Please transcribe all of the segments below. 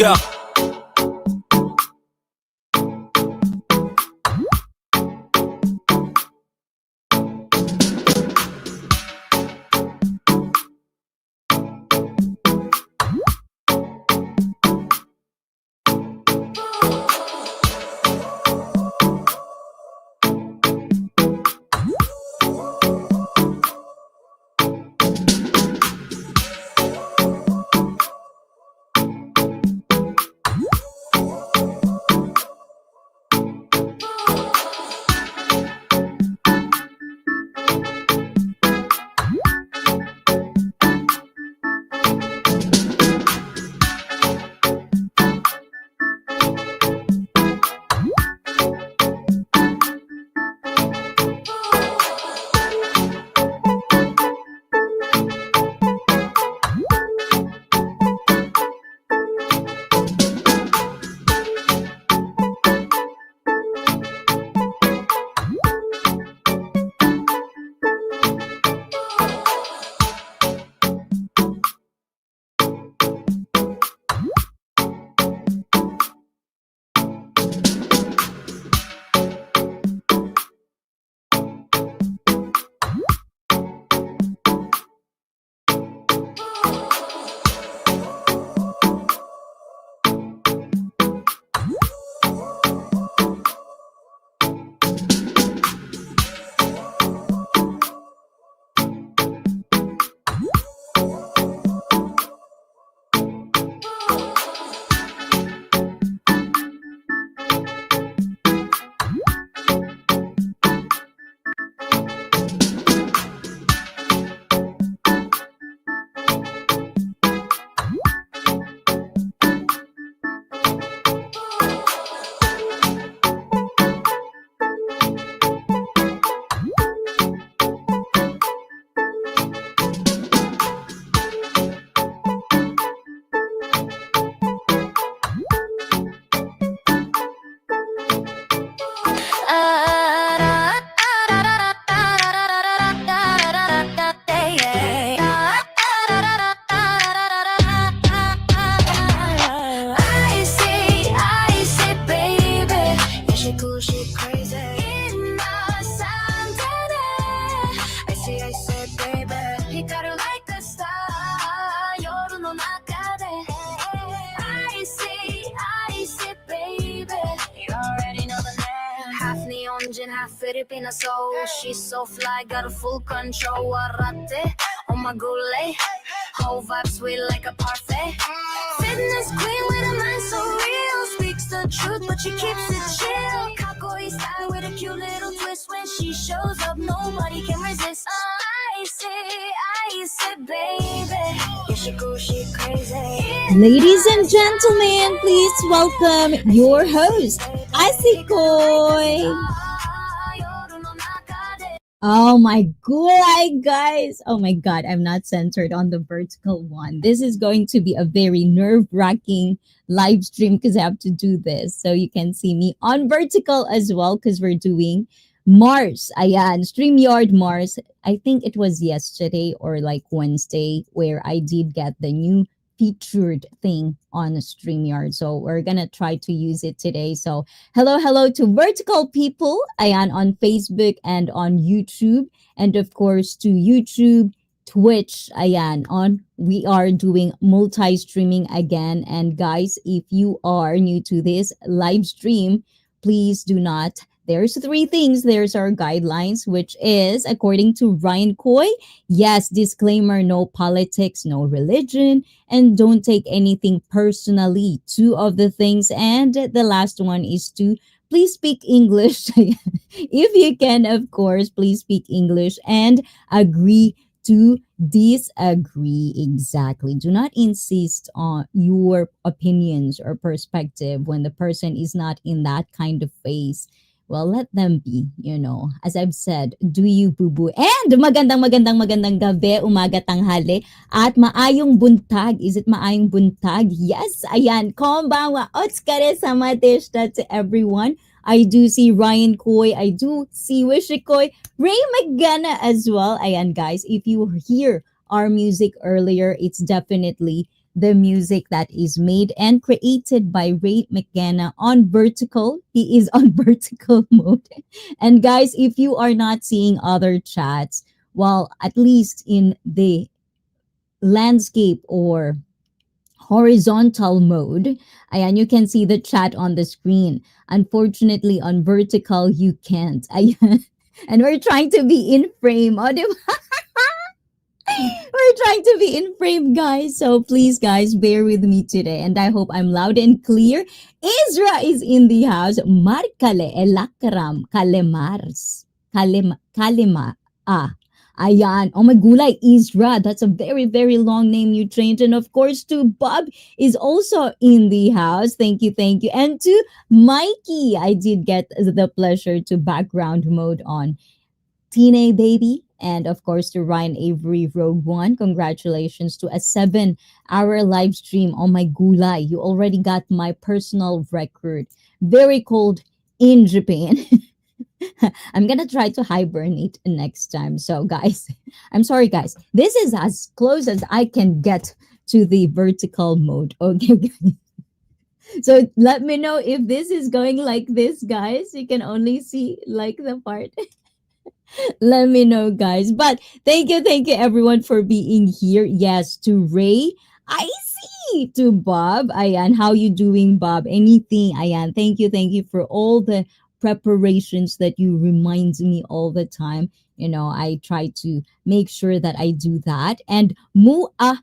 go. Half Filipina soul, she's so fly, got a full control. Arate, oh my gulay, whole vibe sweet like a parfait. Fitness queen with a mind so real, speaks the truth but she keeps it chill. Kakoi style with a cute little twist. When she shows up, nobody can resist. I say, baby, yeah she cool, she crazy. Ladies and gentlemen, please welcome your host, ICEE. Oh my god, guys. Oh my god, I'm not centered on the vertical one. This is going to be a very nerve-wracking live stream because I have to do this. So you can see me on vertical as well because we're doing Mars. Ayan, StreamYard Mars. I think it was yesterday or like Wednesday where I did get the new featured thing on StreamYard. So we're gonna try to use it today. So hello to vertical people, ayan, on Facebook and on YouTube, and of course to YouTube, Twitch, ayan, on we are doing multi-streaming again. And guys, if you are new to this live stream, please do not. There's three things. There's our guidelines, which is according to Ryan Coy. Yes, disclaimer, no politics, no religion, and don't take anything personally. Two of the things. And the last one is to please speak English. If you can, of course, please speak English and agree to disagree. Exactly. Do not insist on your opinions or perspective when the person is not in that kind of phase. Well, let them be, As I've said, do you boo-boo? And magandang gabi, umaga, tanghali, at maayong buntag. Is it maayong buntag? Yes, ayan. Konbanwa, otsukare sama deshita to everyone. I do see Ryan Coy. I do see Wishikoy. Ray McGanna as well. Ayan, guys, if you hear our music earlier, it's definitely the music that is made and created by Ray McKenna on vertical. He is on vertical mode. And guys, if you are not seeing other chats, well, at least in the landscape or horizontal mode, ayan, you can see the chat on the screen. Unfortunately, on vertical, you can't. Ayan. And we're trying to be in frame. O, di ba? We're trying to be in frame, guys. So please, guys, bear with me today. And I hope I'm loud and clear. Isra is in the house. Markale elakram kalemars. Kalema. Ah. Ayan. Oh my gulay, Isra. That's a very, very long name you changed. And of course, to Bob is also in the house. Thank you, thank you. And to Mikey, I did get the pleasure to background mode on Teenage Baby. And of course, to Ryan Avery Rogue One, congratulations to a 7-hour live stream. Oh my gulay, you already got my personal record. Very cold in Japan. I'm gonna try to hibernate next time. So, guys, I'm sorry, guys. This is as close as I can get to the vertical mode. Okay, guys. So let me know if this is going like this, guys. You can only see like the part. Let me know, guys. But thank you, everyone, for being here. Yes, to Ray, I see. To Bob, Ayan, how you doing, Bob? Anything, Ayan. Thank you for all the preparations that you remind me all the time. You know, I try to make sure that I do that. And muadeb,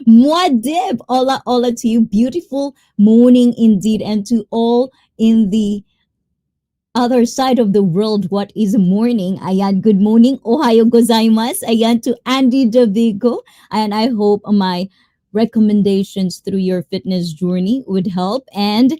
muadeb, ola to you. Beautiful morning indeed, and to all in the other side of the world, what is morning? Ayan, good morning. Ohayo gozaimasu. Ayan, to Andy Davigo. And I hope my recommendations through your fitness journey would help. And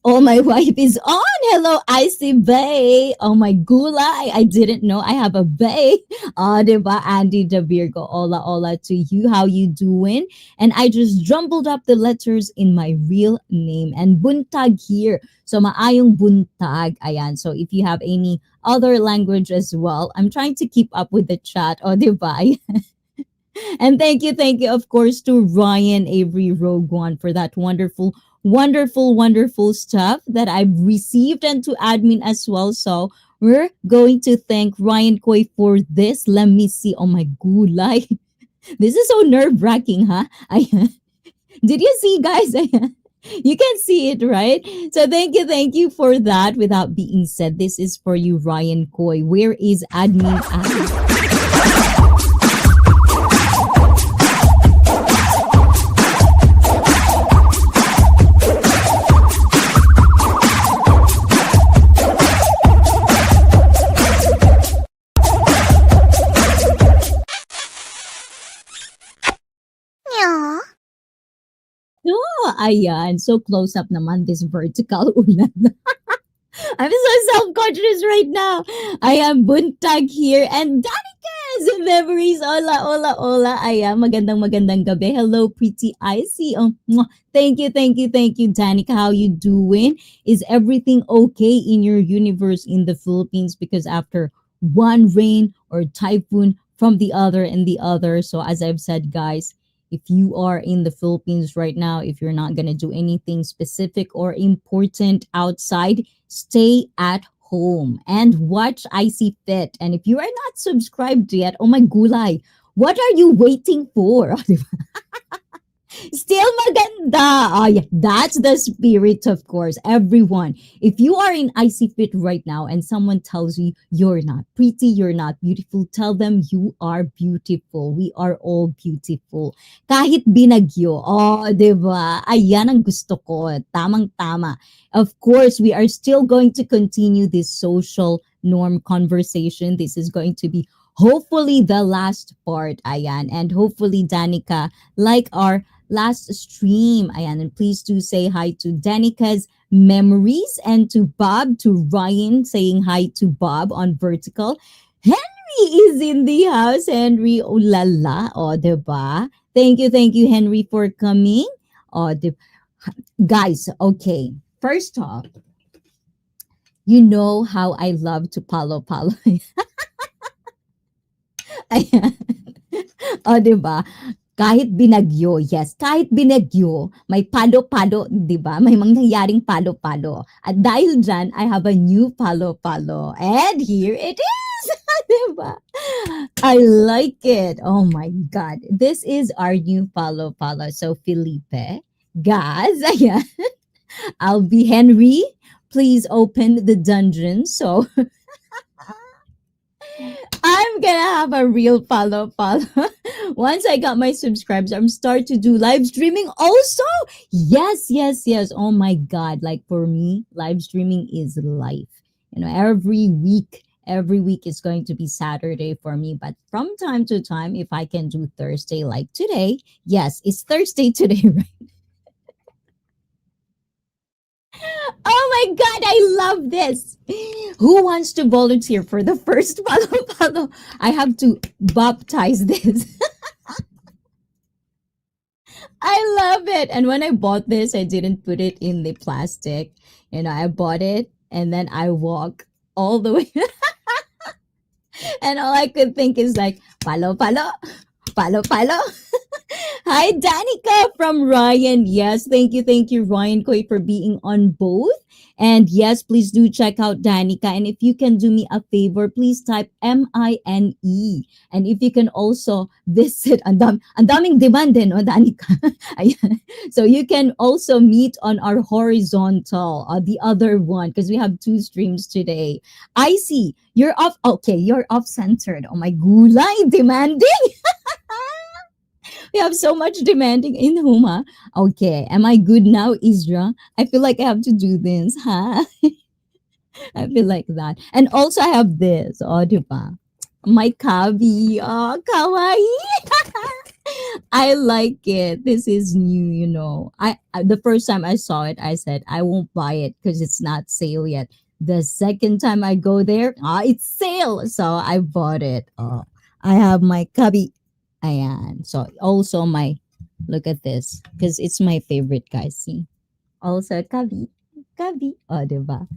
oh, my wife is on. Hello, Icy Bay. Oh, my gulay. I didn't know I have a bay. Ah, diba, Andy De Virgo. Ola, ola to you. How you doing? And I just jumbled up the letters in my real name. And buntag here. So, maayong buntag. Ayan. So, if you have any other language as well, I'm trying to keep up with the chat. Oh, diba? And thank you, of course, to Ryan Avery Rogue One for that wonderful stuff that I've received, and to admin as well. So we're going to thank Ryan Koy for this. Let me see. Oh my gulay. This is so nerve-wracking, huh? Did you see, guys? You can see it, right? So thank you for that. Without being said, this is for you, Ryan Koy. Where is admin at? Oh, ayan. So close up naman this vertical ulan. I'm so self-conscious right now. I am buntag here and Danica's memories. Hola. Ayan, magandang gabi. Hello, pretty Icy. Oh, mwah. Thank you, Danica. How you doing? Is everything okay in your universe in the Philippines? Because after one rain or typhoon from the other and the other. So as I've said, guys, if you are in the Philippines right now, if you're not going to do anything specific or important outside, stay at home and watch ICEE Fit. And if you are not subscribed yet, oh my gulay, what are you waiting for? Still maganda. Oh, yeah, that's the spirit, of course. Everyone, if you are in ICEE Fit right now and someone tells you you're not pretty, you're not beautiful, tell them you are beautiful. We are all beautiful. Kahit binagyo. Oh, diba? Ayan ang gusto ko. Tamang-tama. Of course, we are still going to continue this social norm conversation. This is going to be hopefully the last part. Ayan. And hopefully, Danica, like our last stream. Ayan, and please do say hi to Danica's memories and to Bob, to Ryan saying hi to Bob on vertical. Henry is in the house. Henry, oh la la, oh, diba? Thank you, Henry, for coming. Oh, guys, okay. First off, you know how I love to palo. Ayan. O, 'di ba? Kahit binagyo, yes, kahit binagyo, may palo-palo, 'di ba? May mangyayaring palo-palo. At dahil diyan, I have a new palo-palo. And here it is, 'di ba? I like it. Oh my God. This is our new palo-palo. So, Felipe, guys, ayan, I'll be Henry. Please open the dungeon. So, I'm gonna have a real palo. Once I got my subscribers, I'm start to do live streaming also. Yes. Oh my god. Like for me, live streaming is life. Every week is going to be Saturday for me. But from time to time, if I can do Thursday like today, yes, it's Thursday today, right? Oh my god, I love this. Who wants to volunteer for the first palo? I have to baptize this. I love it. And when I bought this, I didn't put it in the plastic. I bought it and then I walk all the way. And all I could think is like, palo. Hi, Danica from Ryan. Yes, thank you, Ryan Koi, for being on both. And yes, please do check out Danica. And if you can do me a favor, please type MINE. And if you can also visit, ang daming demand din, no, Danica? Ayan. So you can also meet on our horizontal, the other one, because we have two streams today. ICEE, you're off. Okay, you're off centered. Oh my gulay, demanding. We have so much demanding in Huma. Okay, am I good now, Isra? I feel like I have to do this, huh? I feel like that. And also I have this, oh, diba? My kabi, oh, kawaii. I like it. This is new. The first time I saw it, I said I won't buy it because it's not sale yet. The second time I go there, it's sale, so I bought it. Oh, I have my kabi. Ayan. So also look at this because it's my favorite, guys. See, also kabi. Oh, diba?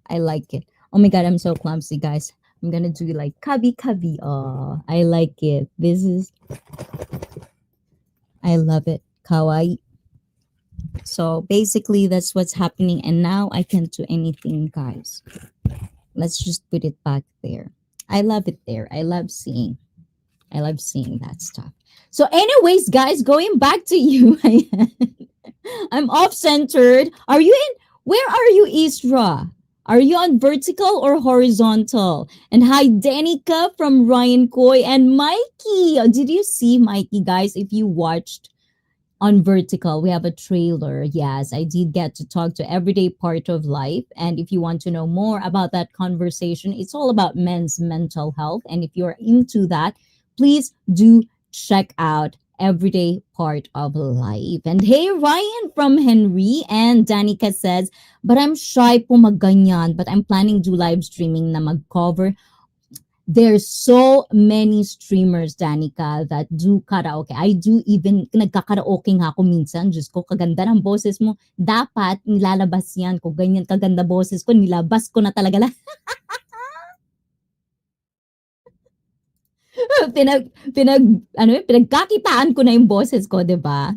I like it. Oh my god, I'm so clumsy, guys. I'm gonna do like kabi. Oh, I like it. I love it. Kawaii. So basically, that's what's happening. And now I can't do anything, guys. Let's just put it back there. I love it there. I love seeing that stuff. So, anyways, guys, going back to you. I'm off centered. Are you in? Where are you, Isra? Are you on vertical or horizontal? And hi, Danica from Ryan Coy and Mikey. Did you see Mikey, guys? If you watched on vertical, we have a trailer. Yes, I did get to talk to everyday part of life. And if you want to know more about that conversation, it's all about men's mental health. And if you're into that, please do check out everyday part of life. And hey, Ryan from Henry and Danica says, but I'm shy po magganyan, but I'm planning to do live streaming na mag-cover. There's so many streamers, Danica, that do karaoke. I do even, nagkakaraoke nga ako minsan. Diyos ko, kaganda ng boses mo. Dapat nilalabas yan. Kung ganyan kaganda boses ko, nilabas ko na talaga lang. Pinagkakitaan ko na yung boses ko, di ba?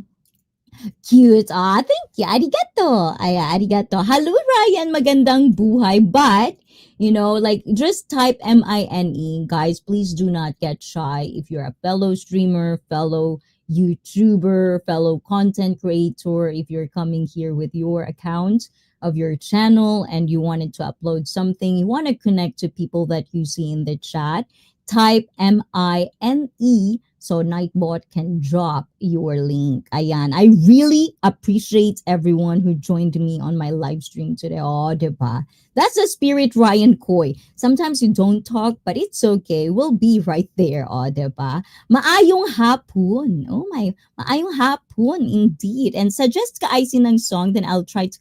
Cute. Thank you. Arigato. Ay, arigato. Hello, Ryan. Magandang buhay. But, like just type MINE. Guys, please do not get shy. If you're a fellow streamer, fellow YouTuber, fellow content creator, if you're coming here with your account of your channel and you wanted to upload something, you want to connect to people that you see in the chat, type MINE so Nightbot can drop your link. Ayan. I really appreciate everyone who joined me on my live stream today. Oh, diba? That's the spirit, Ryan Coy. Sometimes you don't talk, but it's okay. We'll be right there. Oh, diba? Maayong hapon. Oh my, maayong hapon indeed. And suggest ka ICEE ng song, then I'll try to.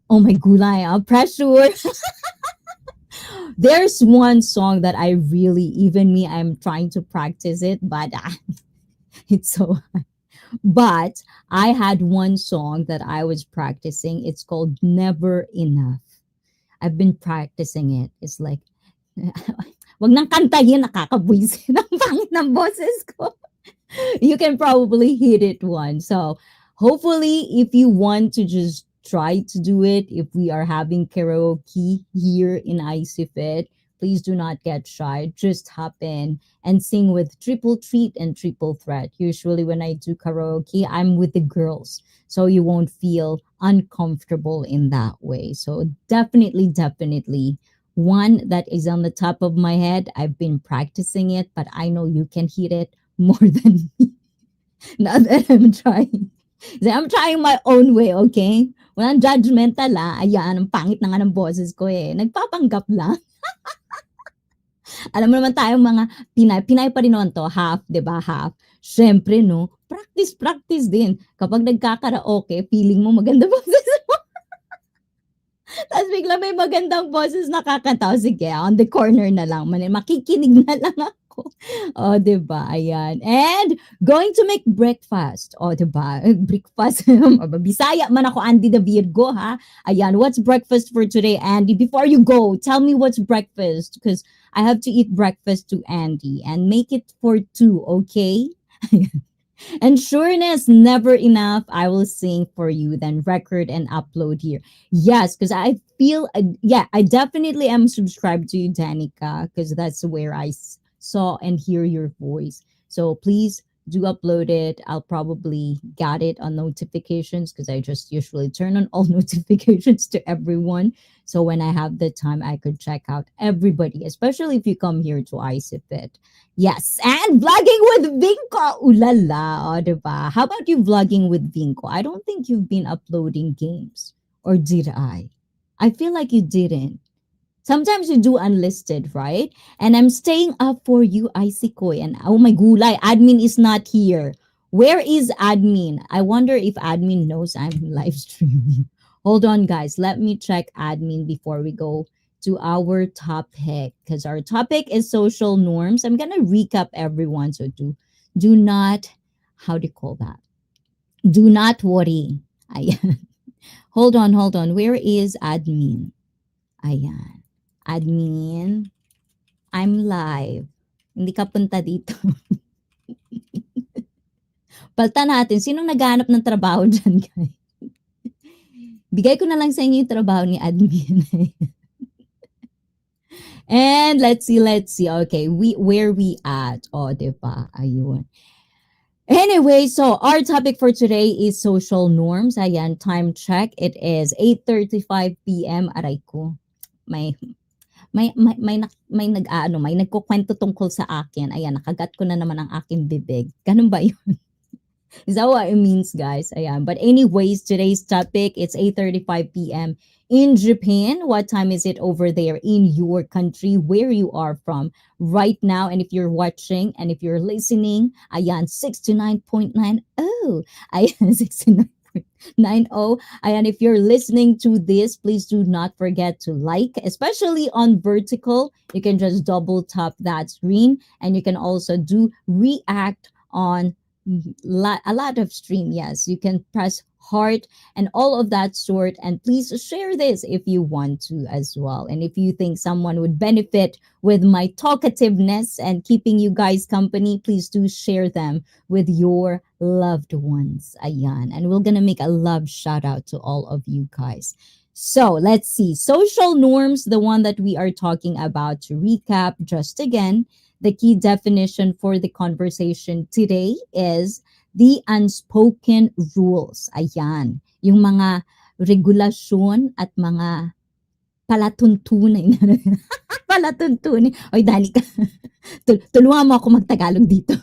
Oh my gulay, pressure. There's one song that I really, even me, I'm trying to practice it, but it's so hard. But I had one song that I was practicing. It's called Never Enough. I've been practicing it. It's like, Wag nang kantahin, nakakabwisit. Ang pangit ng boses ko. You can probably hit it once. So hopefully, if you want to just try to do it, if we are having karaoke here in ICFit, please do not get shy. Just hop in and sing with Triple Treat and Triple Threat. Usually, when I do karaoke, I'm with the girls. So you won't feel uncomfortable in that way. So definitely one that is on the top of my head. I've been practicing it, but I know you can hit it more than me. Not that I'm trying. So I'm trying my own way, okay? Walang judgmental Ayan, ang pangit na nga ng boses ko eh. Nagpapanggap lang. Alam mo naman tayong mga Pinay. Pinay pa rin naman to. Half, di ba? Half. Siyempre, no? Practice din. Kapag nagkakaraoke, feeling mo maganda boses mo. Tapos bigla may magandang boses nakakanta. O sige, on the corner na lang. Makikinig na lang ako. O, diba? Ayan. And going to make breakfast. O, diba? Breakfast. Bisaya man ako, Andy the Virgo, ha? Ayan. What's breakfast for today, Andy? Before you go, tell me what's breakfast. Because I have to eat breakfast to Andy. And make it for two, okay? And sureness, never enough. I will sing for you, then record and upload here. Yes, because I feel, I definitely am subscribed to you, Danica, because that's where I saw and hear your voice. So please do upload it. I'll probably get it on notifications because I just usually turn on all notifications to everyone. So when I have the time, I could check out everybody, especially if you come here to ICFit. Yes, and vlogging with Vinco. Ulala, o, diba? How about you vlogging with Vinco? I don't think you've been uploading games. Or did I? I feel like you didn't. Sometimes you do unlisted, right? And I'm staying up for you, Icy Koy. And oh my gulay, admin is not here. Where is admin? I wonder if admin knows I'm live streaming. Hold on, guys. Let me check admin before we go to our topic, because our topic is social norms. I'm gonna recap everyone. So do not, how do you call that? Do not worry. Ayan. Hold on. Where is admin? Ayan. Admin, I'm live. Hindi ka punta dito. Palta natin. Sinong naghahanap ng trabaho dyan, guys? Bigay ko na lang sa inyo yung trabaho ni admin. And let's see. Okay, where we at? Oh, diba? Ayun. Anyway, so our topic for today is social norms. Ayan, time check. It is 8:35 p.m. Aray ko. May nagkukwento tungkol sa akin. Ayan, nakagat ko na naman ang aking bibig. Ganun ba yun? Is that what it means, guys? Ayan. But anyways, today's topic, it's 8:35 p.m. in Japan. What time is it over there in your country, where you are from right now? And if you're watching and if you're listening, ayan, 69.9. Oh, ayan, 69.90. And if you're listening to this, please do not forget to like, especially on vertical. You can just double tap that screen, and you can also do react on a lot of stream. Yes, you can press heart and all of that sort, and please share this if you want to as well. And if you think someone would benefit with my talkativeness and keeping you guys company, please do share them with your loved ones. Ayan, and we're gonna make a love shout out to all of you guys. So let's see, social norms, the one that we are talking about. To recap just again, the key definition for the conversation today is the unspoken rules. Ayan, yung mga regulasyon at mga palatuntunin. Palatuntunin. Oy, Dani ka. Tulungan mo ako magtagalog dito.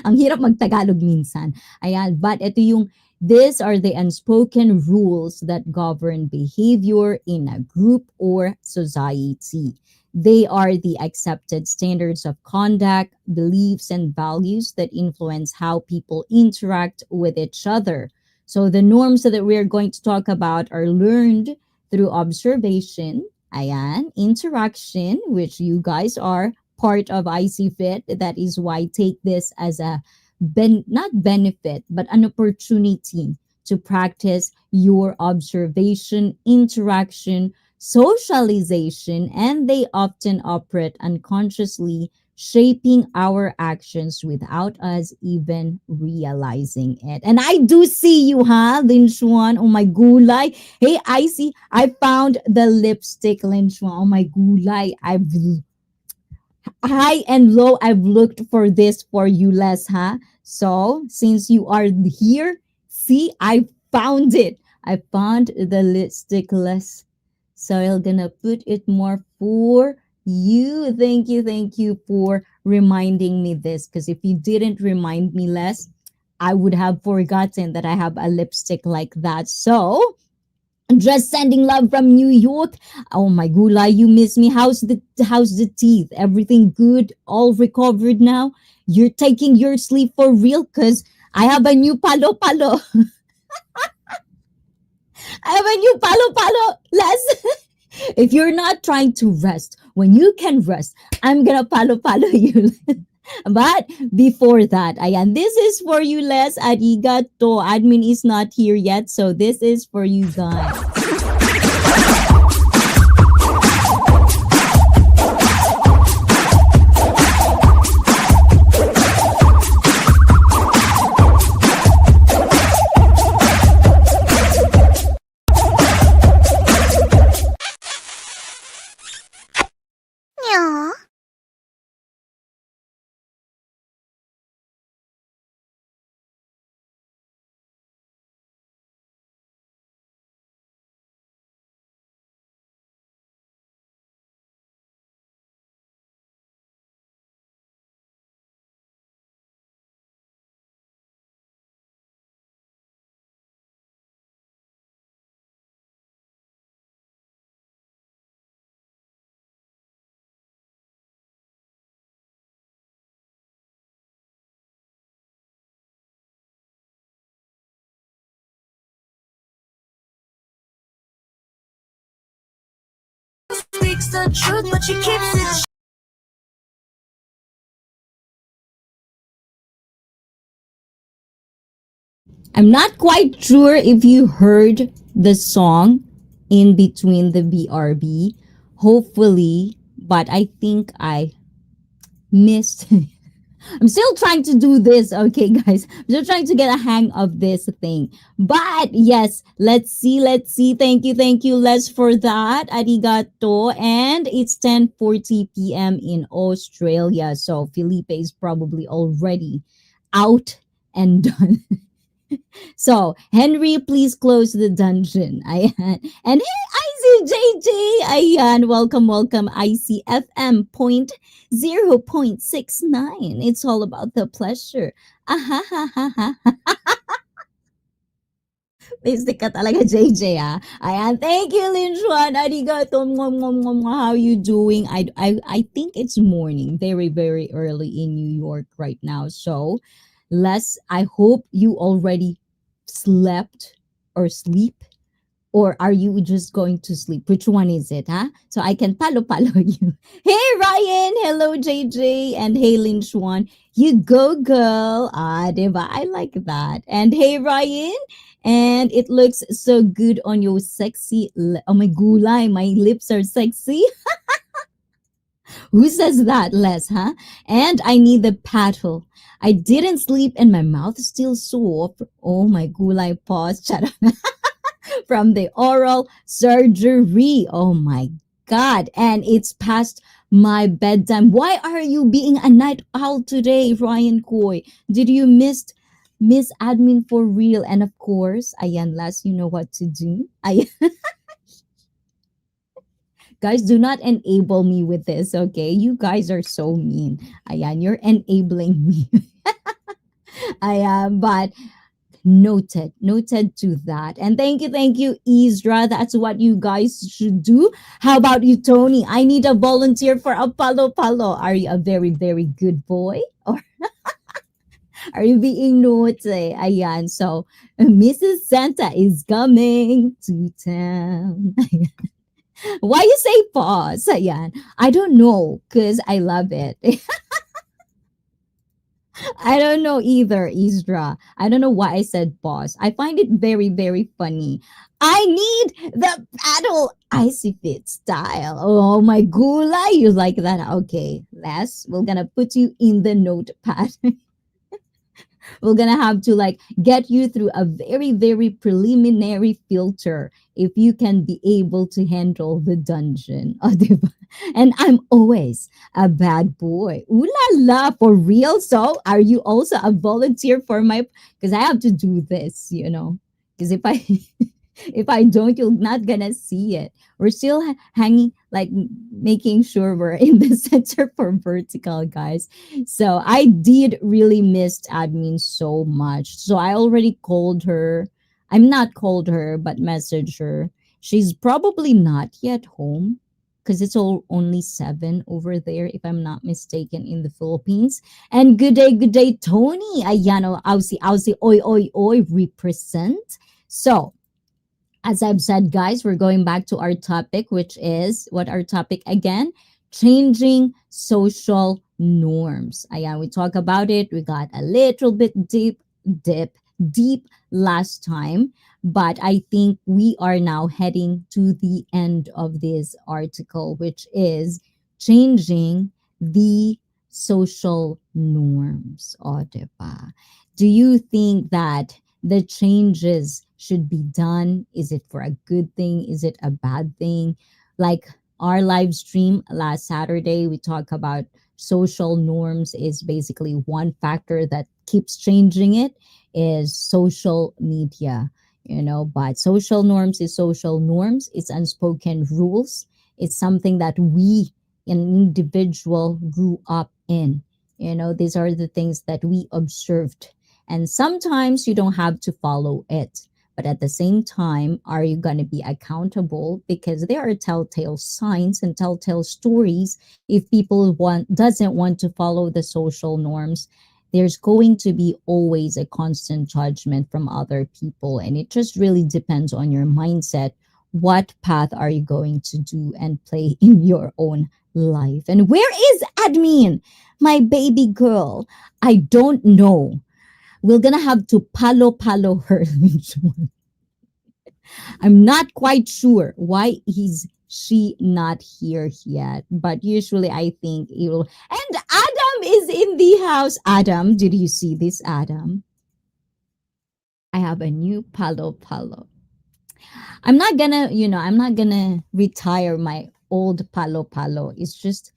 Ang hirap magtagalog minsan. Ayan, but ito yung, these are the unspoken rules that govern behavior in a group or society. They are the accepted standards of conduct, beliefs, and values that influence how people interact with each other. So the norms that we're going to talk about are learned through observation, ayan, interaction, which you guys are part of ICFit. That is why take this as a not benefit, but an opportunity to practice your observation, interaction, socialization, and they often operate unconsciously, shaping our actions without us even realizing it. And I do see you, huh, Lin Xuan? Oh my gulay. Hey, I see. I found the lipstick, Lin Xuan. Oh my gulay. I've high and low. I've looked for this for you, Les, huh? So since you are here, see, I found it. I found the lipstick, Les. So I'm gonna put it more for you. Thank you for reminding me this. Because if you didn't remind me, Les, I would have forgotten that I have a lipstick like that. So just sending love from New York. Oh my gulay, you miss me. How's the teeth? Everything good? All recovered now? You're taking your sleep for real? Cause I have a new palo palo. I have a new palo palo. Les, if you're not trying to rest, when you can rest, I'm gonna palo palo you. But before that, ayan, this is for you, Les. Arigato. Admin is not here yet, so this is for you guys. Speaks the truth, but she keeps it. I'm not quite sure if you heard the song in between the BRB. Hopefully, but I think I missed. I'm still trying to do this, okay, guys. I'm still trying to get a hang of this thing. But yes, let's see, let's see. Thank you, Les, for that. Arigato. And it's 10:40 p.m. in Australia. So Felipe is probably already out and done. So, Henry, please close the dungeon. Ayan. And hey, ICJJ! Ayan, welcome, ICFM point 0.69. It's all about the pleasure. Ahahaha. Mystic ka talaga, JJ, ah. Ayan, thank you, Linjuan. Arigato. How you doing? I think it's morning, very early in New York right now. So, Les, I hope you already slept or sleep, or are you just going to sleep? Which one is it, huh? So I can palo you. Hey Ryan, hello JJ, and hey Lin Xuan. You go girl. Ah, diba? I like that. And hey Ryan, and it looks so good on your sexy oh my gulay, my lips are sexy. Who says that, Les, huh? And I need the paddle. I didn't sleep and my mouth is still sore. Oh my gulay paws. From the oral surgery. Oh my God. And it's past my bedtime. Why are you being a night owl today, Ryan Coy? Did you miss admin for real? And of course, ayan, last, you know what to do. Guys, do not enable me with this, okay? You guys are so mean. Ayan, you're enabling me. Ayan, but noted to that. And thank you, Isra. That's what you guys should do. How about you, Tony? I need a volunteer for a palo palo. Are you a very good boy, or are you being naughty? Ayan, so Mrs. Santa is coming to town. Why you say pause? Ayan, I don't know, because I love it. I don't know either, Isra. I don't know why I said boss. I find it very, very funny. I need the paddle icy fit style. Oh my gula, you like that? Okay, Les, we're gonna put you in the notepad. We're gonna have to like get you through a very, very preliminary filter if you can be able to handle the dungeon. Oh, diba? And I'm always a bad boy. Ooh la la, for real? So are you also a volunteer for my, because I have to do this, you know? Because if I if I don't, you're not gonna see it. We're still hanging, like making sure we're in the center for vertical, guys. So I did really miss admin so much. So I already called her. I'm not called her, but messaged her. She's probably not yet home because it's all only 7 over there, if I'm not mistaken, in the Philippines. And good day, Tony. Ayano, Aussie, oi, oi, oi, represent. So as I've said, guys, we're going back to our topic, which is what our topic again? Changing social norms. Ayan, we talk about it. We got a little bit dip, deep last time, but I think we are now heading to the end of this article, which is changing the social norms. O, diba? Do you think that the changes should be done? Is it for a good thing? Is it a bad thing? Like our live stream last Saturday, we talk about social norms is basically one factor that keeps changing it is social media, you know, but social norms is social norms. It's unspoken rules. It's something that we, an individual, grew up in. You know, these are the things that we observed, and sometimes you don't have to follow it. But at the same time, are you going to be accountable? Because there are telltale signs and telltale stories. If people doesn't want to follow the social norms, there's going to be always a constant judgment from other people. And it just really depends on your mindset. What path are you going to do and play in your own life? And where is admin? My baby girl. I don't know. We're gonna have to palo her. I'm not quite sure why is she not here yet, but usually I think it will. And Adam is in the house. Adam, did you see this, Adam? I have a new palo. I'm not gonna, I'm not gonna retire my old palo. It's just,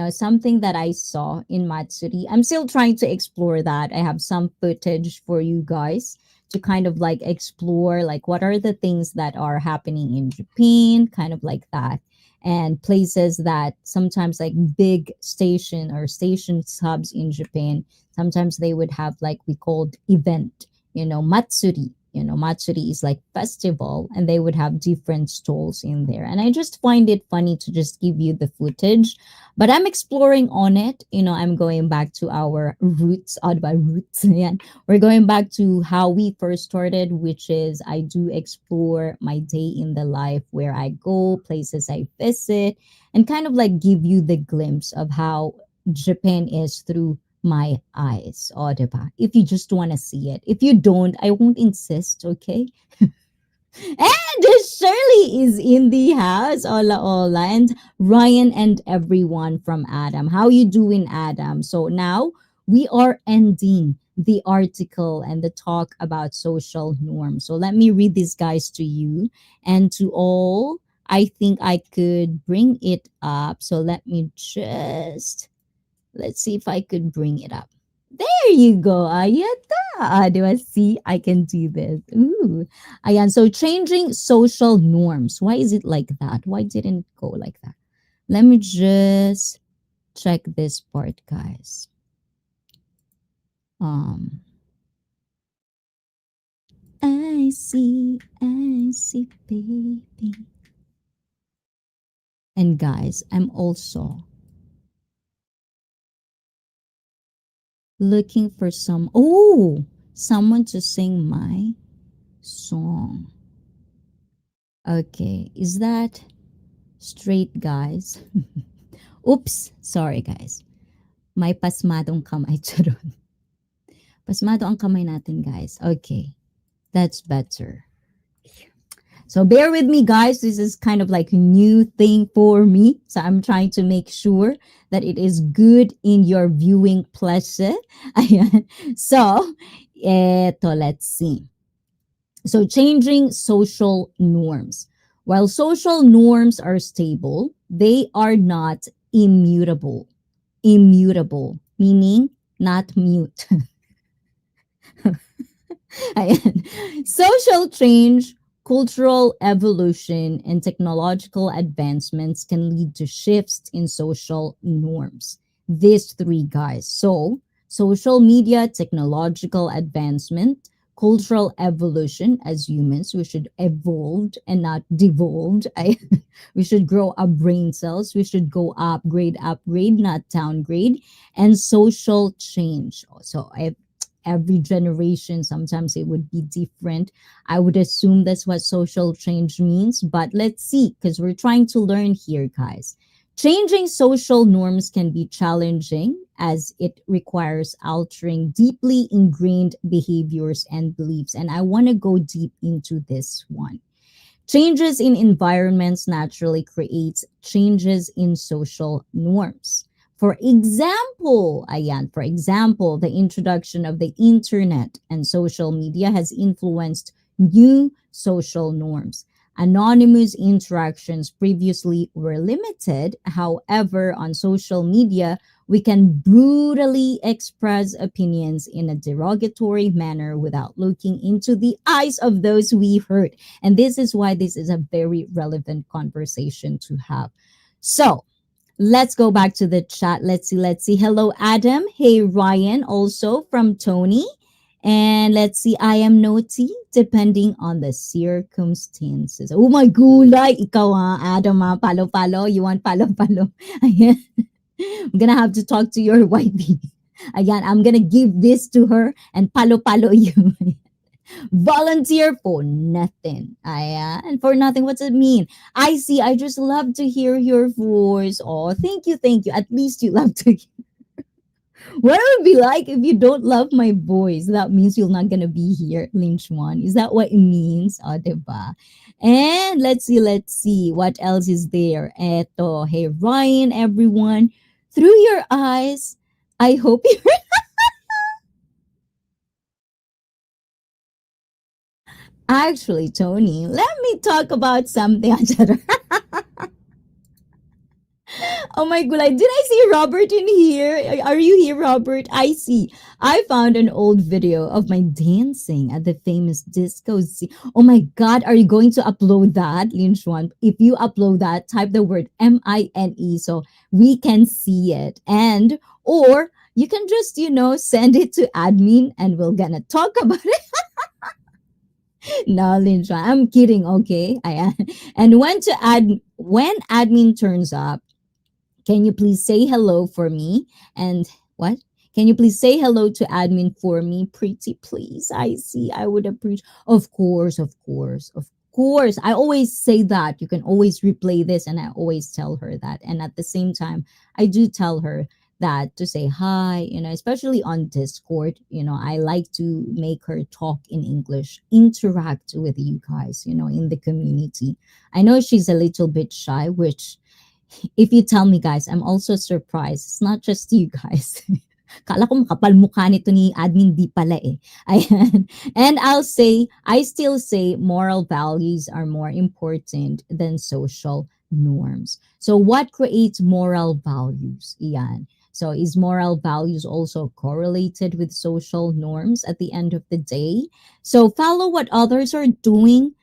something that I saw in Matsuri. I'm still trying to explore that. I have some footage for you guys to kind of like explore like what are the things that are happening in Japan, kind of like that. And places that sometimes like big station or station hubs in Japan, sometimes they would have like we called event, Matsuri. Matsuri is like festival, and they would have different stalls in there. And I just find it funny to just give you the footage. But I'm exploring on it. I'm going back to our roots, Adva roots. Yan. We're going back to how we first started, which is I do explore my day in the life, where I go, places I visit, and kind of like give you the glimpse of how Japan is through my eyes. O, diba? If you just want to see it. If you don't, I won't insist, okay? And Shirley is in the house. Hola, hola. And Ryan and everyone from Adam. How you doing, Adam? So now we are ending the article and the talk about social norms. So let me read these guys to you and to all. I think I could bring it up. So let me just let's see if I could bring it up. There you go, Ayata. Do I see? I can do this. Ooh. Ayan. So changing social norms. Why is it like that? Why didn't it go like that? Let me just check this part, guys. Um, I see, baby. And guys, I'm also looking for someone to sing my song. Okay, is that straight, guys? Oops, sorry, guys. May pasmadong kamay, charot. Pasmado ang kamay natin, guys. Okay, that's better. So bear with me, guys. This is kind of like a new thing for me. So I'm trying to make sure that it is good in your viewing pleasure. Ayan. So, let's see. So changing social norms. While social norms are stable, they are not immutable. Immutable, meaning not mute. Ayan. Social change, cultural evolution, and technological advancements can lead to shifts in social norms. These three guys. So, social media, technological advancement, cultural evolution. As humans, we should evolve and not devolved. We should grow our brain cells. We should go upgrade, not downgrade. And social change. So, every generation sometimes it would be different. I would assume that's what social change means, but let's see, because we're trying to learn here, guys. Changing social norms can be challenging as it requires altering deeply ingrained behaviors and beliefs, and I want to go deep into this one. Changes in environments naturally creates changes in social norms. For example, the introduction of the internet and social media has influenced new social norms. Anonymous interactions previously were limited. However, on social media, we can brutally express opinions in a derogatory manner without looking into the eyes of those we hurt. And this is why this is a very relevant conversation to have. So, let's go back to the chat. Let's see. Hello, Adam. Hey, Ryan, also from Tony. And let's see, I am naughty depending on the circumstances. Oh my gulay, ikaw Adam palo-palo. You want palo-palo? Ayan. I'm gonna have to talk to your wifey. Again, I'm gonna give this to her and palo-palo you. Volunteer for nothing. And for nothing, what's it mean? I see. I just love to hear your voice. Oh, thank you, thank you. At least you love to. What it would be like if you don't love my voice? That means you're not gonna be here, Lynch one. Is that what it means? Oh, diba? And let's see. What else is there? Eto, hey Ryan, everyone. Through your eyes, I hope you. Actually, Tony, let me talk about something. Oh my god, did I see Robert in here? Are you here, Robert? I see. I found an old video of my dancing at the famous disco scene. Oh my god, are you going to upload that, Lin Xuan? If you upload that, type the word MINE so we can see it. And, or you can just, send it to admin and we're gonna talk about it. No, Lin Xuan, I'm kidding, okay? And when admin turns up, can you please say hello for me? And what? Can you please say hello to admin for me, pretty please? I see. I would appreciate. Of course, of course, of course. I always say that. You can always replay this, and I always tell her that. And at the same time, I do tell her that to say hi, especially on Discord. I like to make her talk in English, interact with you guys, in the community. I know she's a little bit shy, which if you tell me, guys, I'm also surprised. It's not just you guys. Kala ko makapal mukha nito ni admin, di pala eh. Ayan. And I still say moral values are more important than social norms. So what creates moral values? Iyan. So is moral values also correlated with social norms at the end of the day? So follow what others are doing.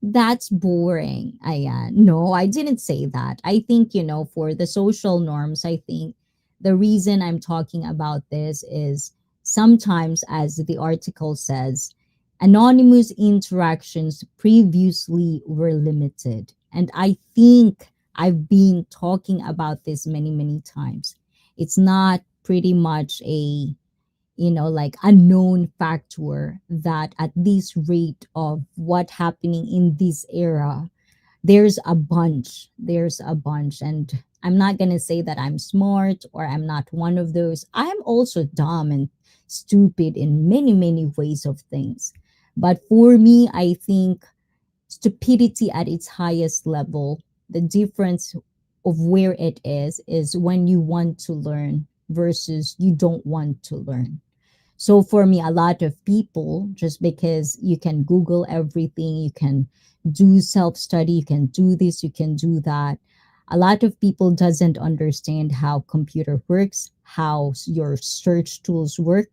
That's boring. Ayan. No, I didn't say that. I think, for the social norms, I think the reason I'm talking about this is sometimes, as the article says, anonymous interactions previously were limited. And I think I've been talking about this many, many times. It's not pretty much a like unknown factor that at this rate of what happening in this era, there's a bunch. And I'm not going to say that I'm smart or I'm not one of those. I'm also dumb and stupid in many, many ways of things. But for me, I think stupidity at its highest level, the difference of where it is when you want to learn versus you don't want to learn. So for me, a lot of people, just because you can Google everything, you can do self-study, you can do this, you can do that. A lot of people doesn't understand how computer works, how your search tools work,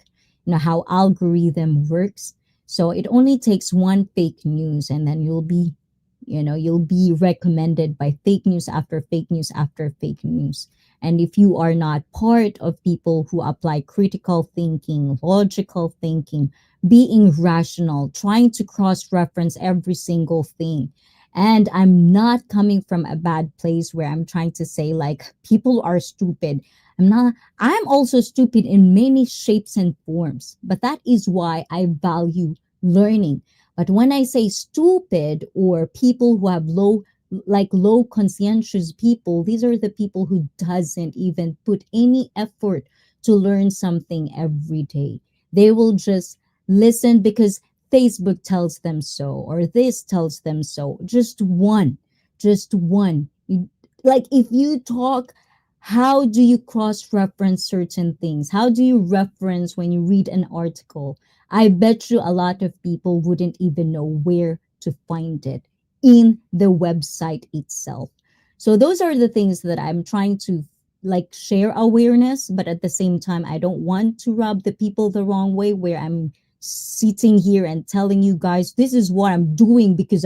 how algorithm works. So it only takes one fake news and then you'll be recommended by fake news after fake news after fake news. And if you are not part of people who apply critical thinking, logical thinking, being rational, trying to cross reference every single thing. And I'm not coming from a bad place where I'm trying to say like people are stupid. I'm not, I'm also stupid in many shapes and forms, but that is why I value learning. But when I say stupid or people who have low conscientious people, these are the people who doesn't even put any effort to learn something every day. They will just listen because Facebook tells them so or this tells them so. Just one. Like if you talk, how do you cross reference certain things? How do you reference when you read an article? I bet you a lot of people wouldn't even know where to find it in the website itself. So those are the things that I'm trying to like share awareness, but at the same time, I don't want to rub the people the wrong way where I'm sitting here and telling you guys this is what I'm doing because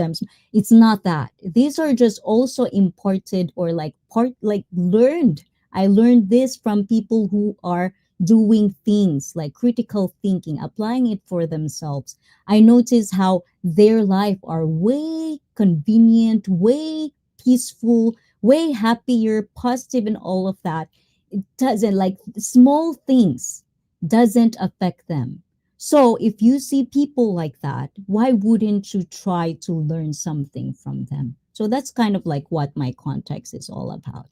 it's not that. These are just also imparted or like part like learned. I learned this from people who are doing things like critical thinking, applying it for themselves. I notice how their life are way convenient, way peaceful, way happier, positive, and all of that. It doesn't like small things doesn't affect them. So if you see people like that, why wouldn't you try to learn something from them? So that's kind of like what my context is all about.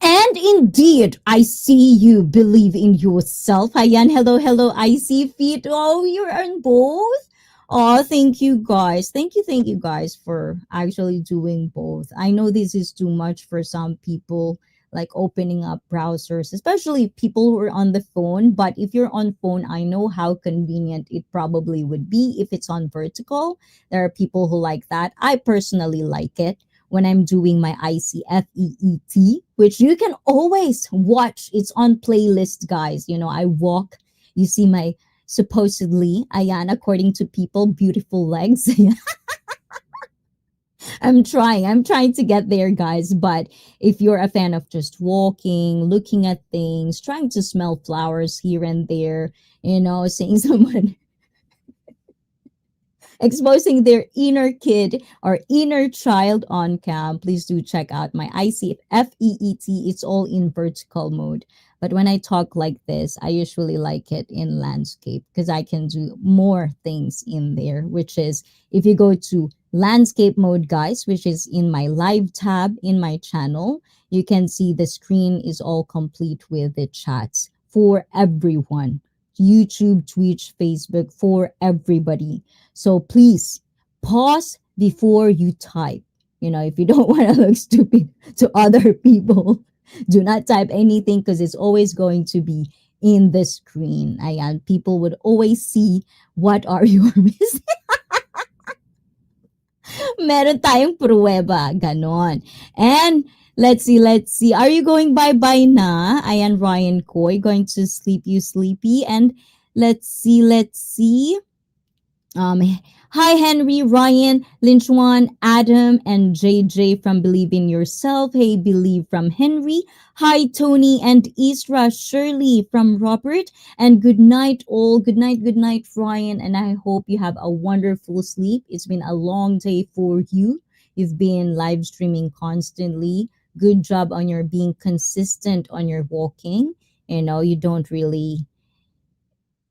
And indeed, I see you believe in yourself. Ayan, hello, hello. I see feet. Oh, you're on both. Oh, thank you guys. Thank you guys for actually doing both. I know this is too much for some people, like opening up browsers, especially people who are on the phone. But if you're on phone, I know how convenient it probably would be if it's on vertical. There are people who like that. I personally like it when I'm doing my ICFEET, which you can always watch. It's on playlist, guys. I walk. You see my supposedly, ayan, according to people, beautiful legs. I'm trying to get there, guys. But if you're a fan of just walking, looking at things, trying to smell flowers here and there, seeing someone exposing their inner kid or inner child on cam, please do check out my ICFEET. It's all in vertical mode. But when I talk like this, I usually like it in landscape because I can do more things in there, which is if you go to landscape mode, guys, which is in my live tab in my channel, you can see the screen is all complete with the chats for everyone. YouTube, Twitch, Facebook, for everybody. So please pause before you type. If you don't want to look stupid to other people, do not type anything because it's always going to be in the screen. Ayan, people would always see what are you missing. Meron tayong pruweba. Ganon. And let's see. Are you going bye-bye na? Ayan, Ryan Koy, going to sleep, you sleepy. And let's see. Hi, Henry, Ryan, Lynchwan, Adam, and JJ from Believe in Yourself. Hey, Believe from Henry. Hi, Tony and Isra, Shirley from Robert. And good night, all. Good night, Ryan. And I hope you have a wonderful sleep. It's been a long day for you. You've been live streaming constantly. Good job on your being consistent on your walking. You don't really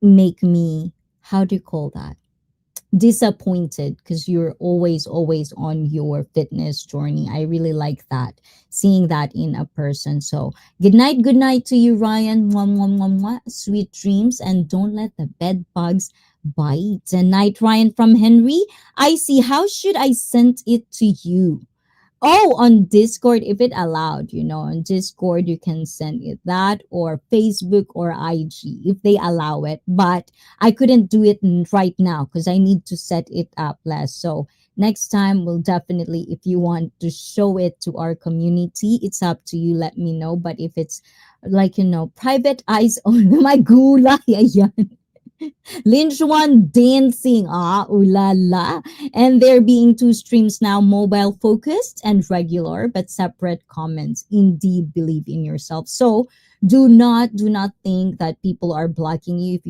make me, how do you call that? disappointed because you're always on your fitness journey. I really like that, seeing that in a person. So good night to you, Ryan. Mwah, mwah, mwah, mwah. Sweet dreams, and don't let the bed bugs bite. And night, Ryan from Henry. I see. How should I send it to you? Oh, on Discord, if it allowed, on Discord, you can send it that, or Facebook or IG if they allow it. But I couldn't do it right now because I need to set it up last. So next time, we'll definitely, if you want to show it to our community, it's up to you. Let me know. But if it's like, private eyes on my gulay, ayan. Lynch one dancing, ooh la la. And there being two streams now, mobile focused and regular, but separate comments. Indeed, believe in yourself. So do not think that people are blocking you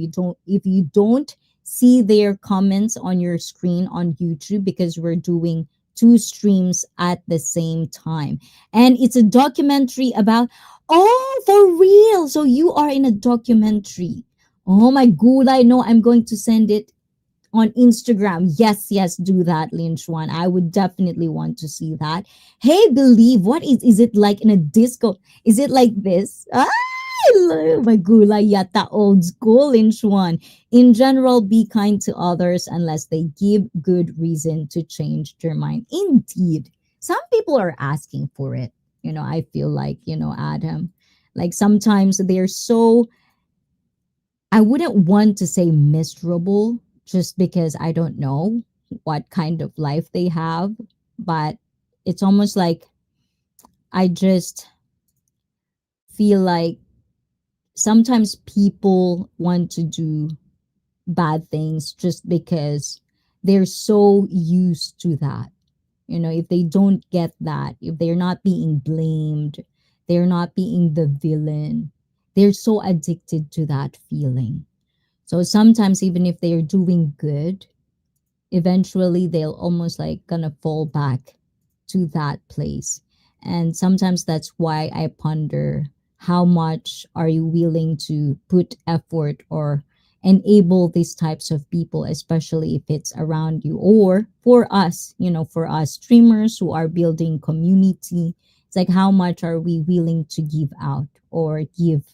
if you don't see their comments on your screen on YouTube, because we're doing two streams at the same time. And it's a documentary about, oh, for real. So you are in a documentary. Oh my god, I know, I'm going to send it on Instagram. Yes, yes, do that, Lynch one. I would definitely want to see that. Hey, believe, what is it like in a disco? Is it like this? My gula yata old school, Lynch one. In general, be kind to others unless they give good reason to change their mind. Indeed. Some people are asking for it. I feel like, Adam. Like sometimes they're so, I wouldn't want to say miserable just because I don't know what kind of life they have, but it's almost like I just feel like sometimes people want to do bad things just because they're so used to that. If they don't get that, if they're not being blamed, they're not being the villain, they're so addicted to that feeling. So sometimes even if they're doing good, eventually they'll almost like gonna fall back to that place. And sometimes that's why I ponder, how much are you willing to put effort or enable these types of people, especially if it's around you, or for us, for us streamers who are building community. It's like, how much are we willing to give out or give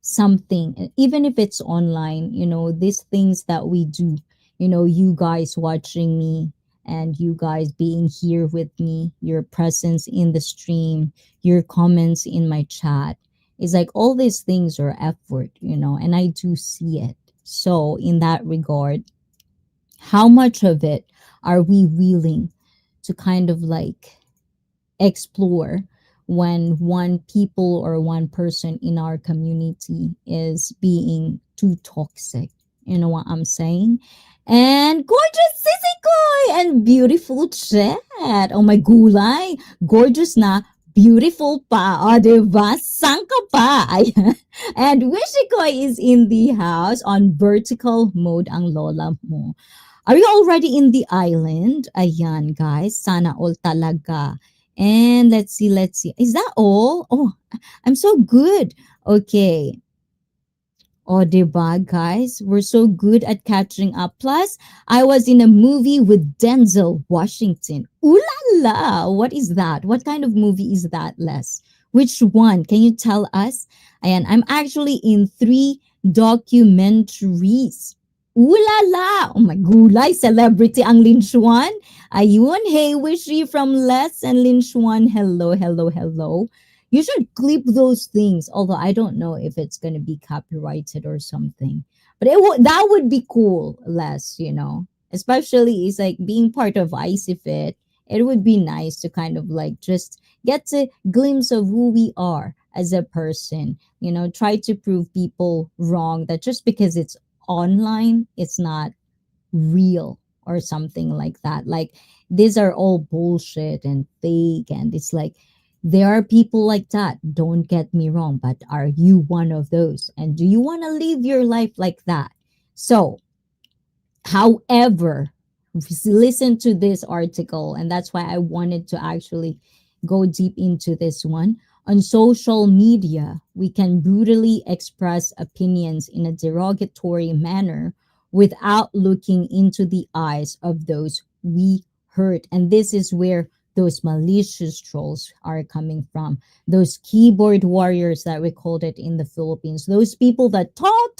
something, even if it's online, these things that we do, you guys watching me and you guys being here with me, your presence in the stream, your comments in my chat. It's like all these things are effort, and I do see it. So in that regard, how much of it are we willing to kind of like explore when one people or one person in our community is being too toxic? You know what I'm saying? And gorgeous Sissy Koy and beautiful chat. Oh my gulay. Gorgeous na. Beautiful pa. O, diba? Sang ka pa. Ayan. And Wishikoy is in the house on vertical mode ang lola mo. Are you already in the island? Ayan, guys. Sana all talaga. And let's see. Is that all? Oh, I'm so good. Okay. Oh, diba, guys? We're so good at catching up. Plus, I was in a movie with Denzel Washington. Ooh la la! What is that? What kind of movie is that, Les? Which one? Can you tell us? And I'm actually in 3 documentaries. Ooh la la! Oh my gulay, celebrity ang Linchuan. Ayun, hey, Wishy from Les and Linchuan. Hello, hello, hello. You should clip those things, although I don't know if it's going to be copyrighted or something. But that would be cool, Les, Especially it's like being part of ICEE Fit. It would be nice to kind of like just get a glimpse of who we are as a person. Try to prove people wrong that just because it's online, it's not real or something like that. Like these are all bullshit and fake, and it's like there are people like that. Don't get me wrong, but are you one of those? And do you want to live your life like that? So, however, listen to this article, and that's why I wanted to actually go deep into this one. On social media, we can brutally express opinions in a derogatory manner without looking into the eyes of those we hurt. And this is where those malicious trolls are coming from. Those keyboard warriors that we called it in the Philippines. Those people that talk,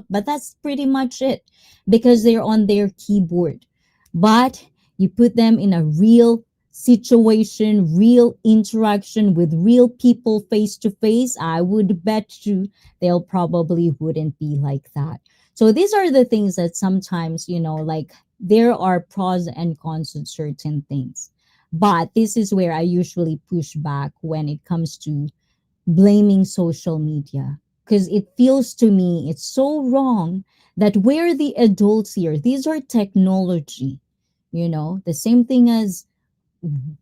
but that's pretty much it because they're on their keyboard. But you put them in a real situation, real interaction with real people face to face, I would bet you they'll probably wouldn't be like that. So these are the things that sometimes, like there are pros and cons of certain things. But this is where I usually push back when it comes to blaming social media. Because it feels to me it's so wrong that we're the adults here. These are technology, the same thing as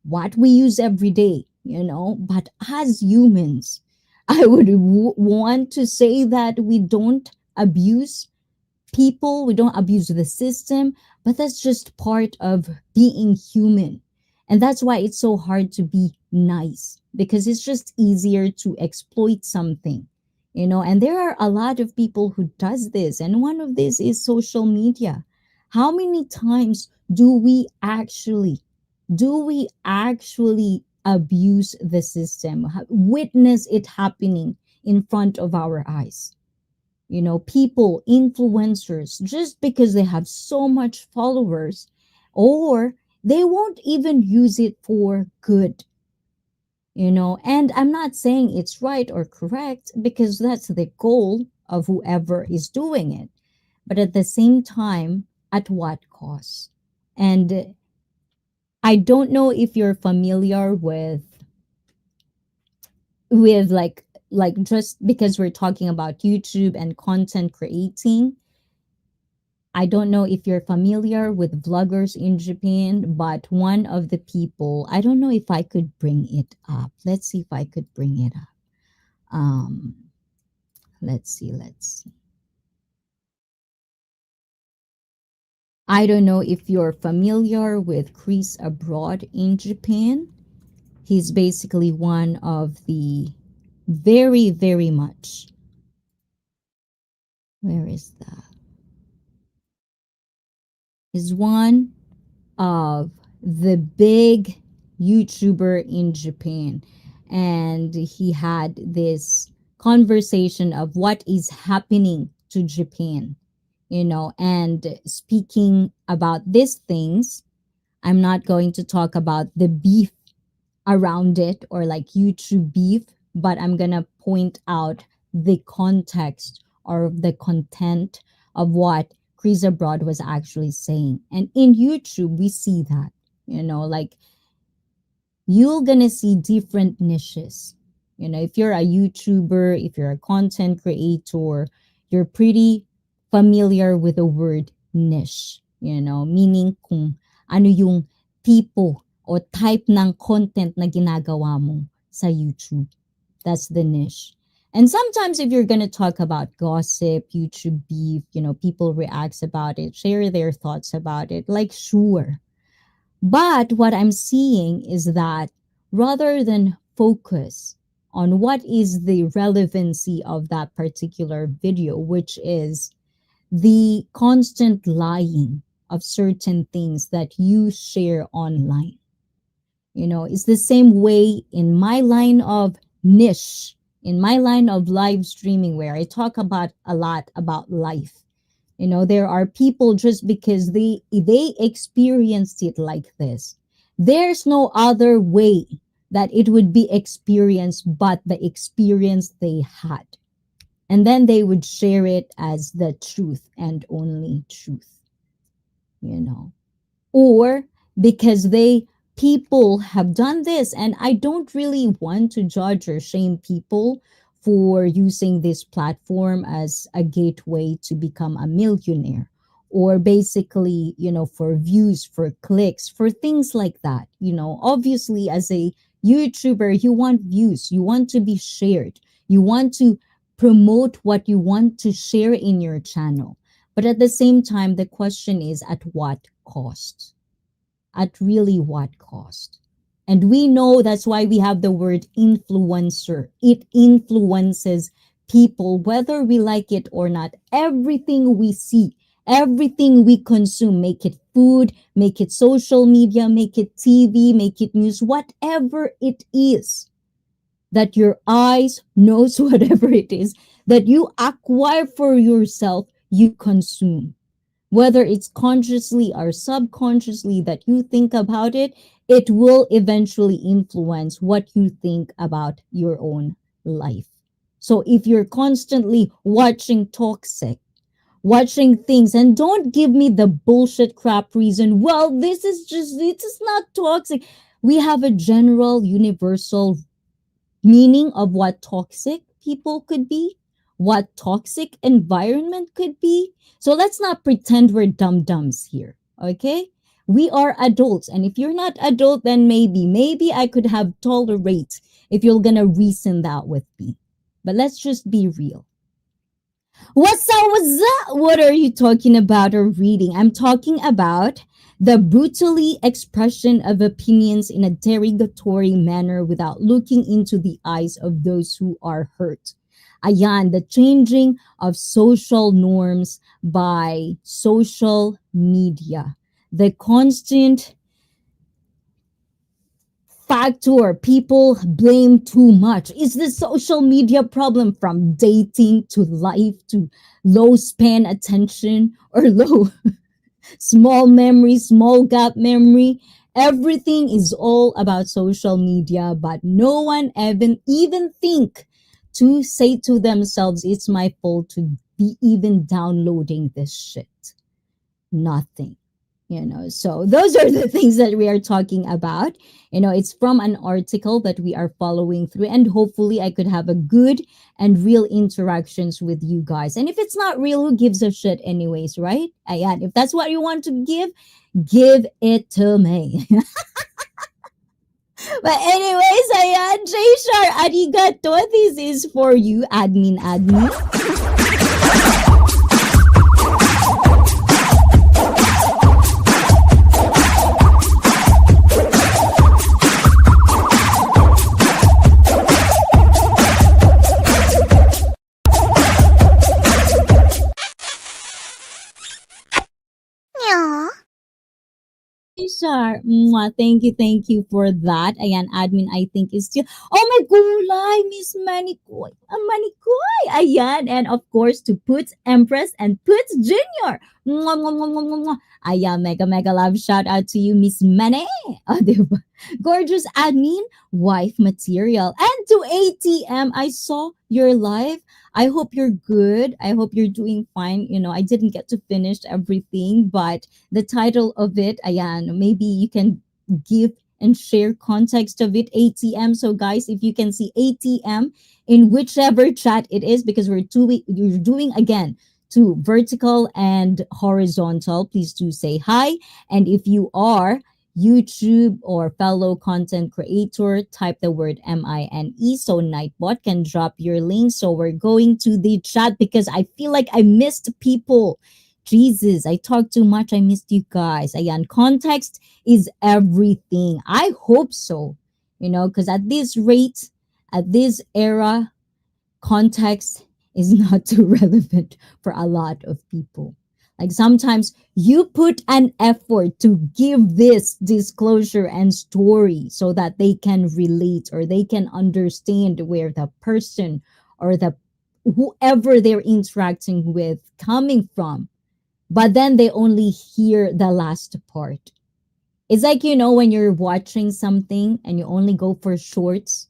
what we use every day, but as humans, I would want to say that we don't abuse people, we don't abuse the system, but that's just part of being human. And that's why it's so hard to be nice because it's just easier to exploit something. And there are a lot of people who does this, and one of this is social media. How many times do we actually abuse the system, witness it happening in front of our eyes? People, influencers, just because they have so much followers, or they won't even use it for good. And I'm not saying it's right or correct because that's the goal of whoever is doing it, but at the same time, at what cost? And I don't know if you're familiar with like just because we're talking about YouTube and content creating. I don't know if you're familiar with vloggers in Japan, but one of the people, I don't know if I could bring it up. Let's see if I could bring it up. Um let's see. I don't know if you're familiar with Chris Abroad in Japan. He's basically one of the very, very much. Where is that? Is one of the big YouTuber in Japan. And he had this conversation of what is happening to Japan, and speaking about these things. I'm not going to talk about the beef around it or like YouTube beef, but I'm going to point out the context or the content of what Chris Abroad was actually saying. And in YouTube, we see that, like you're going to see different niches. If you're a YouTuber, if you're a content creator, you're pretty familiar with the word niche, meaning kung ano yung tipo o type ng content na ginagawa mo sa YouTube. That's the niche. And sometimes if you're going to talk about gossip, YouTube beef, people reacts about it, share their thoughts about it, like sure. But what I'm seeing is that rather than focus on what is the relevancy of that particular video, which is the constant lying of certain things that you share online. It's the same way in my line of niche, in my line of live streaming, where I talk about a lot about life. There are people just because they experienced it like this. There's no other way that it would be experienced but the experience they had. And then they would share it as the truth and only truth, you know. Or because people have done this, and I don't really want to judge or shame people for using this platform as a gateway to become a millionaire, or basically, for views, for clicks, for things like that. Obviously, as a YouTuber, you want views, you want to be shared, you want to promote what you want to share in your channel. But at the same time, the question is at what cost? At really what cost? And we know that's why we have the word influencer. It influences people, whether we like it or not, everything we see, everything we consume, make it food, make it social media, make it TV, make it news, whatever it is that your eyes knows, whatever it is that you acquire for yourself, you consume, whether it's consciously or subconsciously that you think about it, it will eventually influence what you think about your own life. So if you're constantly watching toxic, watching things, and don't give me the bullshit crap reason, well, this is not toxic. We have a general universal meaning of what toxic people could be, what toxic environment could be. So let's not pretend we're dum-dums here, okay? We are adults, and if you're not adult, then maybe I could have tolerate if you're gonna reason that with me. But let's just be real. What's up? What's up? What are you talking about or reading? I'm talking about the brutally expression of opinions in a derogatory manner without looking into the eyes of those who are hurt. Ayan, the changing of social norms by social media. The constant factor people blame too much is the social media problem, from dating to life to low span attention or low small memory, small gap memory. Everything is all about social media, but no one even think to say to themselves, it's my fault to be even downloading this shit. Nothing. So those are the things that we are talking about. It's from an article that we are following through, and hopefully I could have a good and real interactions with you guys. And if it's not real, who gives a shit anyways, right? Ayan, if that's what you want to give it to me. But anyways, ayan, J-Shar, arigato. This is for you, admin. Sure. Mwah. Thank you for that. Ayan, admin, I think is still, oh my gulay, Miss Manikoy. Manikoy. Ayan, and of course, to Puts Empress and Puts Junior. Mwah, mwah, mwah, mwah, mwah, mwah. Ayan, mega love shout out to you, Miss Mane. Diba? Gorgeous admin, wife material. And to ATM, I saw your live. I hope you're good. I hope you're doing fine. I didn't get to finish everything, but the title of it, ayan, maybe you can give and share context of it, ATM. So guys, if you can see ATM in whichever chat it is, because you're doing again to vertical and horizontal, please do say hi. And if you are YouTube or fellow content creator, type the word MINE so Nightbot can drop your link. So we're going to the chat because I feel like I missed people. Jesus, I talked too much. I missed you guys. Ayan, context is everything. I hope so, because at this rate, at this era, context is not too relevant for a lot of people. Like sometimes you put an effort to give this disclosure and story so that they can relate or they can understand where the person or the whoever they're interacting with coming from. But then they only hear the last part. It's like, when you're watching something and you only go for shorts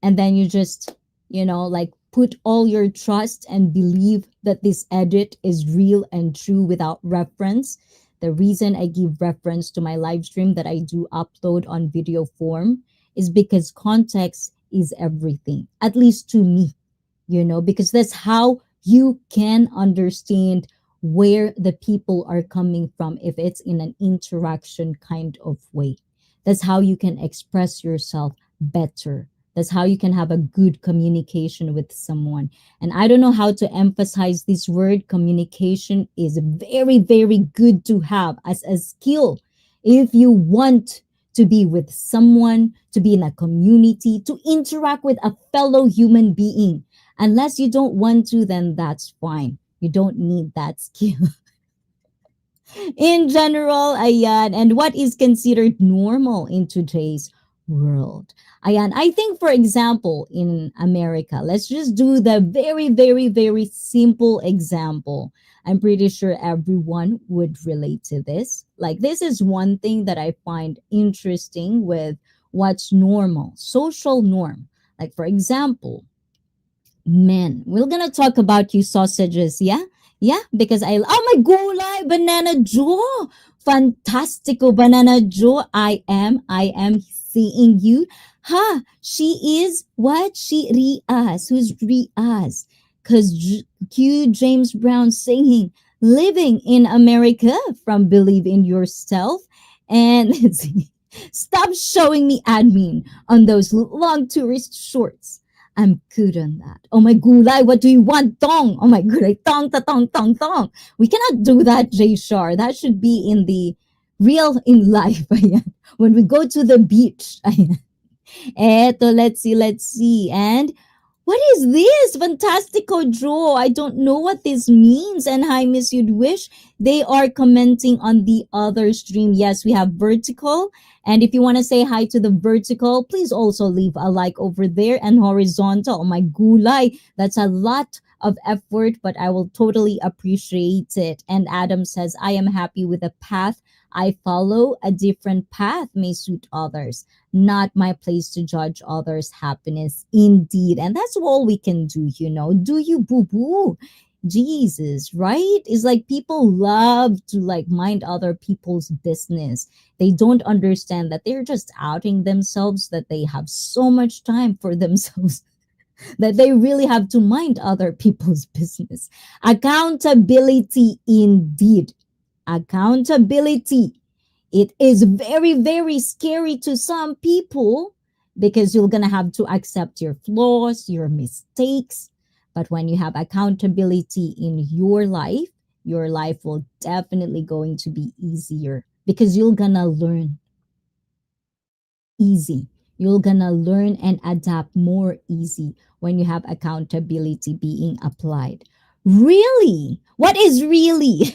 and then you just, like put all your trust and believe that this edit is real and true without reference. The reason I give reference to my live stream that I do upload on video form is because context is everything, at least to me, because that's how you can understand where the people are coming from if it's in an interaction kind of way. That's how you can express yourself better. That's how you can have a good communication with someone. And I don't know how to emphasize this word. Communication is very, very good to have as a skill if you want to be with someone, to be in a community, to interact with a fellow human being. Unless you don't want to, then that's fine. You don't need that skill. In general, ayan, and what is considered normal in today's world. Ayan, I think for example, in America, let's just do the very, very, very simple example. I'm pretty sure everyone would relate to this. Like, this is one thing that I find interesting with what's normal, social norm. Like, for example, men. We're gonna talk about you sausages, yeah? Yeah, because oh my gulay, banana Joe. Fantastico banana Joe. I am seeing you. Ha, she is what? She Riaz. Who's Riaz? Because Q James Brown singing Living in America from Believe in Yourself. And let's see. Stop showing me admin on those long tourist shorts. I'm good on that. Oh my gulay, what do you want? Tong. Oh my gulay, tong, ta, tong, tong, tong. We cannot do that, Jay Shar. That should be in the real in life. Ayan. When we go to the beach. Ayan. Eto, let's see. And what is this? Fantastico Joe. I don't know what this means. And hi, Miss You'd Wish. They are commenting on the other stream. Yes, we have vertical. And if you want to say hi to the vertical, please also leave a like over there. And horizontal. Oh my gulay. That's a lot of effort, but I will totally appreciate it. And Adam says, I am happy with the path I follow. A different path may suit others. Not my place to judge others' happiness. Indeed. And that's all we can do, you know. Do you boo boo? Jesus, right? It's like people love to like mind other people's business. They don't understand that they're just outing themselves, that they have so much time for themselves that they really have to mind other people's business. Accountability indeed. Accountability. It is very, very scary to some people because you're going to have to accept your flaws, your mistakes. But when you have accountability in your life will definitely going to be easier because you're going to learn easy. You're going to learn and adapt more easy when you have accountability being applied. Really? What is really?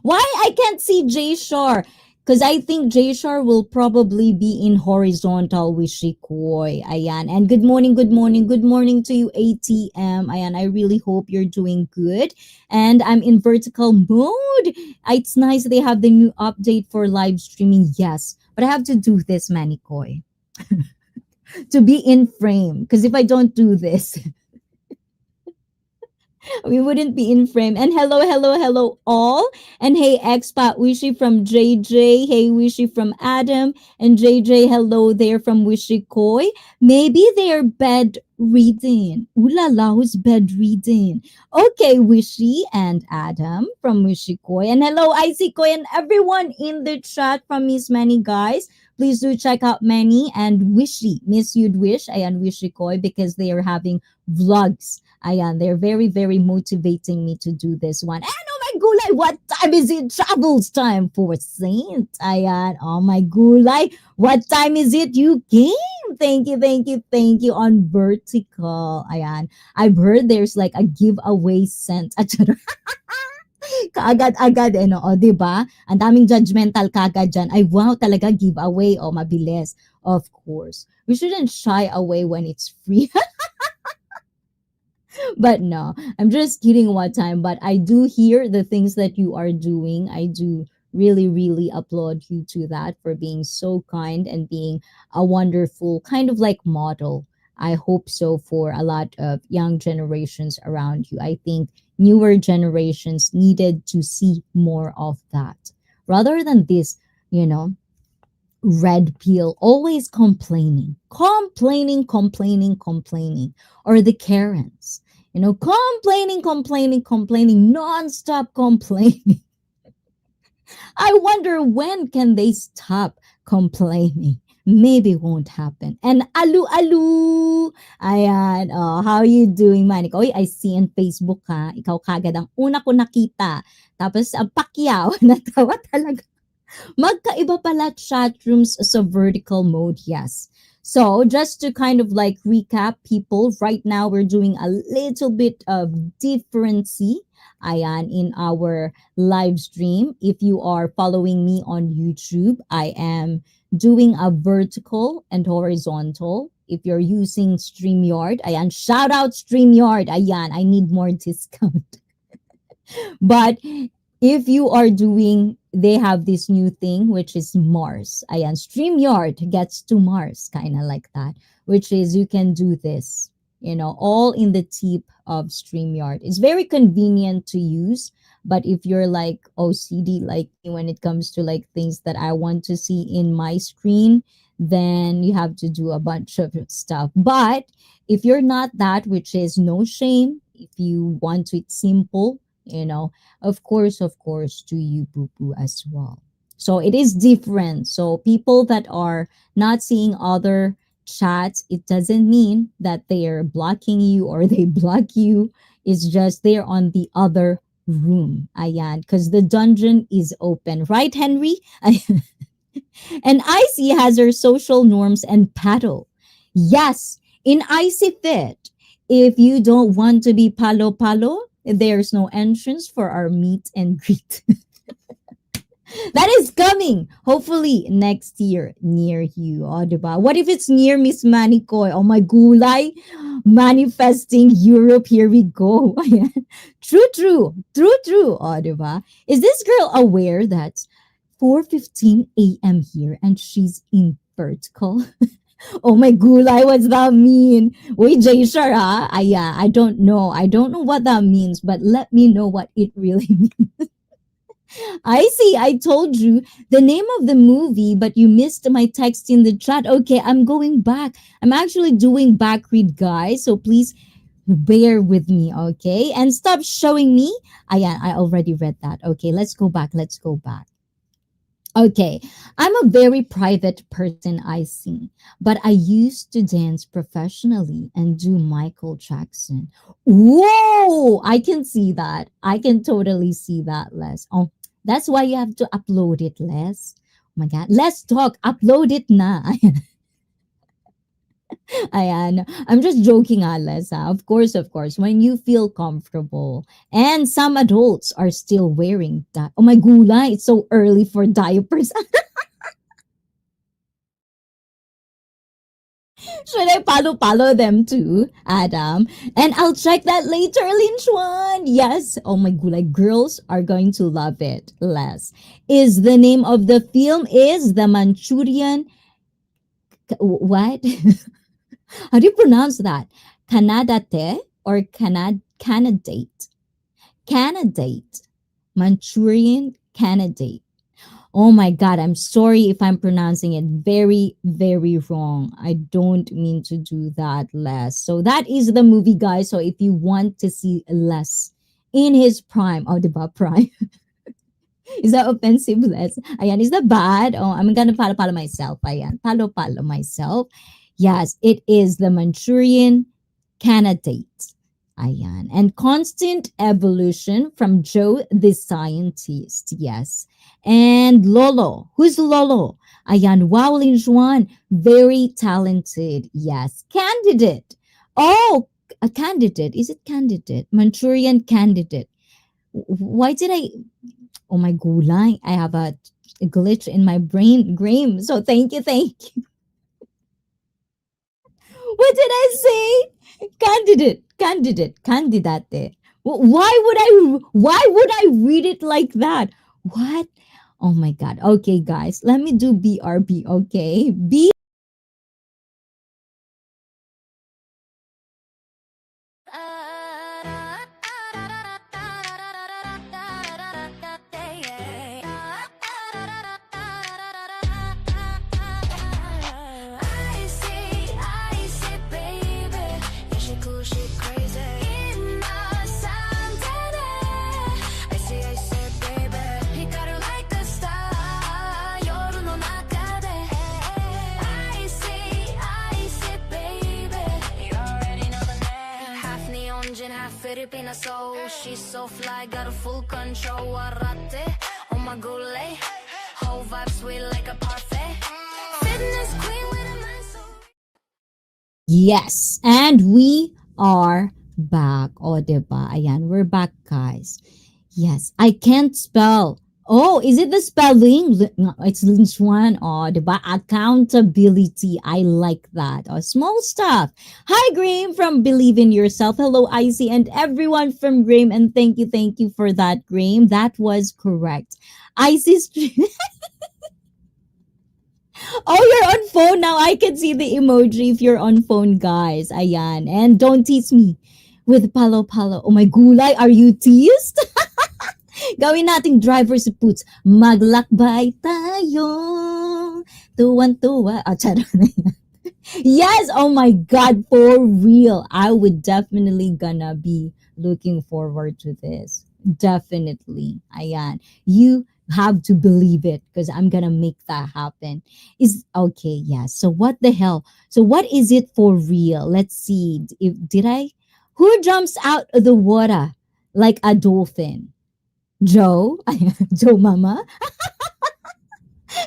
Why I can't see J Shar? Because I think J Shar will probably be in horizontal with Shikoy. Ayan. And good morning, good morning, good morning to you, ATM. Ayan, I really hope you're doing good. And I'm in vertical mode. It's nice they have the new update for live streaming. Yes. But I have to do this, Manikoy, to be in frame. Because if I don't do this, we wouldn't be in frame. And hello, hello, hello, all. And hey, expat Wishy from JJ. Hey, Wishy from Adam. And JJ, hello there from Wishy Koi. Maybe they're bed reading. Ooh la la, who's bed reading? Okay, Wishy and Adam from Wishy Koi. And hello, ICEE Koi, and everyone in the chat from Miss Manny, guys. Please do check out Manny and Wishy, Miss You'd Wish, and Wishy Koi, because they are having vlogs. Ayan, they're very, very motivating me to do this one. And oh my gulay, what time is it? Travels time for Saint. Ayan, oh my gulay, what time is it? You came. Thank you, thank you, thank you on vertical. Ayan, I've heard there's like a giveaway sent. Kaagad-agad, o, diba? Ang daming judgmental kagad dyan. Ay, wow, talaga, giveaway, o, mabilis. Of course. We shouldn't shy away when it's free. But no, I'm just kidding one time. But I do hear the things that you are doing. I do really, really applaud you to that for being so kind and being a wonderful kind of like model. I hope so for a lot of young generations around you. I think newer generations needed to see more of that rather than this, you know, red pill always complaining, or the Karens, you know, complaining, non-stop complaining. I wonder when can they stop complaining. Maybe it won't happen. And alu. Ayan. Oh, how you doing, Manik? Oy, I see on Facebook ha. Ikaw kagad ang una ko nakita. Tapos, Pacquiao. Natawa talaga. Magkaiba pala chat rooms sa vertical mode, yes. So just to kind of like recap, people, right now we're doing a little bit of differency, ayan, in our live stream. If you are following me on YouTube, I am doing a vertical and horizontal. If you're using StreamYard, ayan, shout out StreamYard, ayan, I need more discount. But if you are doing, they have this new thing, which is Mars. Ayan, StreamYard gets to Mars, kind of like that, which is you can do this, all in the tip of StreamYard. It's very convenient to use. But if you're like OCD, like me, when it comes to like things that I want to see in my screen, then you have to do a bunch of stuff. But if you're not that, which is no shame, if you want it simple, of course, do you boo boo as well. So it is different. So people that are not seeing other chats, it doesn't mean that they are blocking you or they block you. It's just they're on the other room. Ayan, because the dungeon is open. Right, Henry? And ICEE has her social norms and paddle. Yes, in ICEE Fit, if you don't want to be palo palo, there's no entrance for our meet and greet. That is coming, hopefully, next year near you. Oh, diba? What if it's near Miss Manikoy? Oh, my gulay. Manifesting Europe. Here we go. True. Oh, diba? Is this girl aware that 4:15 a.m. here and she's in vertical? Oh my gulay, what's that mean? Wait, Jay Shara. Yeah, I don't know. I don't know what that means, but let me know what it really means. I see. I told you the name of the movie, but you missed my text in the chat. Okay, I'm going back. I'm actually doing back read, guys. So please bear with me, okay? And stop showing me. Yeah, I already read that. Okay, let's go back. Okay, I'm a very private person, I see, but I used to dance professionally and do Michael Jackson. Whoa, I can see that. I can totally see that, Les. Oh, that's why you have to upload it, Les. Oh my God, let's talk. Upload it na. Ayan. I'm just joking, Les. Of course, when you feel comfortable. And some adults are still wearing that. Oh my gula, it's so early for diapers. Should I palo them too, Adam? And I'll check that later, Lin Chuan. Yes. Oh my gulay, girls are going to love it. Les. Is the name of the film is The Manchurian what? How do you pronounce that? Canadate or candidate? Candidate. Manchurian candidate. Oh my God, I'm sorry if I'm pronouncing it very, very wrong. I don't mean to do that, Les. So that is the movie, guys. So if you want to see Les in his prime, oh, diba, prime? Is that offensive, Les? Ayan, is that bad? Oh, I'm gonna palo myself. Ayan, palo myself. Yes, it is the Manchurian candidate. Ayan. And constant evolution from Joe the scientist. Yes. And Lolo. Who's Lolo? Ayan. Wow, Lin Juan. Very talented. Yes. Candidate. Oh, a candidate. Is it candidate? Manchurian candidate. Why did I? Oh my gulay. I have a glitch in my brain. Graham. So thank you. What did I say? Candidate. Why would I read it like that? What? Oh my God. Okay, guys, let me do BRB, okay? B Filipina soul, she's so fly, got a full control. Warate, oh my gulay, whole vibe sweet like a parfait. Fitness queen with a mind so Yes, and we are back. O, diba? Ayan, we're back, guys. Yes, I can't spell. Oh, is it the spelling? No, it's Lynch one. Oh, diba? Accountability. I like that. Oh, small stuff. Hi, Graham from Believe in Yourself. Hello, Icy, and everyone from Graham. And thank you for that, Graham. That was correct. Icy's Oh, you're on phone now. I can see the emoji if you're on phone, guys. Ayan. And don't tease me with palo palo. Oh my gulay, are you teased? Gawin nating driver's boots. Maglakbay tayo. Tuwan-tuwa. Ah, charot na yan. Yes, oh my god, for real. I would definitely gonna be looking forward to this. Definitely. Ayan. You have to believe it because I'm gonna make that happen. Is okay, yes. So what the hell? So what is it for real? Let's see. If did I who jumps out of the water like a dolphin? Joe? Joe Mama?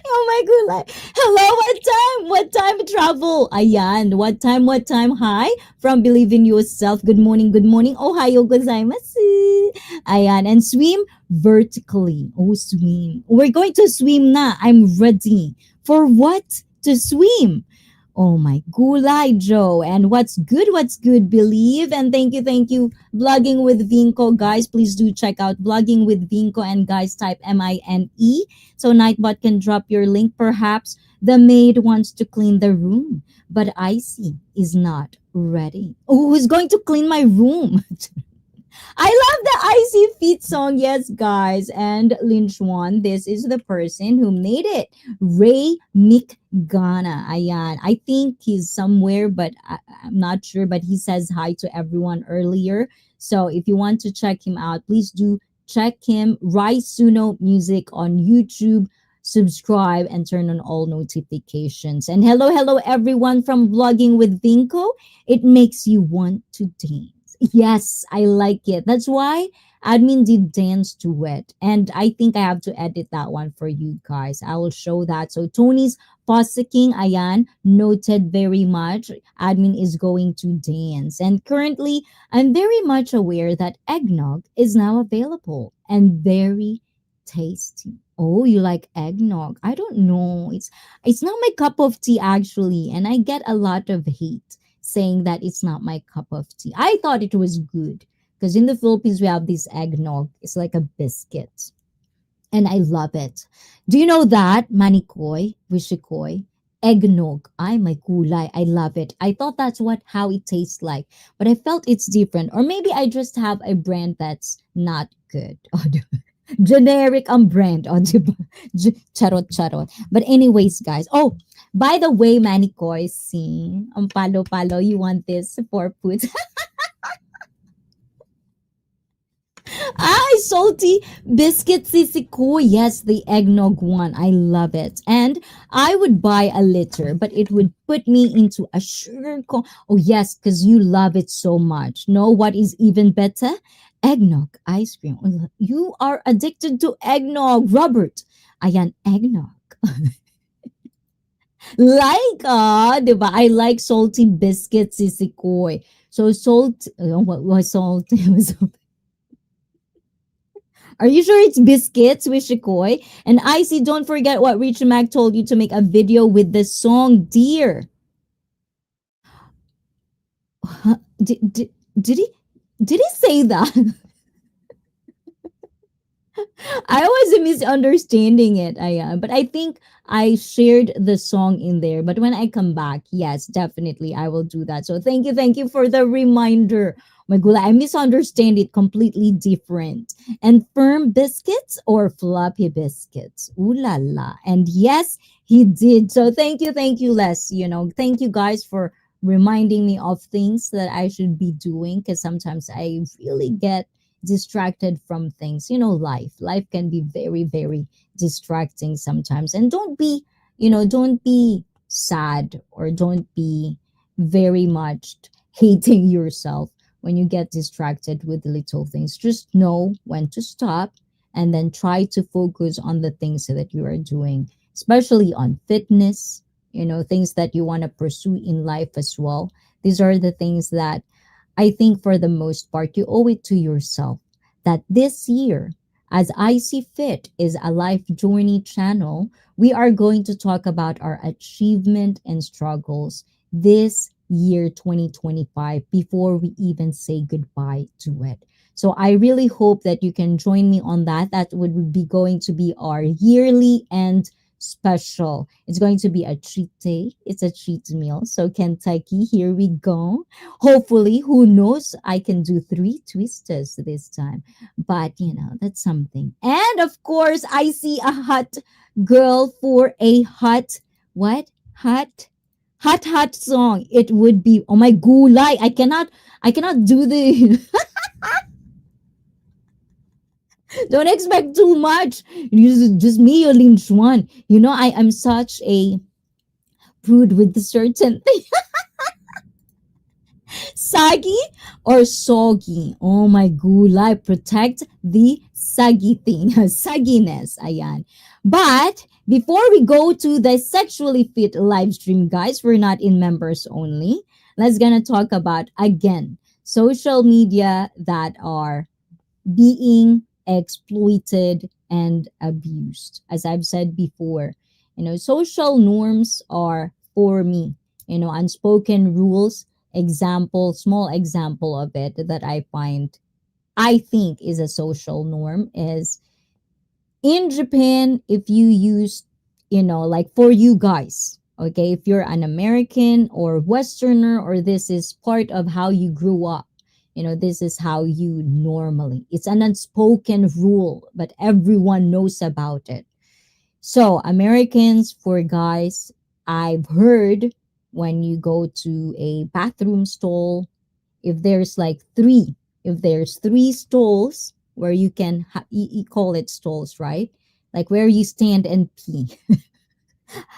Oh my god, like, hello, what time? What time travel? Ayan, what time? Hi, from Believe in Yourself. Good morning. Ohayo gozaimasu. Ayan, and swim vertically. Oh, swim. We're going to swim na. I'm ready. For what? To swim. Oh my gulay, Joe. And what's good, believe. And thank you, Vlogging with Vinco. Guys, please do check out Vlogging with Vinco and guys type MINE. So Nightbot can drop your link. Perhaps the maid wants to clean the room, but Icy is not ready. Oh, who's going to clean my room? I love the Icy Feet song. Yes, guys. And Lynch Juan, this is the person who made it. Ray McGana. Ayan. I think he's somewhere, but I'm not sure. But he says hi to everyone earlier. So if you want to check him out, please do check him. Rai Suno Music on YouTube. Subscribe and turn on all notifications. And hello, everyone from Vlogging with Vinco. It makes you want to dance. Yes, I like it. That's why admin did dance to it. And I think I have to edit that one for you guys. I will show that. So Tony's Posiking, ayan, noted very much. Admin is going to dance. And currently, I'm very much aware that eggnog is now available and very tasty. Oh, you like eggnog? I don't know. It's not my cup of tea actually, and I get a lot of hate saying that it's not my cup of tea. I thought it was good because in the Philippines we have this eggnog. It's like a biscuit, and I love it. Do you know that manikoy, wishikoy, eggnog? Ay, my kulay. I love it. I thought that's what how it tastes like, but I felt it's different. Or maybe I just have a brand that's not good. Generic ang brand. O, diba? Charot, charot. But anyways, guys. Oh, by the way, Manikoy, see, ang palo-palo, you want this for food? Ah, salty biscuit sisiko. Yes, the eggnog one. I love it. And I would buy a liter, but it would put me into a sugar Oh, yes, because you love it so much. Know what is even better? Eggnog ice cream. You are addicted to eggnog, Robert. Ayan, eggnog. Like, diba? I like salty biscuits, sisikoy. So salt, what was salt? Are you sure it's biscuits with Shikoy? And Icy, don't forget what Rich Mac told you to make a video with the song Dear. Huh? Did he say that? I was misunderstanding it. But I think I shared the song in there. But when I come back, yes, definitely I will do that. So thank you for the reminder. My gula, I misunderstand it completely different. And firm biscuits or floppy biscuits? Ooh la la. And yes, he did. So thank you, Les. Thank you guys for reminding me of things that I should be doing because sometimes I really get distracted from things. Life can be very, very distracting sometimes. And don't be sad or don't be very much hating yourself when you get distracted with little things. Just know when to stop and then try to focus on the things that you are doing, especially on fitness, things that you want to pursue in life as well. These are the things that I think for the most part, you owe it to yourself that this year, as I See Fit is a life journey channel, we are going to talk about our achievement and struggles this year 2025 before we even say goodbye to it. So I really hope that you can join me on that. That would be going to be our yearly and special. It's going to be a treat day. It's a treat meal. So Kentucky, here we go. Hopefully, who knows, I can do three twisters this time. But that's something. And of course, I see a hot girl for a hot what? Hot song. It would be oh my gulay. I cannot do the don't expect too much. Just me or Lin Chuan. I am such a prude with the certain Sagi or soggy? Oh my gulay. Protect the saggy thing. Sagginess. Ayan. But before we go to the sexually fit live stream, guys, we're not in members only. Let's gonna talk about again social media that are being exploited and abused. As I've said before, social norms are for me, unspoken rules. Small example of it that I think is a social norm is in Japan, if you use, like for you guys, okay, if you're an American or Westerner, or this is part of how you grew up, this is how you normally, it's an unspoken rule, but everyone knows about it. So, Americans, for guys, I've heard when you go to a bathroom stall, if there's like if there's three stalls where you can you call it stalls, right? Like where you stand and pee.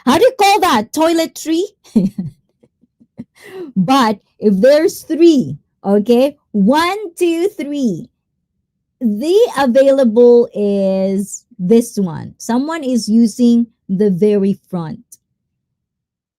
How do you call that? Toiletry? But if there's three, okay, one, two, three, the available is this one. Someone is using the very front.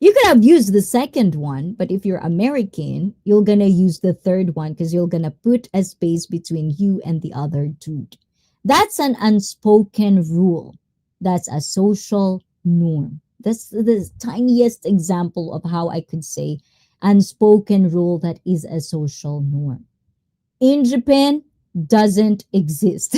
You could have used the second one, but if you're American, you're gonna use the third one because you're gonna put a space between you and the other dude. That's an unspoken rule. That's a social norm. That's the tiniest example of how I could say unspoken rule that is a social norm. In Japan, doesn't exist.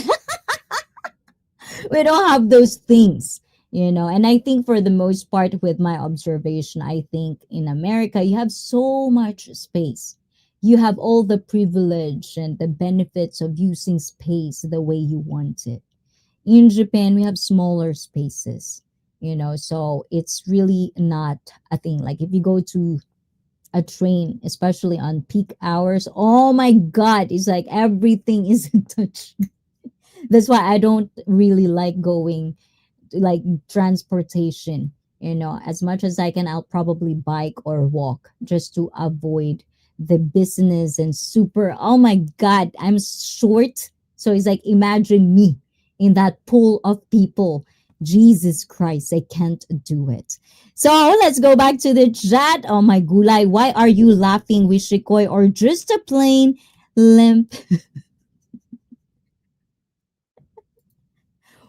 We don't have those things, and I think for the most part, with my observation, I think in America you have so much space. You have all the privilege and the benefits of using space the way you want it. In Japan we have smaller spaces, so it's really not a thing. Like if you go to a train, especially on peak hours, oh my god, it's like everything is touched. That's why I don't really like going like transportation. As much as I can, I'll probably bike or walk just to avoid the business and super. Oh my god, I'm short. So it's like imagine me in that pool of people. Jesus Christ, I can't do it. So let's go back to the chat. Oh my gulay, why are you laughing, Wishikoy? Or just a plain limp?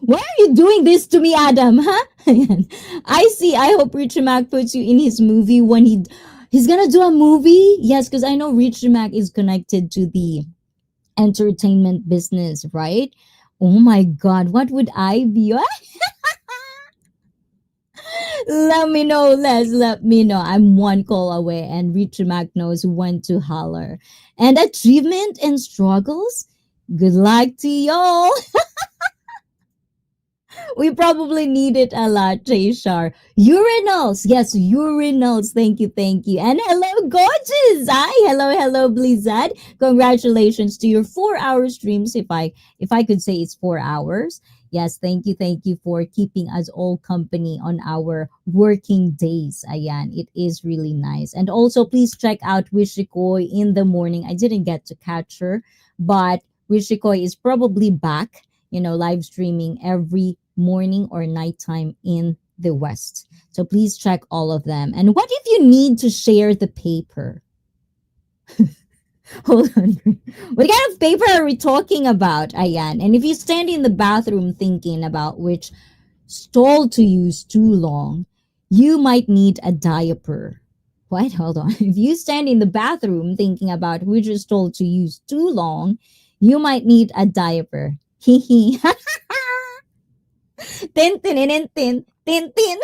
Why are you doing this to me, Adam? Huh? I see. I hope Richard Mack puts you in his movie when he's gonna do a movie. Yes, because I know Richard Mack is connected to the entertainment business, right? Oh my God, what would I be? Let me know, Les. Let me know. I'm one call away, and Richard Mack knows when to holler. And achievement and struggles. Good luck to y'all. We probably need it a lot, Jayshar. Urinals. Yes, urinals. Thank you, thank you. And hello, gorgeous. Hi, hello, Blizzard. Congratulations to your 4 hour streams. If I could say it's 4 hours. Yes, thank you for keeping us all company on our working days. Ayan, it is really nice. And also, please check out Wishikoy in the morning. I didn't get to catch her, but Wishikoy is probably back, live streaming every morning or nighttime in the West. So please check all of them. And what if you need to share the paper? Hold on. What kind of paper are we talking about, Ayan? And if you stand in the bathroom thinking about which stall to use too long, you might need a diaper. What? Hold on. If you stand in the bathroom thinking about which stall to use too long, you might need a diaper. Hehe. Tin, tin, tin, tin, tin, tin.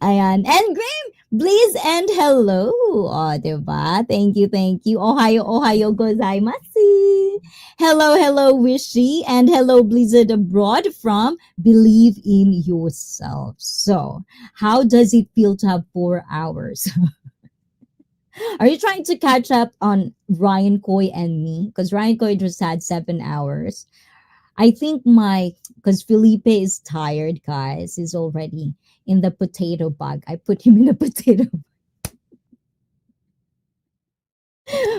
Ayan. And Graham, please and hello. O, diba? Thank you, thank you. Ohayo, ohayo gozaimasu. Hello, hello, Wishy. And hello, Blizzard Abroad from Believe in Yourself. So, how does it feel to have 4 hours? Are you trying to catch up on Ryan Coy and me? Because Ryan Coy just had 7 hours. I think because Felipe is tired, guys. He's already in the potato bag. I put him in a potato.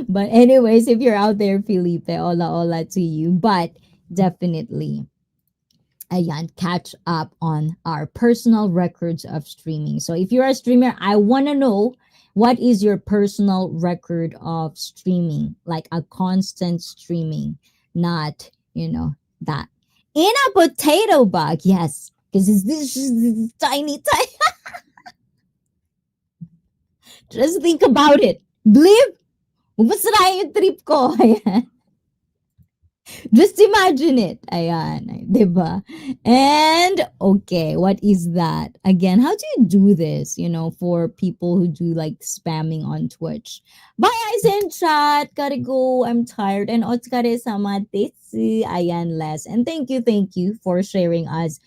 But anyways, if you're out there, Felipe, hola hola to you. But definitely, ayan, catch up on our personal records of streaming. So if you're a streamer, I want to know what is your personal record of streaming, like a constant streaming, not, that. In a potato bag, yes. Because it's this tiny, tiny. Just think about it. Believe, masirain yung trip ko. Ayan. Just imagine it. Ayan. Diba? And, okay, what is that? Again, how do you do this, for people who do like spamming on Twitch? Bye, I send chat. Gotta go. I'm tired. And otsukare sama desu. Ayan, Les. And thank you for sharing us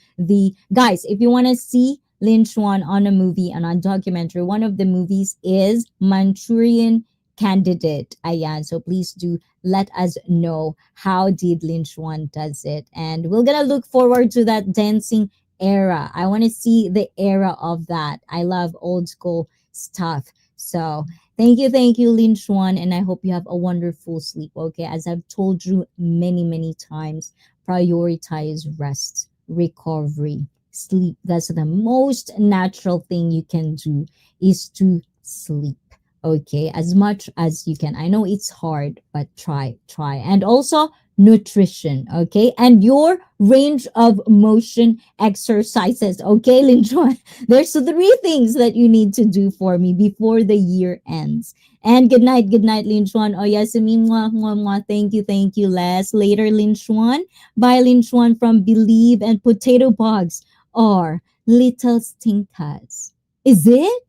guys, if you want to see Lin Chuan on a movie and on documentary, one of the movies is Manchurian Candidate. Ayan. So please do let us know how did Lin Chuan does it. And we're gonna look forward to that dancing era. I want to see the era of that. I love old school stuff. So thank you, Lin Chuan, and I hope you have a wonderful sleep. Okay, as I've told you many times, prioritize rest, recovery, sleep. That's the most natural thing you can do is to sleep. Okay, as much as you can. I know it's hard, but try. And also nutrition, okay? And your range of motion exercises, okay, Linjuan? There's 3 things that you need to do for me before the year ends. And good night, Linjuan. Oh, Yasmin, mwah, mwah, mwah. Thank you, Les. Later, Linjuan. Bye, Linjuan from Believe, and Potato Bugs are little stinkers. Is it?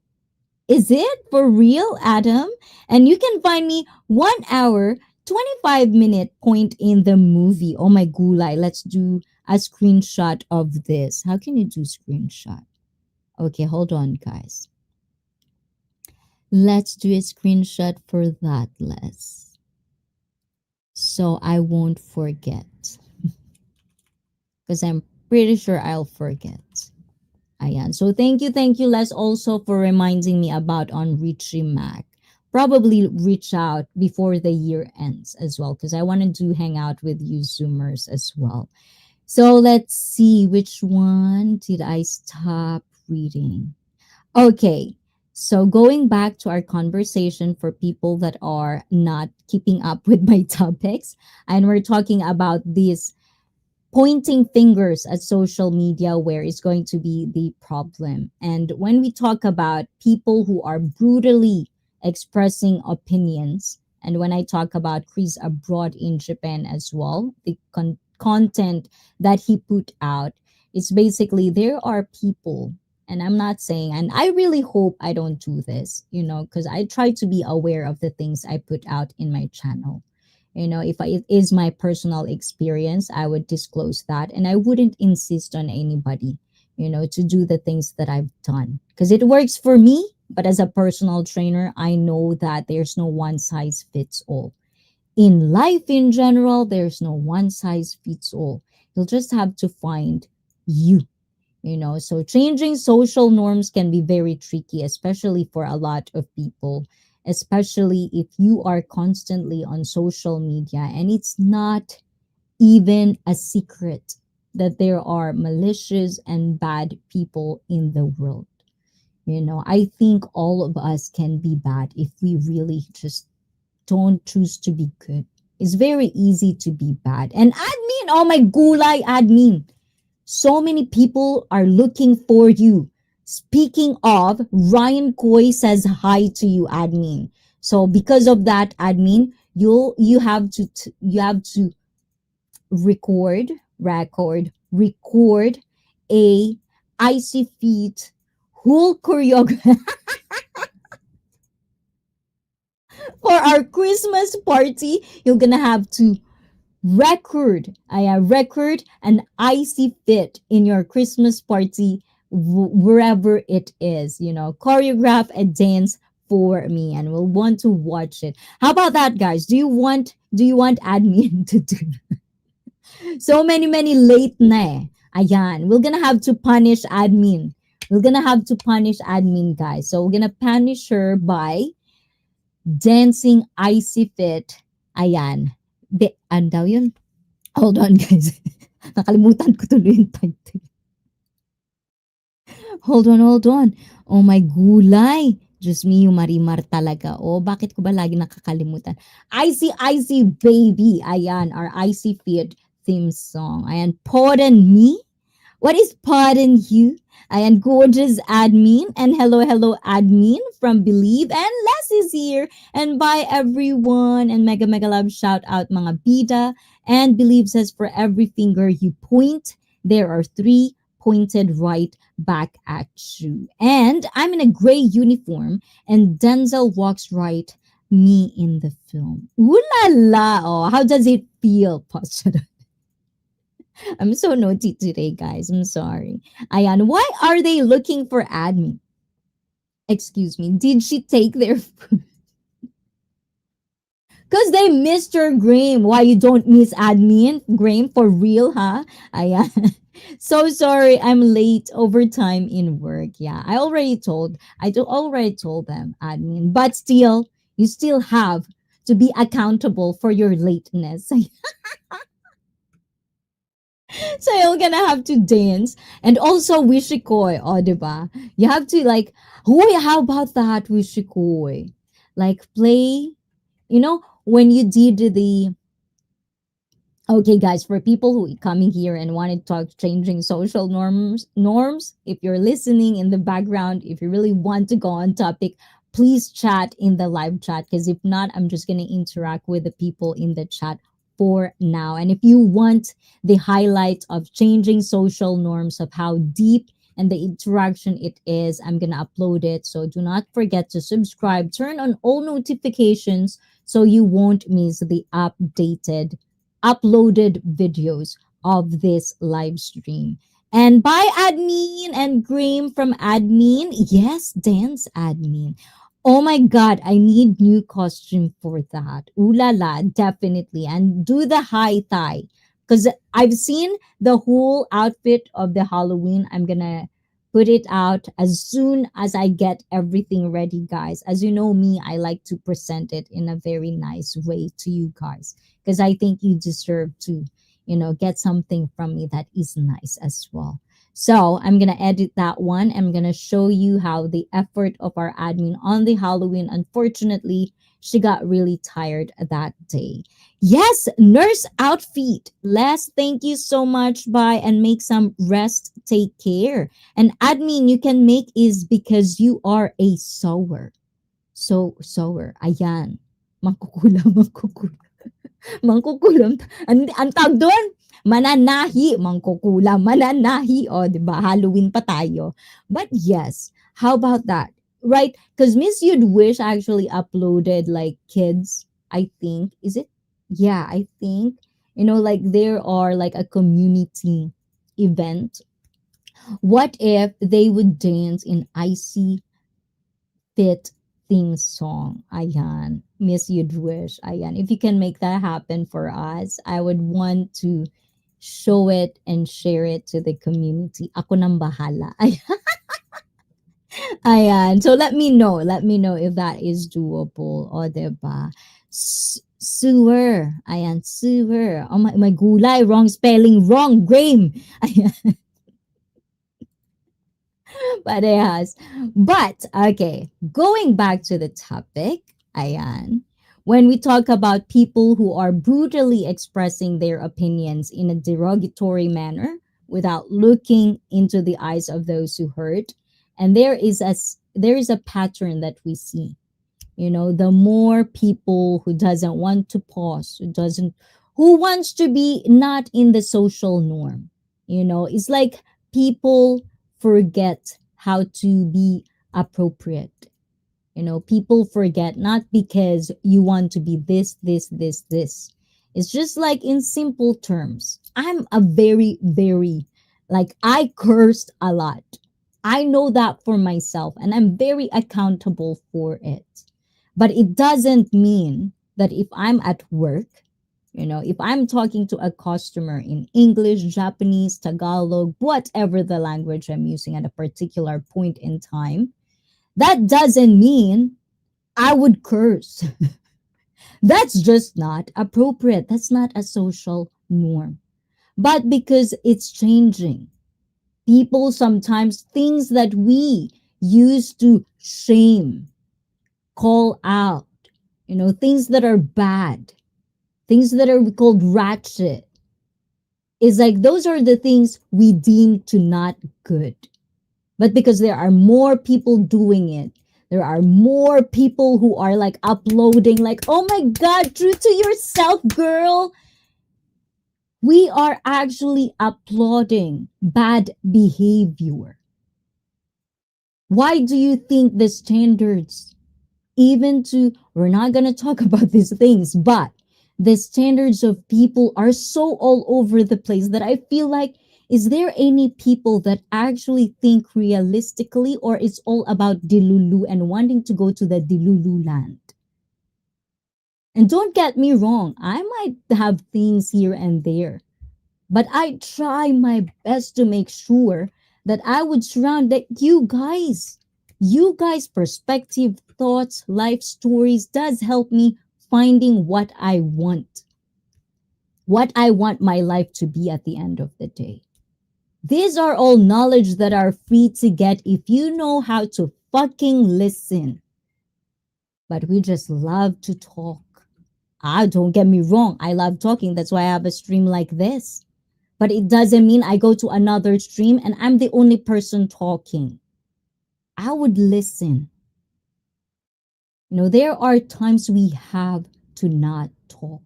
Is it for real, Adam? And you can find me 1 hour, 25-minute point in the movie. Oh my gulay. Let's do a screenshot of this. How can you do screenshot? Okay, hold on, guys. Let's do a screenshot for that, Les. So I won't forget. Because I'm pretty sure I'll forget. Ayan. So thank you, Les, also for reminding me about on Richie Mac. Probably reach out before the year ends as well, because I wanted to hang out with you Zoomers as well. So let's see, which one did I stop reading? Okay. So going back to our conversation for people that are not keeping up with my topics, and we're talking about this pointing fingers at social media where it's going to be the problem. And when we talk about people who are brutally expressing opinions, and when I talk about Chris abroad in Japan as well, the content that he put out, it's basically there are people, and I'm not saying, and I really hope I don't do this, because I try to be aware of the things I put out in my channel. If it is my personal experience, I would disclose that, and I wouldn't insist on anybody, to do the things that I've done because it works for me. But as a personal trainer, I know that there's no one size fits all. In life in general, there's no one size fits all. You'll just have to find you. So changing social norms can be very tricky, especially for a lot of people, especially if you are constantly on social media and it's not even a secret that there are malicious and bad people in the world. I think all of us can be bad if we really just don't choose to be good. It's very easy to be bad. And admin, oh my gulay admin. So many people are looking for you. Speaking of, Ryan Coy says hi to you, admin. So because of that, admin, you have to you have to record a icy feet whole choreography for our Christmas party. You're gonna have to record an icy fit in your Christmas party, wherever it is. Choreograph a dance for me, and we'll want to watch it. How about that, guys? Do you want admin to do so many late na eh. Ayan, we're gonna have to punish admin. We're gonna have to punish admin, guys. So we're gonna punish her by dancing icy fit. Ayan. Ano daw yun? Hold on, guys. Nakalimutan ko tuloy yung title. Hold on. Oh my gulay. Diyos me, yung marimar talaga. Oh, bakit ko ba lagi nakakalimutan? Icy baby. Ayan, our icy fit theme song. Ayan, pardon me. What is pardon you? Ayan, gorgeous admin. And hello admin from Believe. And Les is here. And bye everyone. And mega love shout out mga bida. And Believe says for every finger you point, there are three pointed right back at you. And I'm in a gray uniform and Denzel walks right me in the film. Ooh la la. Oh, how does it feel, Pastor? I'm so naughty today, guys. I'm sorry. Ayan, why are they looking for admin? Excuse me. Did she take their food? Because they missed your Graham. Why you don't miss admin? Graham, for real, huh? Ayan. So sorry, I'm late overtime in work. Yeah, I already told them, admin. But still, you still have to be accountable for your lateness. So you're gonna have to dance. And also Wishikoy, oh, diba? You have to like, oh, how about that, Wishikoy? Like play, when you did the okay, guys, for people who coming here and want to talk changing social norms, if you're listening in the background, if you really want to go on topic, please chat in the live chat, because if not, I'm just going to interact with the people in the chat for now. And if you want the highlight of changing social norms, of how deep and the interaction it is, I'm going to upload it. So do not forget to subscribe, turn on all notifications so you won't miss the uploaded videos of this live stream. And bye, admin, and Graham from admin. Yes, dance admin. Oh my god, I need new costume for that. Ooh la la, definitely. And do the high thigh. Because I've seen the whole outfit of the Halloween. I'm gonna put it out as soon as I get everything ready, guys. As you know me, I like to present it in a very nice way to you guys, because I think you deserve to, get something from me that is nice as well. So I'm gonna edit that one. I'm gonna show you how the effort of our admin on the Halloween. Unfortunately, she got really tired that day. Yes, nurse outfit. Les, thank you so much. Bye, and make some rest. Take care. And admin, you can make is because you are a sower. So sower. Ayan. Mangkukulam. Mangkukulam. Ang tawag doon? Mananahi. Mangkukulam. Mananahi. O, diba? Halloween pa tayo. But yes, how about that? Right? Because Miss You'd Wish actually uploaded like kids, I think. Is it? Yeah, I think. Like there are like a community event. What if they would dance in Icy Fit theme song? Ayan. Miss You'd Wish. Ayan. If you can make that happen for us, I would want to show it and share it to the community. Ako nang bahala. Ayan. Ayan. So let me know. Let me know if that is doable. O, diba? Sewer. Ayan. Sewer. Oh, my gulay. Wrong spelling. Wrong. Graham. Ayan. Parehas. But, okay, going back to the topic, ayan, When we talk about people who are brutally expressing their opinions in a derogatory manner without looking into the eyes of those who hurt, and there is a pattern that we see. You know, the more people who doesn't want to pause, who wants to be not in the social norm. You know, it's like people forget how to be appropriate. You know, people forget not because you want to be this. It's just like in simple terms. I'm a very, very, like, I cursed a lot. I know that for myself and I'm very accountable for it. But it doesn't mean that if I'm at work, you know, if I'm talking to a customer in English, Japanese, Tagalog, whatever the language I'm using at a particular point in time, that doesn't mean I would curse. That's just not appropriate. That's not a social norm. But because it's changing, people sometimes things that we used to shame, call out, you know, things that are bad, things that are called ratchet, is like those are the things we deem to not good. But because there are more people doing it, there are more people who are like uploading, like, oh my God, true to yourself, girl. We are actually applauding bad behavior. Why do you think the standards, even to, we're not going to talk about these things, but the standards of people are so all over the place that I feel like, is there any people that actually think realistically, or it's all about Dilulu and wanting to go to the Dilulu land? And don't get me wrong, I might have things here and there, but I try my best to make sure that I would surround that you guys perspective, thoughts, life stories does help me finding what I want my life to be at the end of the day. These are all knowledge that are free to get if you know how to fucking listen. But we just love to talk. Don't get me wrong, I love talking. That's why I have a stream like this. But it doesn't mean I go to another stream and I'm the only person talking. I would listen. You know, there are times we have to not talk.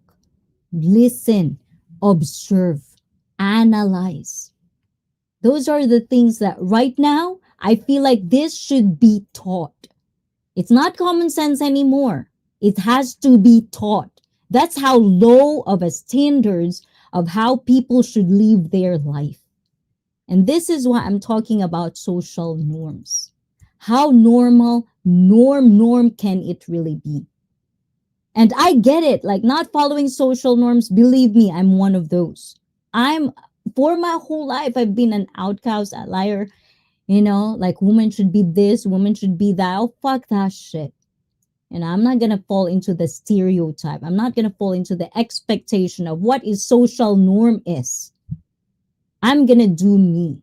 Listen, observe, analyze. Those are the things that right now, I feel like this should be taught. It's not common sense anymore. It has to be taught. That's how low of a standards of how people should live their life. And this is why I'm talking about social norms. How norm can it really be? And I get it, like not following social norms, believe me, I'm one of those. For my whole life, I've been an outcast, a liar, you know, like women should be this, women should be that. Oh, fuck that shit. And I'm not going to fall into the stereotype. I'm not going to fall into the expectation of what is social norm is. I'm going to do me.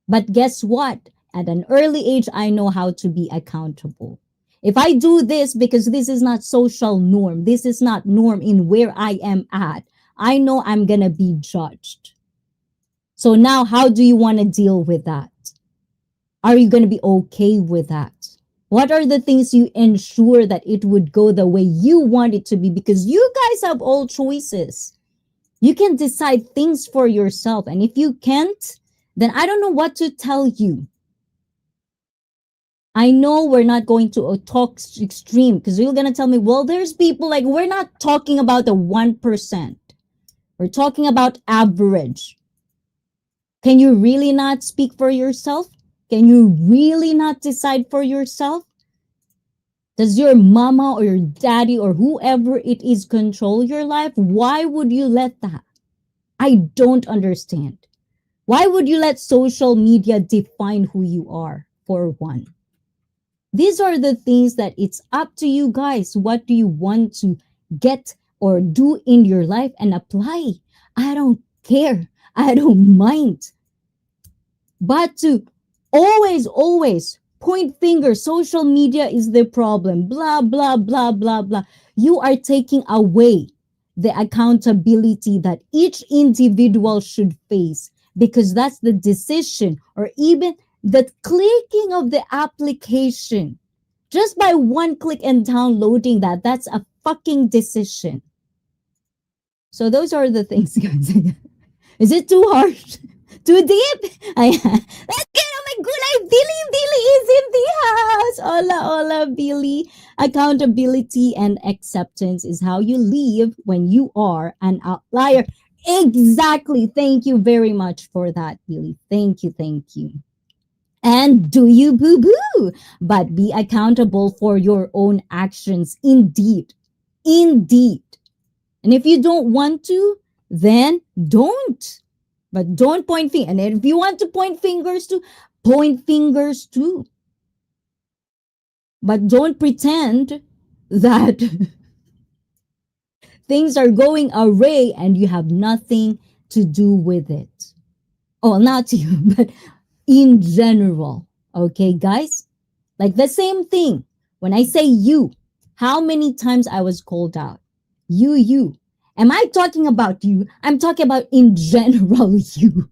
But guess what? At an early age, I know how to be accountable. If I do this because this is not social norm, this is not norm in where I am at, I know I'm going to be judged. So now, how do you want to deal with that? Are you going to be okay with that? What are the things you ensure that it would go the way you want it to be? Because you guys have all choices. You can decide things for yourself. And if you can't, then I don't know what to tell you. I know we're not going to talk extreme because you're going to tell me, well, there's people like, we're not talking about the 1%. We're talking about average. Can you really not speak for yourself? Can you really not decide for yourself? Does your mama or your daddy or whoever it is control your life? Why would you let that? I don't understand. Why would you let social media define who you are, for one? These are the things that it's up to you guys. What do you want to get or do in your life and apply? I don't care. I don't mind. But to always point finger, social media is the problem, blah, blah, blah, blah, blah. You are taking away the accountability that each individual should face, because that's the decision, or even the clicking of the application. Just by one click and downloading that, that's a fucking decision. So those are the things, guys. Is it too harsh? Too deep? That's good. Oh my god, Billy is in the house. Hola, hola, Billy. Accountability and acceptance is how you live when you are an outlier. Exactly. Thank you very much for that, Billy. Thank you, thank you. And do you boo boo, but be accountable for your own actions. Indeed. Indeed. And if you don't want to, then don't. But don't point fingers. And if you want to point fingers too, point fingers too. But don't pretend that things are going awry and you have nothing to do with it. Oh, not you, but in general. Okay, guys? Like the same thing. When I say you, how many times I was called out? You. Am I talking about you? I'm talking about in general you.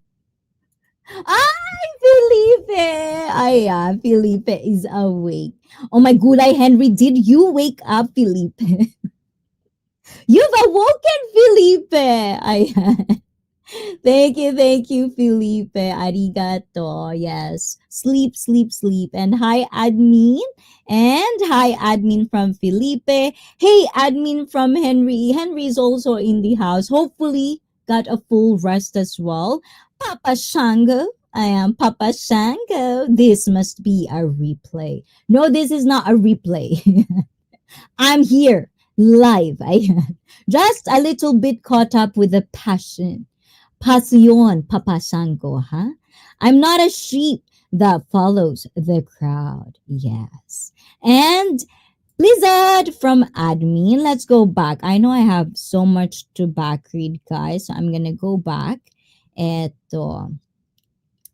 Ay, Felipe! Ay, Felipe is awake. Oh my gulay, Henry, did you wake up, Felipe? You've awoken, Felipe! Ay, thank you, Felipe. Arigato. Yes. Sleep, sleep, sleep. And hi, admin. And hi, admin from Felipe. Hey, admin from Henry. Henry is also in the house. Hopefully, got a full rest as well. Papa Shango. I am Papa Shango. This must be a replay. No, this is not a replay. I'm here live. I just a little bit caught up with the passion. Passion, Papa Shango, huh? I'm not a sheep that follows the crowd. Yes. And Blizzard from admin. Let's go back. I know I have so much to back read, guys. So I'm going to go back. Eto.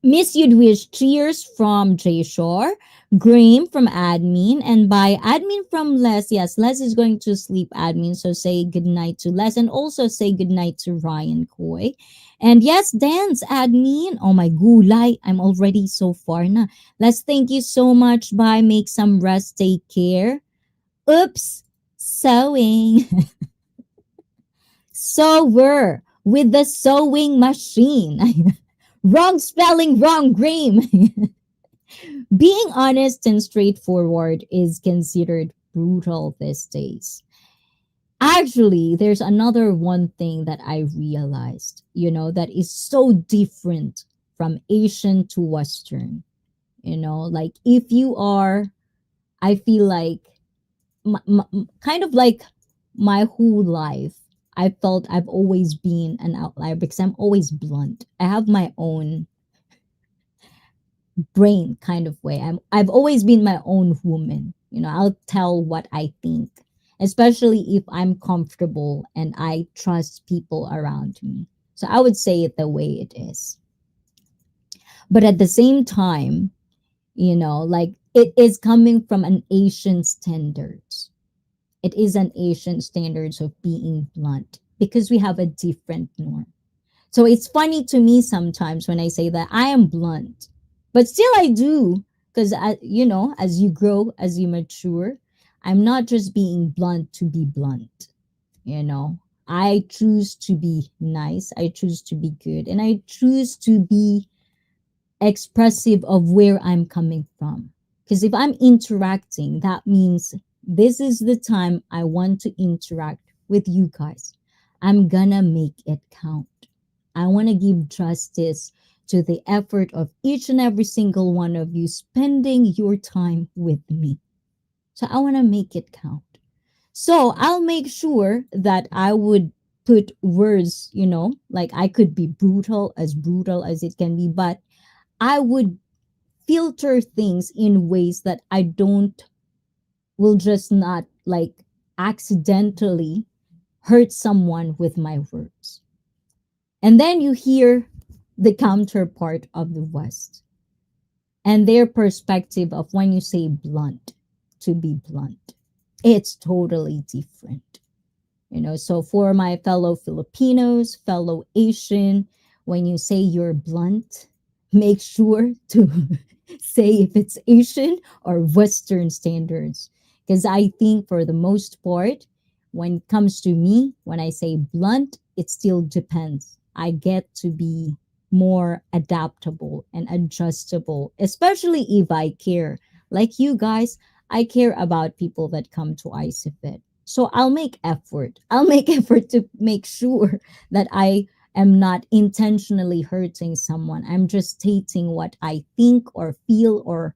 Miss Yudwish, cheers from J Shore, Graham from admin, and by admin from Les. Yes, Les is going to sleep, admin. So say goodnight to Les, and also say goodnight to Ryan Coy. And yes, dance, admin. Oh my gulay, I'm already so far na. Les, thank you so much. Bye, make some rest, take care. Oops, sewing. Sewer with the sewing machine. Wrong spelling, wrong Graham. Being honest and straightforward is considered brutal these days. Actually, there's another one thing that I realized, that is so different from Asian to Western. Like if you are, I feel like, kind of like my whole life, I felt I've always been an outlier because I'm always blunt. I have my own brain kind of way. I've always been my own woman. I'll tell what I think, especially if I'm comfortable and I trust people around me. So I would say it the way it is. But at the same time, like it is coming from an Asian standards. It is an Asian standards of being blunt because we have a different norm. So it's funny to me sometimes when I say that I am blunt, but still I do because, as you grow, as you mature, I'm not just being blunt to be blunt. I choose to be nice. I choose to be good. And I choose to be expressive of where I'm coming from. Because if I'm interacting, that means this is the time I want to interact with you guys. I'm gonna make it count. I want to give justice to the effort of each and every single one of you spending your time with me. So I want to make it count. So I'll make sure that I would put words, like I could be brutal as it can be, but I would filter things in ways that I will just not like accidentally hurt someone with my words. And then you hear the counterpart of the West. and their perspective of when you say blunt, to be blunt, it's totally different. So for my fellow Filipinos, fellow Asian, when you say you're blunt, make sure to say if it's Asian or Western standards. Because I think for the most part, when it comes to me, when I say blunt, it still depends. I get to be more adaptable and adjustable, especially if I care. Like you guys, I care about people that come to ICEE. So I'll make effort. I'll make effort to make sure that I am not intentionally hurting someone. I'm just stating what I think or feel or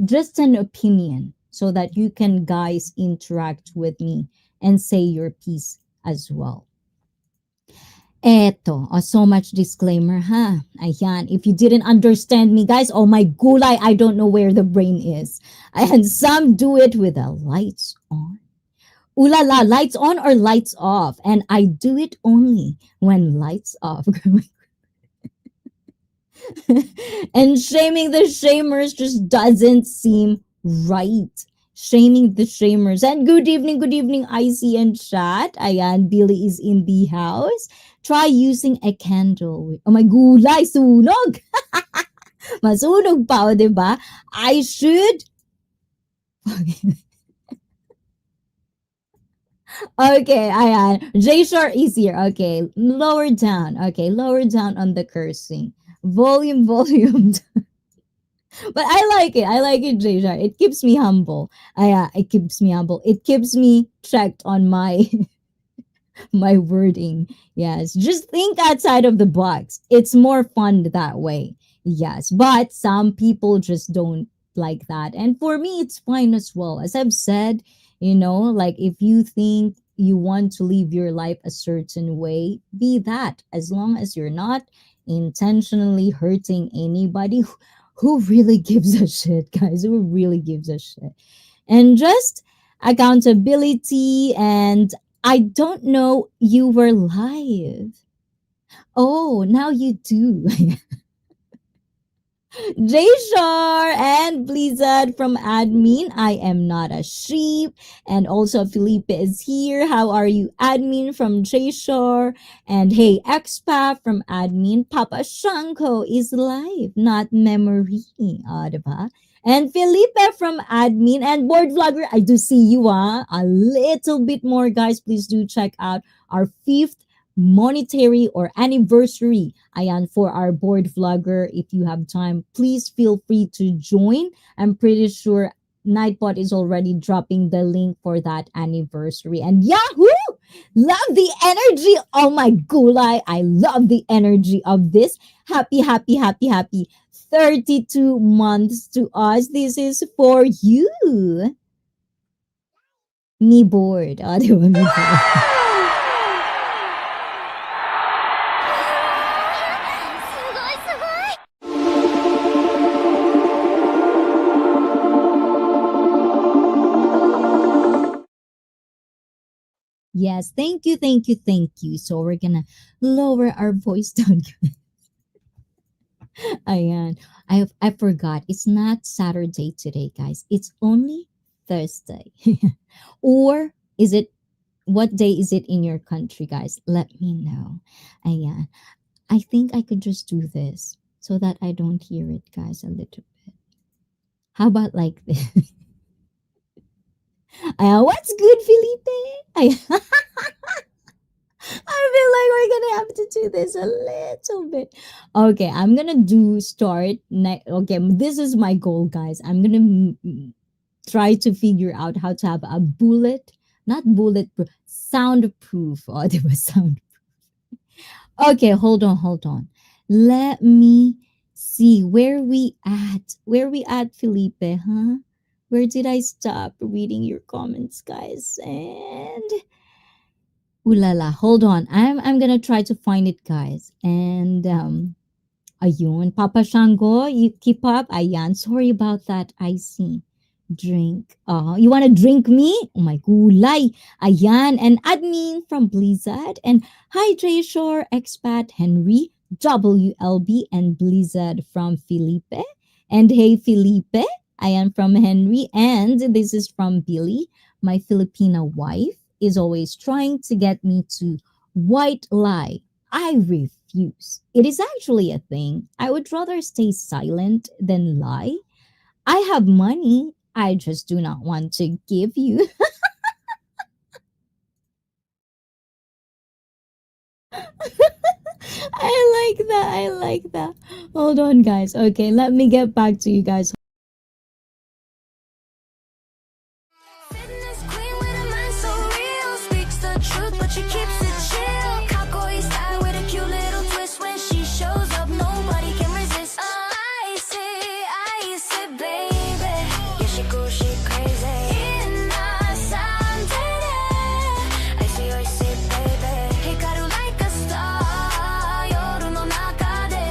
just an opinion so that you can guys interact with me and say your piece as well. Eto, so much disclaimer, ha? Ayan, if you didn't understand me, guys, oh my gulay, I don't know where the brain is. And some do it with the lights on. Ooh la la, lights on or lights off. And I do it only when lights off. And shaming the shamers just doesn't seem right. Shaming the shamers. And good evening, ICEE and chat. Ayan, Billy is in the house. Try using a candle. Oh my gulay, sunog! Masunog pa, o, diba? I should... Okay, ayan. J-Shore easier. Okay, lower down. Okay, lower down on the cursing. Volume. But I like it. I like it, J-Shore. It keeps me humble. It keeps me humble. It keeps me checked on my my wording. Yes, just think outside of the box. It's more fun that way. Yes, but some people just don't like that. And for me, it's fine as well. As I've said, like if you think you want to live your life a certain way, be that. As long as you're not intentionally hurting anybody who really gives a shit, guys, who really gives a shit. And just accountability. And I don't know you were live. Oh, now you do. Jayshar and Blizzard from admin. I am not a sheep. And also Felipe is here. How are you, admin from Jayshar? And hey, expat from admin. Papa Shanko is live, not memory. Diba? And Felipe from admin and board vlogger. I do see you a little bit more, guys. Please do check out our 5th monetary or anniversary. Ayan, for our board vlogger. If you have time, please feel free to join. I'm pretty sure Nightbot is already dropping the link for that anniversary. And Yahoo! Love the energy. Oh my gulay. I love the energy of this. Happy 32 months to us. This is for you. Me bored. Oh, di ba, me bored? Yes, thank you. So we're gonna lower our voice down. Ayan. I forgot. It's not Saturday today, guys. It's only Thursday. Or is it, what day is it in your country, guys? Let me know. Ayan. I think I could just do this so that I don't hear it, guys, a little bit. How about like this? What's good, Felipe? I feel like we're gonna have to do this a little bit. Okay, I'm gonna start. Okay, this is my goal, guys. I'm gonna try to figure out how to have a not bulletproof, soundproof. Oh, there was sound. Okay, hold on. Let me see where we at. Felipe? Huh? Where did I stop reading your comments, guys? And ooh la la, hold on. I'm gonna try to find it, guys. And ayun, Papa Shango, you keep up. Ayan, sorry about that. I see. Drink. You wanna drink me? Oh my gulay. Ayan, and admin from Blizzard. And hi, Shore, expat Henry, WLB, and Blizzard from Felipe. And hey, Felipe, I am from Henry, and this is from Billy. My Filipina wife is always trying to get me to white lie. I refuse. It is actually a thing. I would rather stay silent than lie. I have money. I just do not want to give you. I like that. I like that. Hold on, guys. Okay, let me get back to you guys. Fitness queen with a mind so real. Speaks the truth, but she keeps it chill. Cockroach style with a cute little twist. When she shows up, nobody can resist. I see, baby. Yeah, she cool, she crazy. Innocent, I see, baby. Hikaru like a star. Yoru no naka de.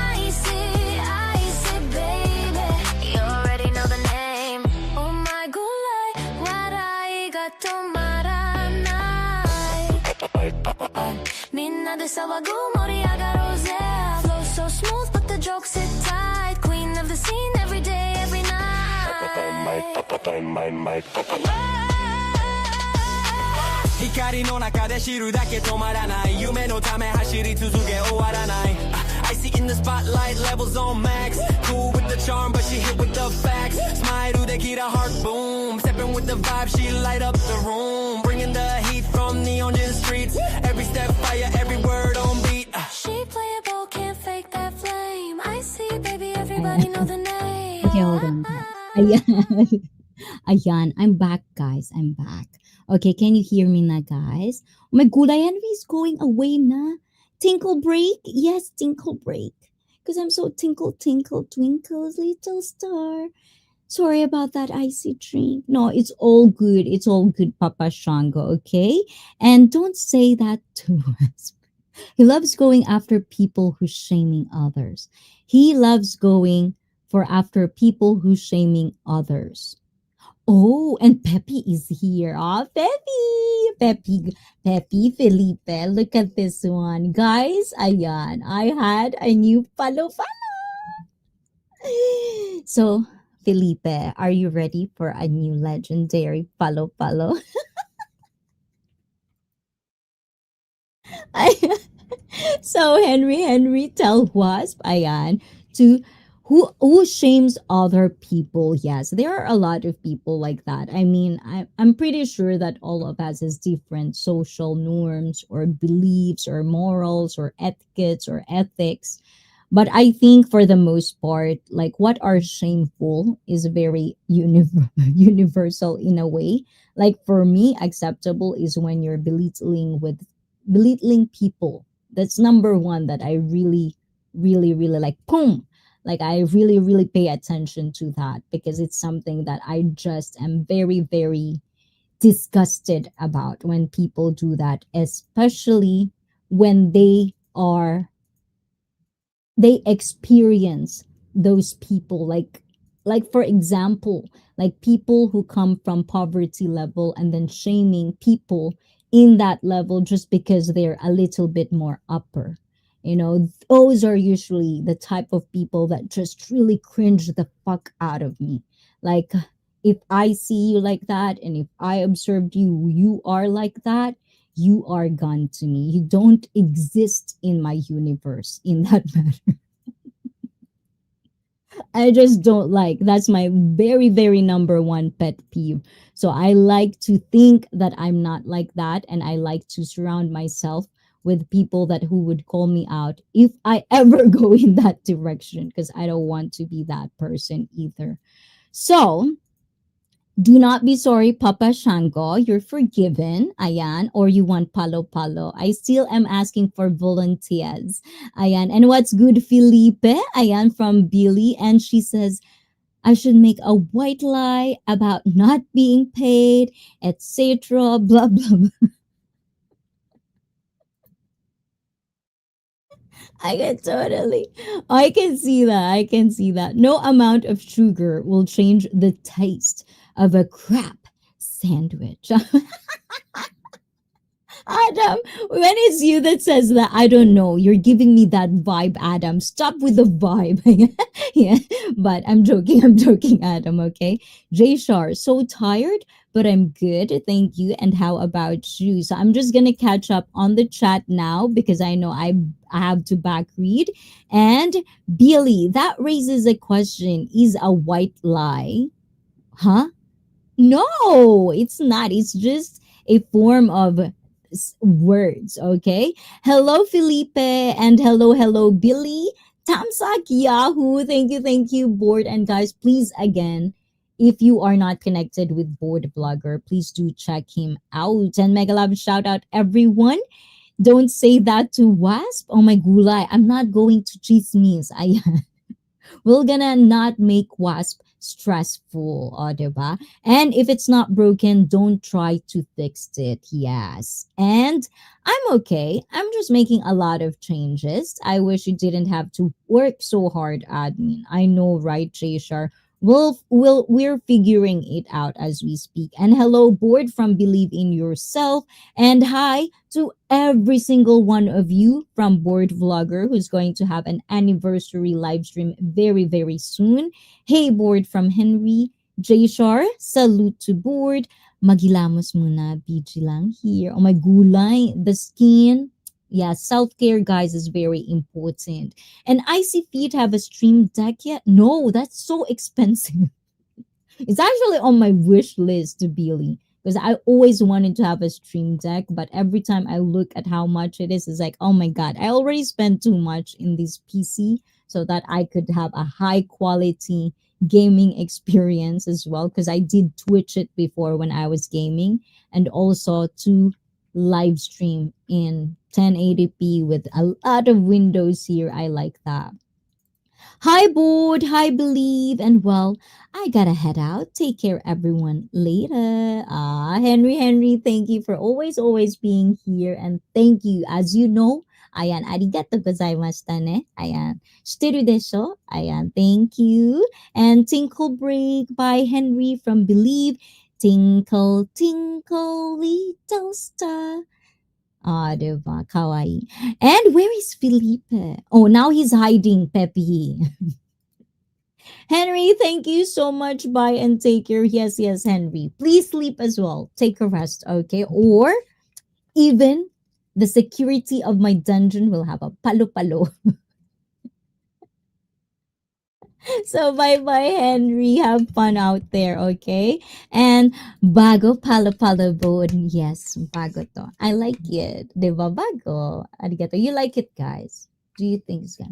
I see, baby. You already know the name. Oh my god,笑いが止まらない。みんなで騒ぐ盛り上がろうぜ。Flow so smooth, but the jokes hit tight. Queen of the scene every day, every night. 光の中で知るだけ止まらない夢のため走り続け終わらない I see in the spotlight levels on max Cool with the charm but she hit with the facts Smile できた heart boom Stepping with the vibe she light up the room Bringing the heat from the Onion streets Every step fire every word on beat She playable can't fake that flame I see baby everybody know the name Okay, hold on. Ayan. Ayan. I'm back, guys. I'm back. Okay, can you hear me na, guys? Oh my god, Henry is going away na. Tinkle break? Yes, tinkle break. Because I'm so tinkle, tinkle, twinkles, little star. Sorry about that icy drink. No, it's all good. It's all good, Papa Shango, okay? And don't say that to us. He loves going after people who's shaming others. He loves going for after people who's shaming others. Oh, and Peppy is here. Ah, Peppy, Felipe. Look at this one. Guys, ayan. I had a new follow. So, Felipe, are you ready for a new legendary follow? So Henry tell Wasp ayan to who shames other people. Yes, there are a lot of people like that. I mean, I'm pretty sure that all of us has different social norms or beliefs or morals or etiquettes or ethics. But I think for the most part, like what are shameful is very universal in a way. Like for me, acceptable is when you're belittling people. That's number one that I really like. Boom. Like I really pay attention to that because it's something that I just am very disgusted about when people do that, especially when they experience those people like for example like people who come from poverty level and then shaming people in that level just because they're a little bit more upper, those are usually the type of people that just really cringe the fuck out of me. Like if I see you like that and if I observed you are like that, you are gone to me. You don't exist in my universe in that matter. I just don't like. That's my very number one pet peeve. So I like to think that I'm not like that, and I like to surround myself with people that who would call me out if I ever go in that direction, because I don't want to be that person either. So do not be sorry, Papa Shango. You're forgiven. Ayan. Or you want palo palo. I still am asking for volunteers. Ayan. And what's good, Felipe? Ayan from Billy. And she says, I should make a white lie about not being paid, etc. Blah, blah, blah. I can see that. I can see that. No amount of sugar will change the taste of a crap sandwich. Adam, when it's you that says that, I don't know. You're giving me that vibe, Adam. Stop with the vibe. Yeah, but I'm joking. I'm joking, Adam. Okay. Jay Shar, so tired, but I'm good. Thank you. And how about you? So I'm just going to catch up on the chat now because I know I have to back read. And Billy, that raises a question. Is a white lie? Huh? No, it's not. It's just a form of words, okay? Hello, Felipe, and hello, Billy. Tamsak Yahoo. Thank you, board. And guys, please, again, if you are not connected with Board Blogger, please do check him out. And mega love shout out, everyone. Don't say that to Wasp. Oh my gulay. I'm not going to chismis. I we're gonna not make wasp stressful, diba? And if it's not broken, don't try to fix it. Yes. And I'm okay. I'm just making a lot of changes. I wish you didn't have to work so hard, admin. I know, right, Jashar? We're figuring it out as we speak. And hello, board from Believe in Yourself. And hi to every single one of you from Board Vlogger who's going to have an anniversary live stream very, very soon. Hey, Board from Henry. Jashar, salute to Board. Magilamos muna, BG lang here. Oh my gulay, the skin. Yeah, self-care, guys, is very important. And Icy Feet have a stream deck yet? No, that's so expensive. It's actually on my wish list, Billy, because I always wanted to have a stream deck, but every time I look at how much it is, it's like, oh my god, I already spent too much in this PC so that I could have a high quality gaming experience as well. Because I did Twitch it before when I was gaming, and also to live stream in 1080p with a lot of windows here. I like that. Hi, board. Hi, believe. And well, I gotta head out. Take care, everyone. Later. Henry, thank you for always being here. And thank you. As you know, ayan, arigato gozaimashita ne. Ayan, shiteru desho. Ayan, thank you. And Tinkle Break by Henry from Believe. Tinkle, tinkle, little star. Ah, diba? Kawaii. And where is Felipe? Oh, now he's hiding, Pepe. Henry, thank you so much. Bye and take care. Yes, Henry. Please sleep as well. Take a rest, okay? Or even the security of my dungeon will have a palo-palo. So bye, Henry. Have fun out there, okay? And bago palo-palo board. Yes, bago to. I like it. Diba bago? Arigato. You like it, guys? Do you think so?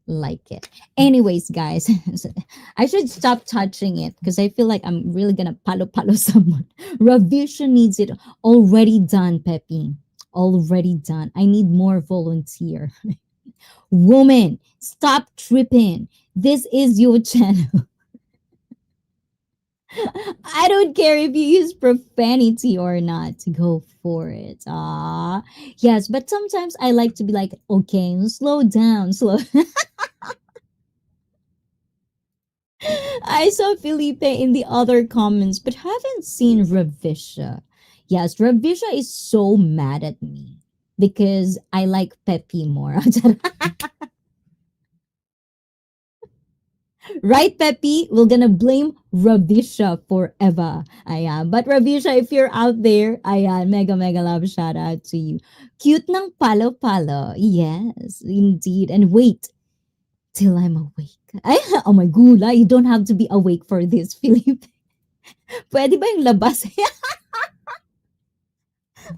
Like it. Anyways, guys, I should stop touching it because I feel like I'm really gonna palo someone. Revision needs it already done, Pepe. Already done. I need more volunteer. Woman, stop tripping. This is your channel. I don't care if you use profanity or not. Go for it. Yes, but sometimes I like to be like, okay, slow down, slow. I saw Felipe in the other comments, but haven't seen Ravisha. Yes, Ravisha is so mad at me because I like Pepe more. Right, Pepe? We're gonna blame Ravisha forever. Ayan. But Ravisha, if you're out there, ayan, mega love shout out to you. Cute ng palo-palo. Yes, indeed. And wait till I'm awake. Ay, oh my gula, you don't have to be awake for this, Felipe. Pwede ba yung labas?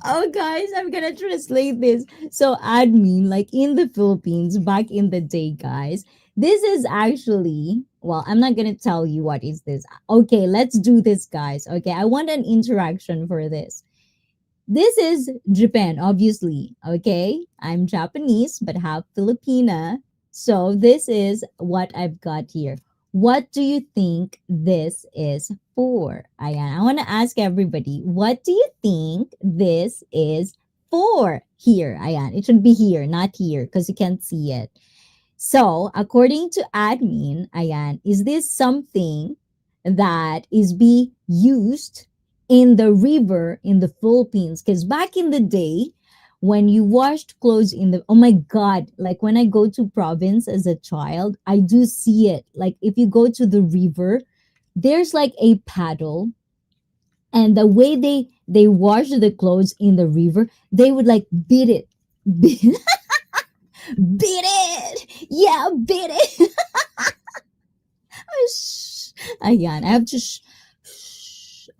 Oh, guys, I'm gonna translate this. So, admin, like in the Philippines, back in the day, guys, this is actually, well, I'm not gonna tell you what is this. Okay, let's do this, guys. Okay, I want an interaction for this. This is Japan, obviously. Okay, I'm Japanese, but half Filipina. So, this is what I've got here. What do you think this is for? Ayan, I want to ask everybody, what do you think this is for? Here, ayan, it should be here, not here, because you can't see it. So, according to admin, ayan, is this something that is be used in the river in the Philippines. Because back in the day, when you washed clothes in the, oh my God, like when I go to province as a child, I do see it. Like if you go to the river, there's like a paddle, and the way they wash the clothes in the river, they would like beat it. Beat, beat it. Yeah, beat it. Shh. Ayan, I have to shh.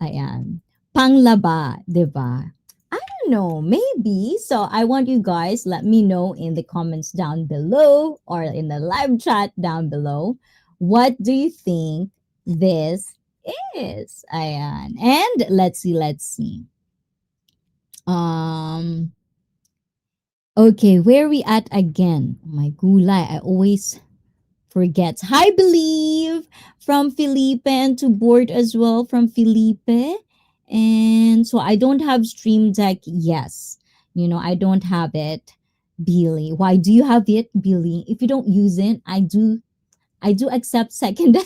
Ayan. Panglaba, diba? I don't know, maybe. So I want you guys, let me know in the comments down below or in the live chat down below. What do you think this is? Ayan. And let's see. Um, okay, where we at again? Oh my gulay, I always forget. Hi, Believe from Felipe, and to board as well from Felipe. And so I don't have Stream Deck. Yes, I don't have it. Billy, why do you have it, Billy? If you don't use it, I do accept second.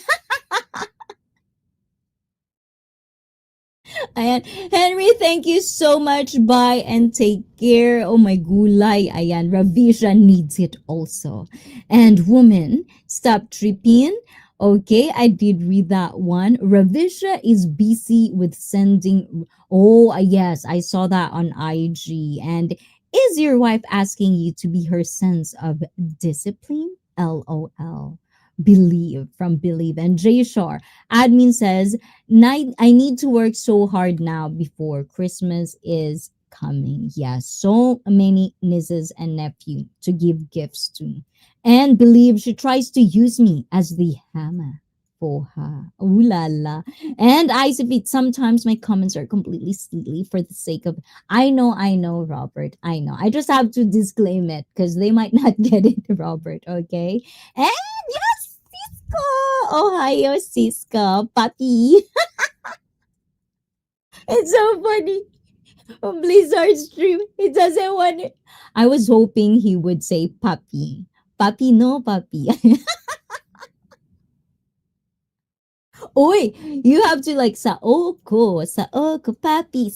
Ayan. Henry, thank you so much. Bye and take care. Oh my gulay. Ayan. Ravisha needs it also. And woman, stop tripping. Okay, I did read that one. Ravisha is busy with sending. Oh, yes, I saw that on IG. And is your wife asking you to be her sense of discipline? LOL. Believe from Believe. And Jay Shar, admin says, I need to work so hard now before Christmas is coming. Yeah, so many nieces and nephew to give gifts to. And Believe she tries to use me as the hammer for her. Ooh la la. And I submit sometimes my comments are completely silly for the sake of I know, Robert. I know. I just have to disclaim it because they might not get it, Robert. Okay. And yes, Cisco. Ohio, Cisco. Papi. It's so funny. On Blizzard stream, he doesn't want it. I was hoping he would say puppy. Puppy, no puppy. Oy, you have to like saoko, papi,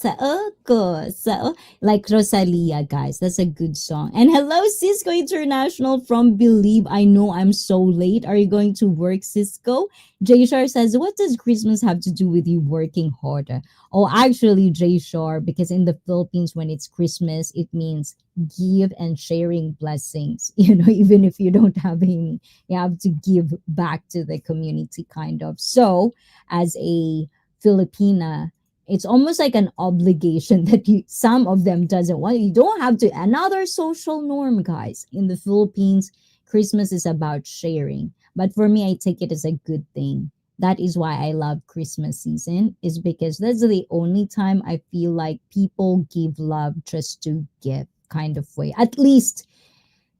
like Rosalia, guys. That's a good song. And hello, Cisco International from Believe. I know I'm so late. Are you going to work, Cisco? Jshar says, what does Christmas have to do with you working harder? Oh, actually, Jshar, because in the Philippines, when it's Christmas, it means give and sharing blessings. Even if you don't have any, you have to give back to the community, kind of. So as a Filipina, it's almost like an obligation that some of them doesn't want. You don't have to. Another social norm, guys. In the Philippines, Christmas is about sharing. But for me, I take it as a good thing. That is why I love Christmas season, is because that's the only time I feel like people give love just to give, kind of way. At least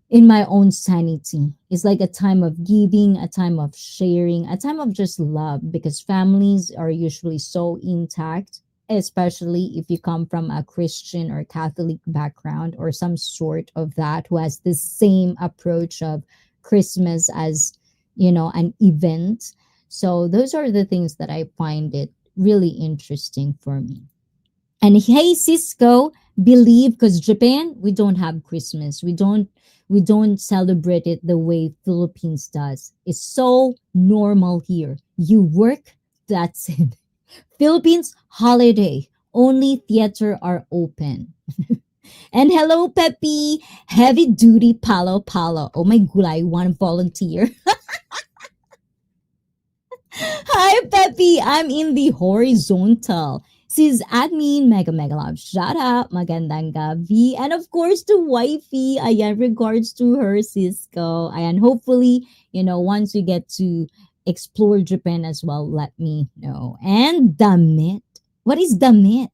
in my own sanity. It's like a time of giving, a time of sharing, a time of just love, because families are usually so intact, especially if you come from a Christian or Catholic background or some sort of that, who has the same approach of Christmas as, an event. So those are the things that I find it really interesting for me. And hey, Cisco, believe, because Japan, we don't have Christmas. We don't celebrate it the way Philippines does. It's so normal here. You work, that's it. Philippines holiday. Only theater are open. And hello, Peppy. Heavy duty palo palo. Oh my god, I want to volunteer. Hi, Peppy. I'm in the horizontal. Sis admin, mega mega love. Shout out, magandang gabi. And of course, to wifey. Ayan, regards to her, Cisco. Ayan, hopefully, once we get to explore Japan as well, let me know. And damit. What is damit?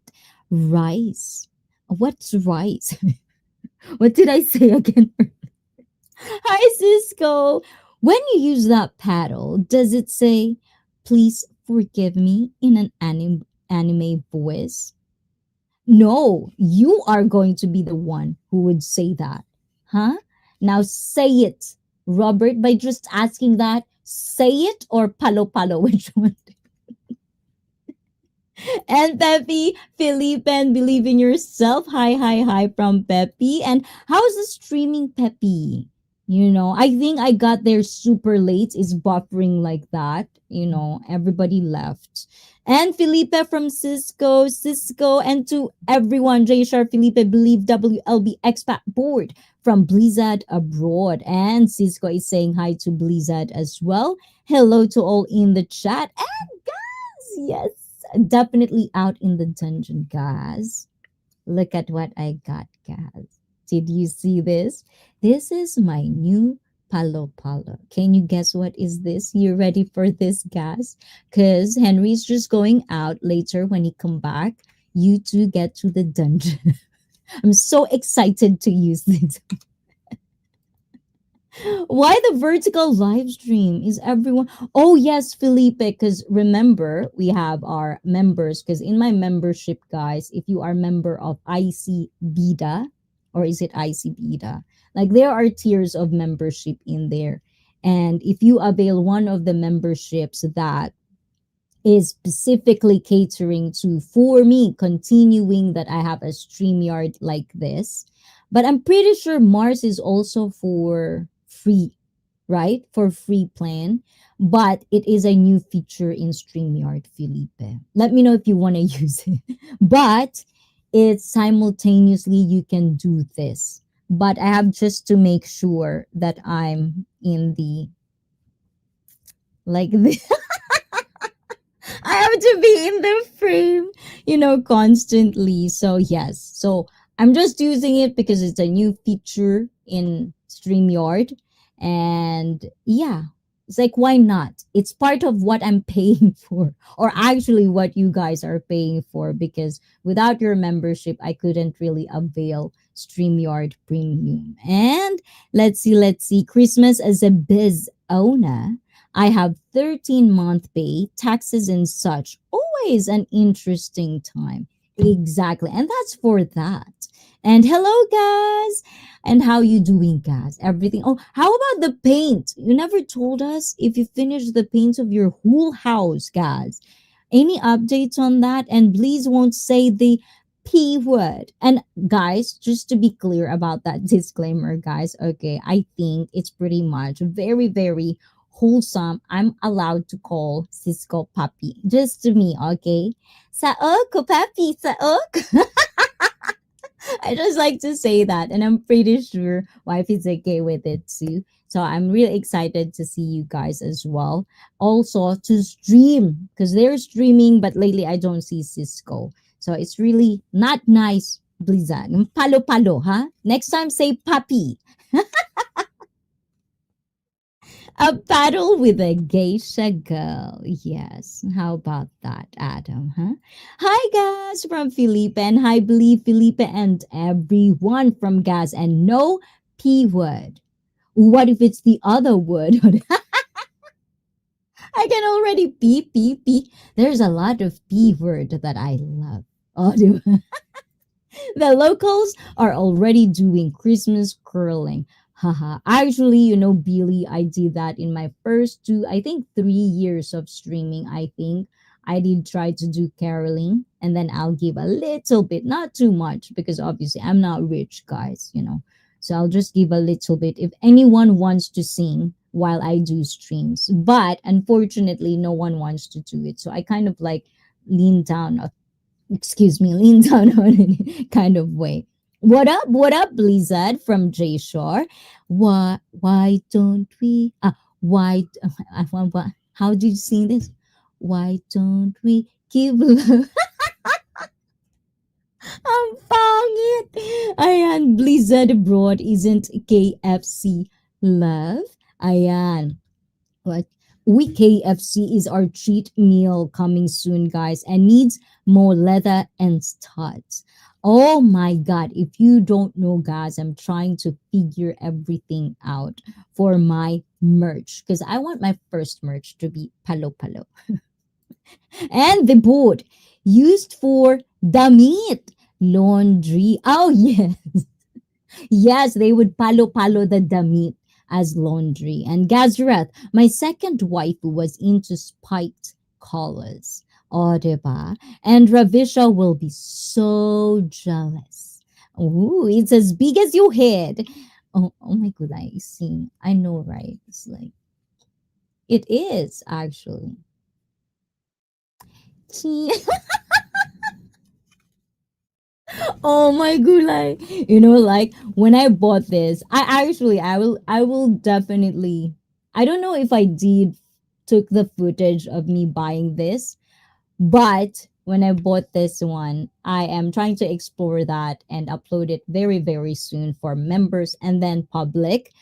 Rice. What's rice? What did I say again? Hi, Cisco. When you use that paddle, does it say, please forgive me in an anime voice? No, you are going to be the one who would say that. Huh? Now say it, Robert, by just asking that. Say it or palo palo, which one? And Peppy, Felipe, and believe in yourself. Hi, hi, hi from Peppy. And how's the streaming, Peppy? I think I got there super late. It's buffering like that. Everybody left. And Felipe from Cisco, and to everyone, J Sharp, Felipe, believe WLB expat board from Blizzard abroad. And Cisco is saying hi to Blizzard as well. Hello to all in the chat. And yes, definitely out in the dungeon, guys. Look at what I got, guys. Did you see this? This is my new palo palo. Can you guess what is this? You ready for this, guys? Because Henry's just going out later when he come back. You two get to the dungeon. I'm so excited to use this. Why the vertical live stream? Is everyone? Oh, yes, Felipe. Because remember, we have our members. Because in my membership, guys, if you are member of IC Beta, or is it IC Beta? Like there are tiers of membership in there. And if you avail one of the memberships that is specifically catering to for me continuing that I have a StreamYard like this. But I'm pretty sure Mars is also for free, right? For free plan. But it is a new feature in StreamYard, Felipe. Let me know if you want to use it. But it's simultaneously you can do this. But I have just to make sure that I'm in the like this. I have to be in the frame, constantly. So, yes. So, I'm just using it because it's a new feature in StreamYard. And yeah, it's like, why not? It's part of what I'm paying for, or actually what you guys are paying for, because without your membership, I couldn't really avail StreamYard Premium. And let's see. Christmas as a biz owner. I have 13-month pay, taxes and such. Always an interesting time. Exactly. And that's for that. And hello guys. And how you doing, guys? Everything. Oh, how about the paint? You never told us if you finished the paint of your whole house, guys. Any updates on that? And please won't say the P word. And guys, just to be clear about that disclaimer, guys, okay, I think it's pretty much very, very wholesome. I'm allowed to call Cisco Papi. Just to me, okay? Saok, Papi, Saok. I just like to say that, and I'm pretty sure wife is okay with it too. So I'm really excited to see you guys as well. Also to stream because they're streaming, but lately I don't see Cisco. So it's really not nice, Blizzard. Palo palo, huh? Next time say papi. A battle with a geisha girl. Yes. How about that, Adam? Huh? Hi, guys, from Felipe. And hi, believe Felipe and everyone from Gas. And no P word. What if it's the other word? I can already P. There's a lot of P word that I love. Oh, the locals are already doing Christmas curling. Haha. Actually, Billy, I did that in my first I think 3 years of streaming. I think I did try to do caroling and then I'll give a little bit, not too much, because obviously I'm not rich, guys. So I'll just give a little bit if anyone wants to sing while I do streams. But unfortunately, no one wants to do it. So I kind of like lean down lean down on it kind of way. What up, Blizzard from J Shore? Why don't we? Why? How did you sing this? Why don't we give love? I'm it. Ayan, Blizzard abroad isn't KFC love. Ayan. What? We KFC is our cheat meal coming soon, guys, and needs more leather and studs. Oh my god, if you don't know, guys, I'm trying to figure everything out for my merch because I want my first merch to be palo palo. And the board used for damit laundry. Oh yes. Yes, they would palo palo the damit as laundry. And Gazrath, my second wife, was into spiked collars. Oh, diba? And Ravisha will be so jealous. Ooh, it's as big as your head. Oh my god, I see. I know, right? It's like, it is actually. See? Oh my gulay. Like when I bought this, I will definitely, I don't know if I did took the footage of me buying this, but when I bought this one, I am trying to explore that and upload it very, very soon for members and then public.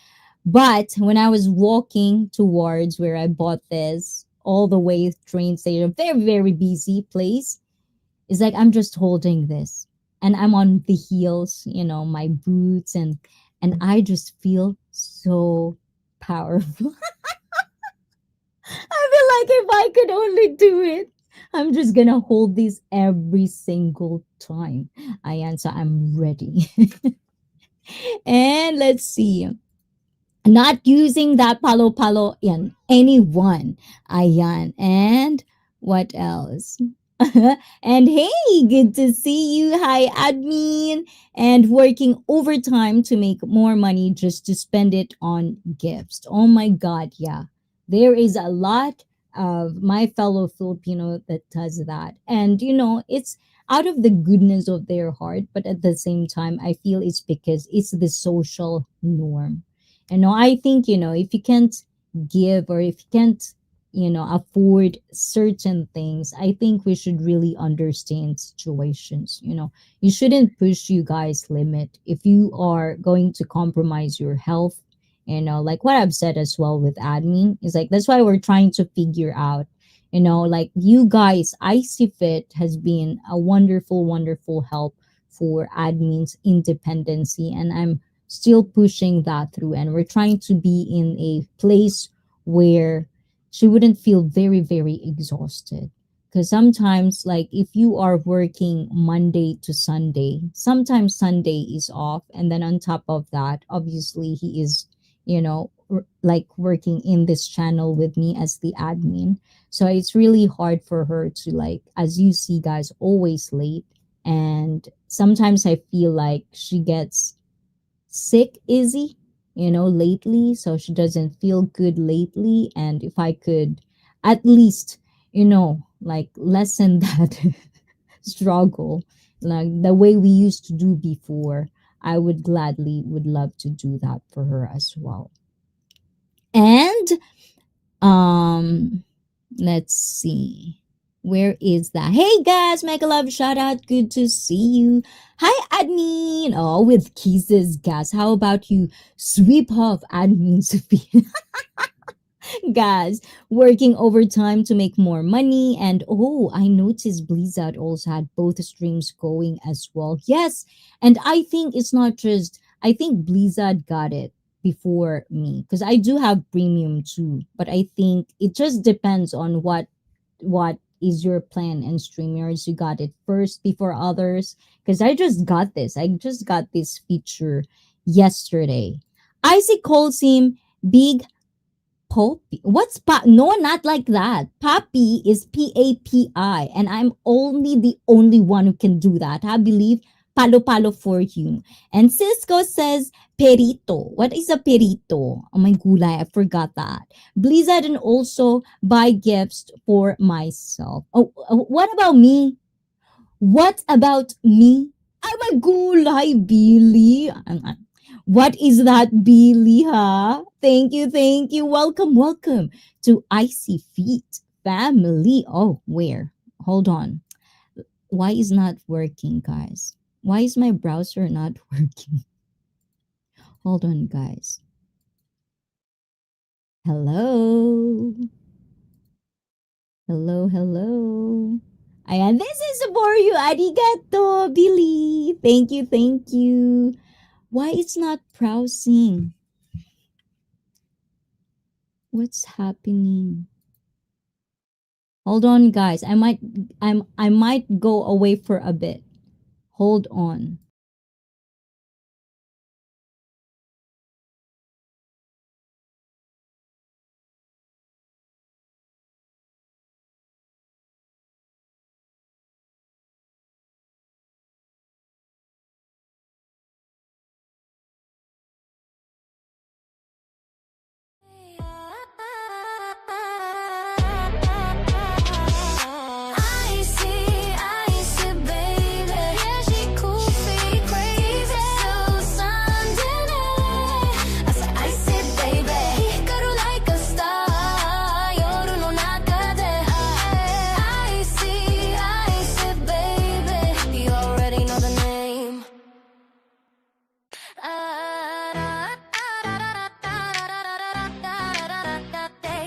But when I was walking towards where I bought this, all the way train station, very, very busy place, it's like I'm just holding this and I'm on the heels, my boots, and I just feel so powerful. I feel like if I could only do it, I'm just gonna hold this every single time I answer. I'm ready. And let's see. Not using that palo palo in anyone. Ayan. And what else? And hey, good to see you. Hi, admin. And working overtime to make more money just to spend it on gifts. Oh my God, yeah. There is a lot of my fellow Filipino that does that. And, it's out of the goodness of their heart, but at the same time, I feel it's because it's the social norm. I think, if you can't give or if you can't, afford certain things, I think we should really understand situations. You shouldn't push you guys' limit if you are going to compromise your health. Like what I've said as well with admin is like that's why we're trying to figure out. Like you guys, IC Fit has been a wonderful, wonderful help for admin's independency, and I'm still pushing that through, and we're trying to be in a place where she wouldn't feel very, very exhausted. Because sometimes, like if you are working Monday to Sunday, sometimes Sunday is off, and then on top of that, obviously he is, like working in this channel with me as the admin. So it's really hard for her to, like, as you see guys, always late. And sometimes I feel like she gets sick Izzy, lately. So she doesn't feel good lately. And if I could at least, like lessen that struggle, like the way we used to do before, I would gladly would love to do that for her as well. And um let's see. Where is that? Hey guys, mega love shout out. Good to see you. Hi, admin. Oh, with kisses, guys. How about you sweep off admin's feet? Guys, working overtime to make more money. And oh, I noticed Blizzard also had both streams going as well. Yes. And I think it's not just, I think Blizzard got it before me because I do have premium too. But I think it just depends on what is your plan and streamers. You got it first before others because I just got this feature yesterday. Isaac calls him Big Poppy. What's No, not like that. Papi is Papi, and I'm the only one who can do that. I believe palo palo for you. And Cisco says perito. What is a perito? Oh my gulay, I forgot that. Blizzard and also buy gifts for myself. Oh, what about me? What about me? I'm a gulay, Billy. What is that, Billy, huh? Thank you. Welcome, welcome to Icy Feet family. Oh, where? Hold on. Why is not working, guys? Why is my browser not working? Hold on, guys. Hello. Hello. Ayan, this is for you. Arigato, Billy. Thank you. Why it's not browsing? What's happening? Hold on, guys. I might go away for a bit. Hold on.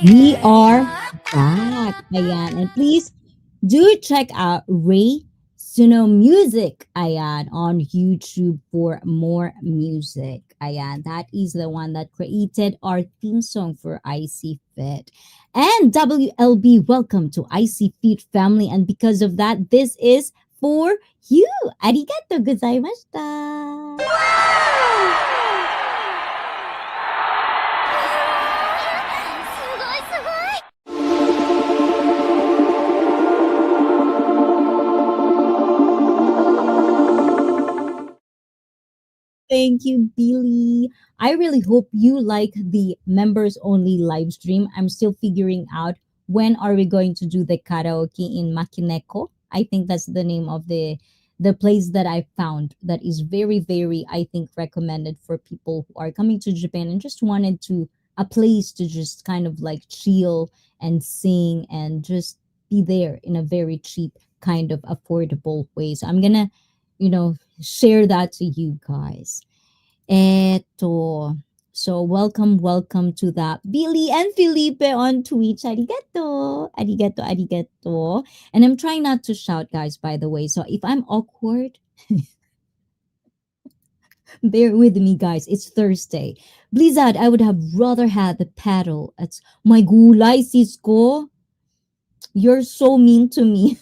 We are back. Ayan. And please do check out Ray Suno Music, ayan, on YouTube for more music. Ayan, that is the one that created our theme song for IC Fit. And WLB, welcome to IC Fit family. And because of that, this is for you. Arigato gozaimashita. Thank you, Billy. I really hope you like the members only live stream. I'm still figuring out when are we going to do the karaoke in Makineko. I think that's the name of the place that I found that is very very I think recommended for people who are coming to Japan and just wanted to a place to just kind of like chill and sing and just be there in a very cheap kind of affordable way. So I'm going to share that to you guys. Eto. So welcome to that Billy and Felipe on Twitch. Arigato. And I'm trying not to shout, guys, by the way. So if I'm awkward, bear with me, guys. It's Thursday. Blizzard, I would have rather had the paddle. It's my gulay, Cisco. You're so mean to me.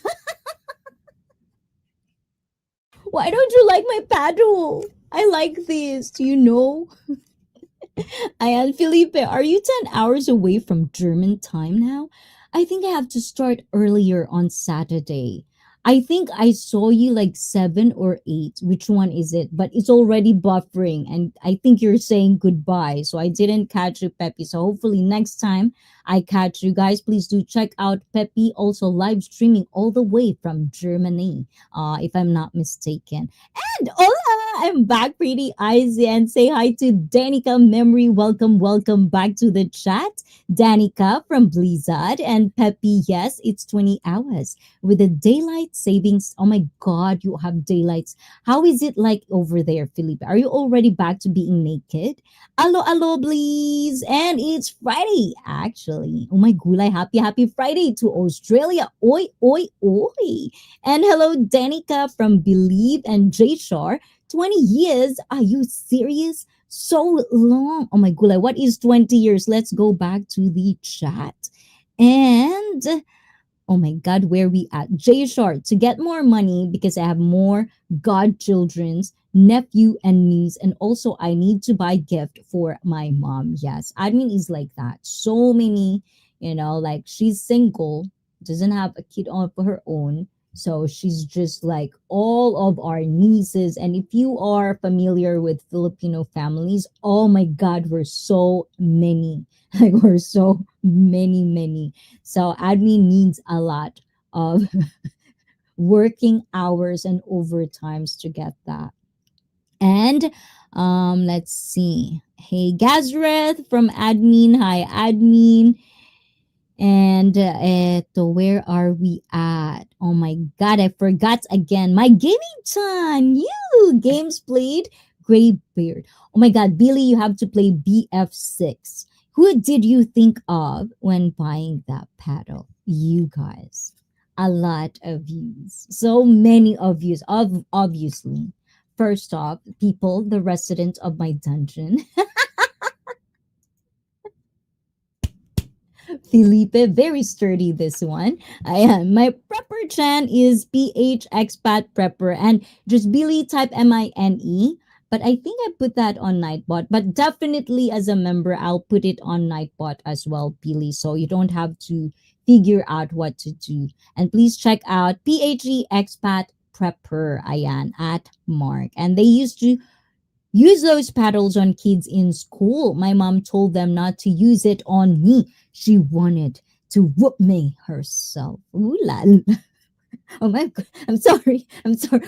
Why don't you like my paddle? I like this. Do you know? And Felipe, are you 10 hours away from German time now? I think I have to start earlier on Saturday. I think I saw you like 7 or 8. Which one is it? But it's already buffering, and I think you're saying goodbye. So I didn't catch you, Peppy. So hopefully next time I catch you guys. Please do check out Peppy, also live streaming all the way from Germany, if I'm not mistaken. And hola, I'm back, pretty eyes, and say hi to Danica Memory. Welcome back to the chat. Danica from Blizzard and Peppy. Yes, it's 20 hours with the daylight savings. Oh my God, you have daylights. How is it like over there, Felipe? Are you already back to being naked? Hello, please. And it's Friday, actually. Oh my gulay, happy Friday to Australia. Oi. And hello, Danica from Believe and J Shar. 20 years? Are you serious? So long. Oh my gulay, what is 20 years? Let's go back to the chat. And oh my God, where we at? J Short, to get more money because I have more godchildren's, nephew and niece, and also I need to buy gift for my mom. Yes, admin is like that. So many, like she's single, doesn't have a kid of her own. So she's just like all of our nieces. And if you are familiar with Filipino families, oh my God, we're so many. Like we're so many. So admin needs a lot of working hours and overtimes to get that. And let's see. Hey, Gazreth from admin. Hi, admin. And where are we at? Oh my God, I forgot again. My gaming time. You games played. Gray Beard. Oh my God, Billy, you have to play BF6. Who did you think of when buying that paddle? You guys. A lot of yous. So many of yous. Obviously. First off, people, the resident of my dungeon. Felipe, very sturdy this one. I am. My prepper chan is PH Expat Prepper and just Billy type MINE. But I think I put that on Nightbot. But definitely as a member, I'll put it on Nightbot as well, Billy. So you don't have to figure out what to do. And please check out PHE Expat Prepper, ayan, at Mark. And they used to use those paddles on kids in school. My mom told them not to use it on me. She wanted to whoop me herself. Ooh la la. Oh my God. I'm sorry.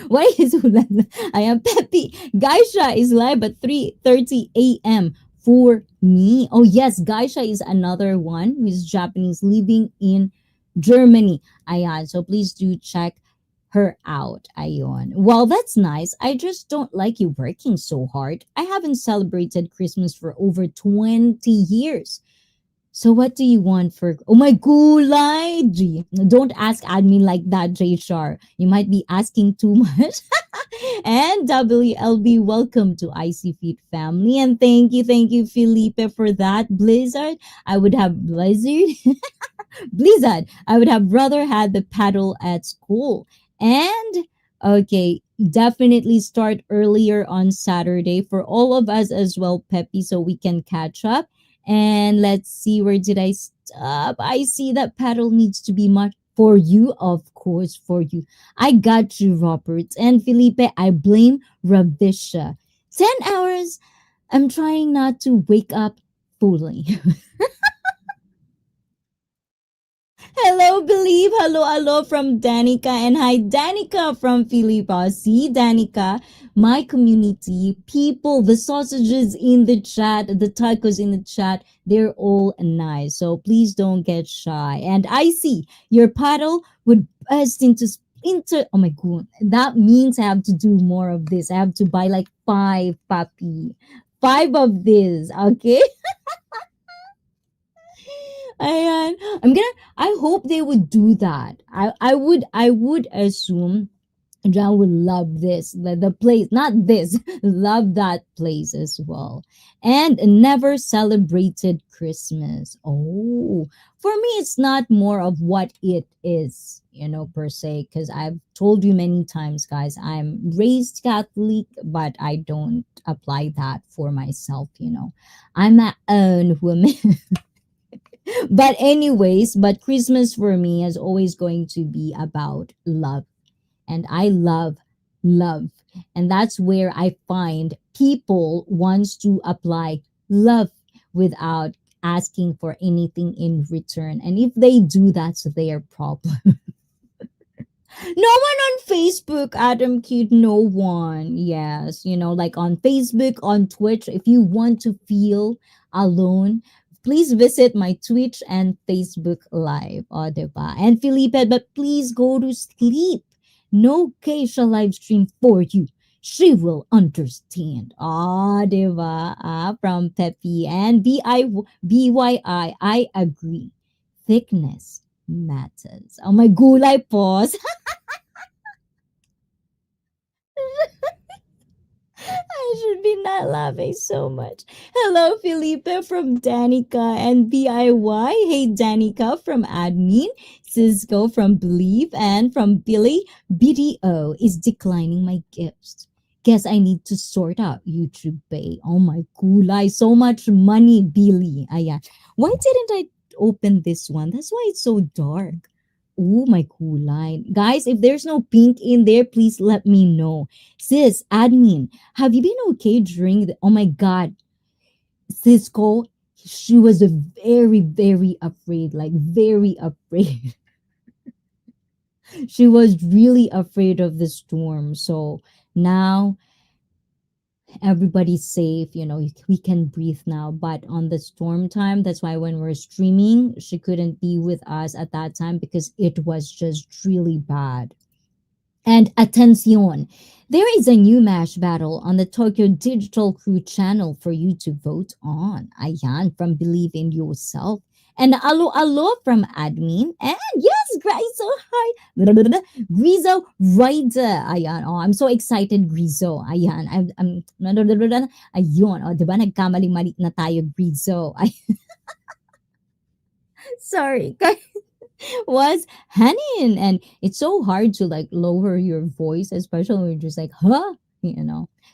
Why is ooh la la? I am Peppy. Gaisha is live at 3:30 a.m. for me. Oh yes, Gaisha is another one who is Japanese living in Germany. Ayan. So please do check her out, ayon. Well, that's nice. I just don't like you working so hard. I haven't celebrated Christmas for over 20 years. So what do you want for? Oh my gulay, G. Don't ask admin like that, J Shar. You might be asking too much. And WLB, welcome to IC Feet family. And thank you, Felipe, for that. Blizzard, I would have Blizzard. Blizzard, I would have rather had the paddle at school. And okay, definitely start earlier on Saturday for all of us as well, Peppy, so we can catch up. And let's see, where did I stop? I see that paddle needs to be much for you, of course, for you. I got you, Robert. And Felipe, I blame Ravisha. 10 hours. I'm trying not to wake up fully. Hello, Believe. Hello from Danica. And hi, Danica from Filipa. See, Danica, my community, people, the sausages in the chat, the tacos in the chat, they're all nice. So please don't get shy. And I see your paddle would burst into oh my god, that means I have to do more of this. I have to buy like five, papi. Five of this, okay? Ayan. I hope they would do that. I would assume John would love this, the place, not this, love that place as well. And never celebrated Christmas. Oh, for me, it's not more of what it is, per se, because I've told you many times, guys, I'm raised Catholic, but I don't apply that for myself. I'm my own woman. But anyways, but Christmas for me is always going to be about love, and I love love, and that's where I find people wants to apply love without asking for anything in return, and if they do, that's their problem. No one on Facebook, Adam Cute, no one. Yes, like on Facebook, on Twitch, if you want to feel alone, please visit my Twitch and Facebook live. O, diba? And Felipe, but please go to sleep. No Keisha live stream for you. She will understand. Ah, diba? From Peppy and BYI agree. Thickness matters. Oh my gulay pause. I should be not laughing so much. Hello, Felipe from Danica and BIY. Hey, Danica from Admin. Cisco from Believe and from Billy. BDO is declining my gifts. Guess I need to sort out YouTube Pay. Oh my gulay. So much money, Billy. Ayan. Why didn't I open this one? That's why it's so dark. Oh my gulay. Guys, if there's no pink in there, please let me know. Sis, admin, have you been okay during the? Oh my god, Cisco, she was very, very afraid, like very afraid. She was really afraid of the storm. So now everybody's safe. We can breathe now. But on the storm time, that's why when we're streaming, she couldn't be with us at that time because it was just really bad. And atención, there is a new MASH battle on the Tokyo Digital Crew channel for you to vote on. Ayan, from Believe in Yourself. And alo alo from admin. And yes, Grizo, hi. Grizo Rider. Ayan. Oh, I'm so excited, Grizo. Ayan. Ayun. Oh, diba? Nagkamali-mali na tayo, Grizo. Ay, sorry. Was Hanin. And it's so hard to like lower your voice, especially when you're just like, huh?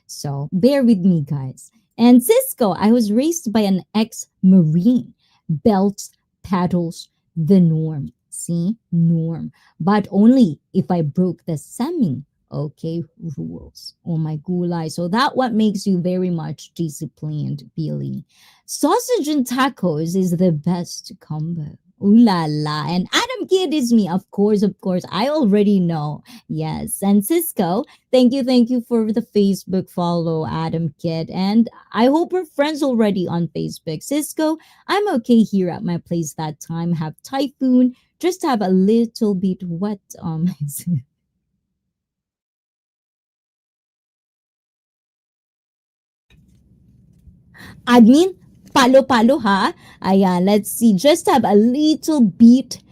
So bear with me, guys. And Cisco, I was raised by an ex-Marine. Belts, paddles, the norm. See? Norm. But only if I broke the semi. Okay, rules. Oh my gulay. So that what makes you very much disciplined, Billy. Sausage and tacos is the best combo. Ooh la la. And Adam Kid is me. Of course, of course. I already know. Yes. And Cisco, thank you for the Facebook follow, Adam Kid. And I hope we're friends already on Facebook. Cisco, I'm okay here at my place that time. Have typhoon. Just have a little bit wet on my admin. Palo-palo ha. Ayan, let's see. Just have a little bit.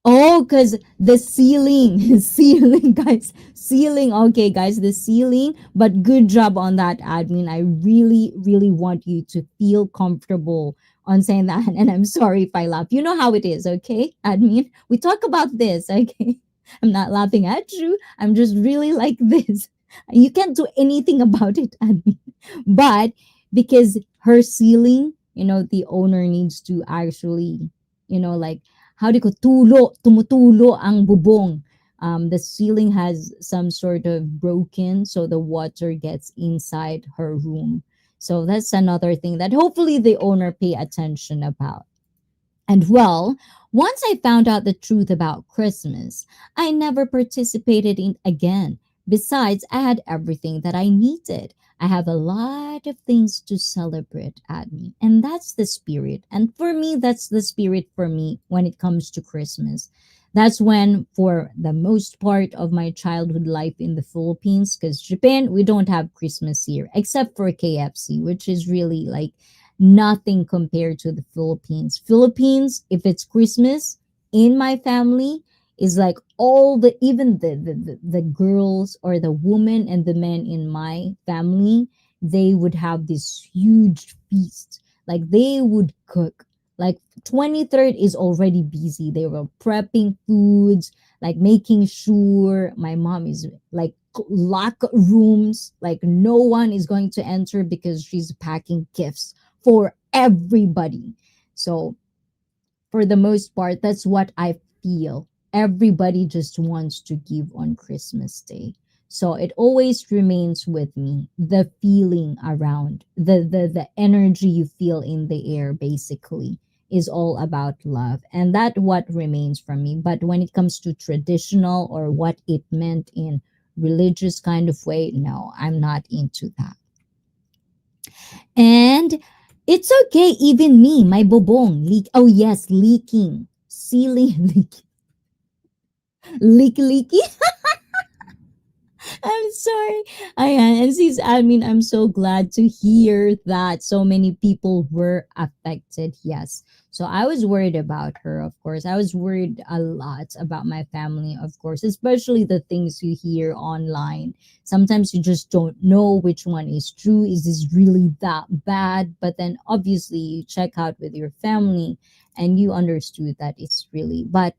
Oh, because the ceiling, ceiling, guys, ceiling. Okay, guys, the ceiling. But good job on that, admin. I really, really want you to feel comfortable on saying that. And I'm sorry if I laugh. You know how it is, okay, admin? We talk about this, okay? I'm not laughing at you. I'm just really like this. You can't do anything about it, admin. But because her ceiling, the owner needs to actually, like, how do you go, tumutulo ang bubong. The ceiling has some sort of broken, so the water gets inside her room. So that's another thing that hopefully the owner pay attention about. And well, once I found out the truth about Christmas, I never participated in again. Besides, I had everything that I needed. I have a lot of things to celebrate at me. And that's the spirit. And for me, that's the spirit for me when it comes to Christmas. That's when, for the most part of my childhood life in the Philippines, because Japan, we don't have Christmas here, except for KFC, which is really like nothing compared to the Philippines. Philippines, if it's Christmas in my family, is like all the even the girls or the women and the men in my family, they would have this huge feast. Like they would cook. Like 23rd is already busy. They were prepping foods, like making sure my mom is like lock rooms, like no one is going to enter because she's packing gifts for everybody. So, for the most part, that's what I feel. Everybody just wants to give on Christmas Day. So it always remains with me. The feeling around, the energy you feel in the air basically is all about love. And that what remains from me. But when it comes to traditional or what it meant in religious kind of way, no, I'm not into that. And it's okay, even me, my bobong leak. Oh yes, leaking, ceiling leaky. I'm sorry. And sis, I mean, I'm so glad to hear that so many people were affected. Yes. So I was worried about her, of course. I was worried a lot about my family, of course, especially the things you hear online. Sometimes you just don't know which one is true. Is this really that bad? But then obviously you check out with your family and you understood that it's really. But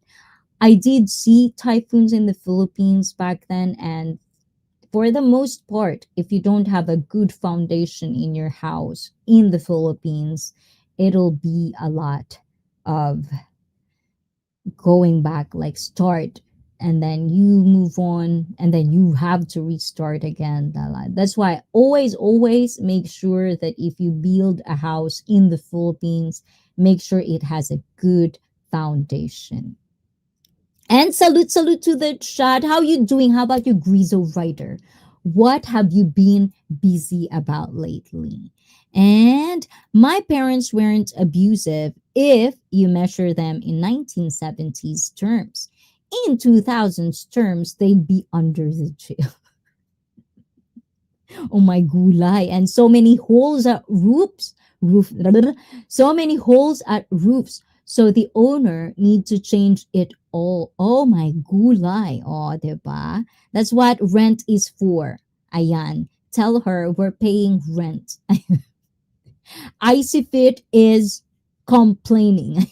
I did see typhoons in the Philippines back then, and for the most part, if you don't have a good foundation in your house in the Philippines, it'll be a lot of going back, like start and then you move on and then you have to restart again. That's why always make sure that if you build a house in the Philippines, make sure it has a good foundation. And salute to the chat. How you doing? How about you, Grizo Writer? What have you been busy about lately? And my parents weren't abusive if you measure them in 1970s terms. In 2000s terms, they'd be under the jail. Oh my gulay. And so many holes at so many holes at roofs. So the owner need to change it all. Oh my gulay. Oh, diba? That's what rent is for. Ayan. Tell her we're paying rent. Icy Fit is complaining.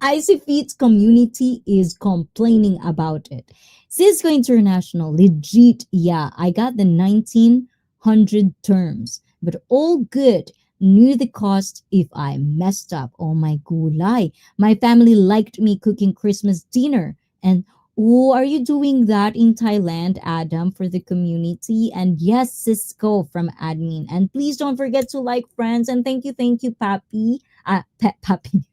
Icy Fit's community is complaining about it. Cisco International, legit, yeah, I got the 1900 terms, but all good. Knew the cost if I messed up. Oh my gulay. My family liked me cooking Christmas dinner. And oh, are you doing that in Thailand, Adam, for the community? And yes, Cisco from admin. And please don't forget to like friends. And thank you, Papi. Papi.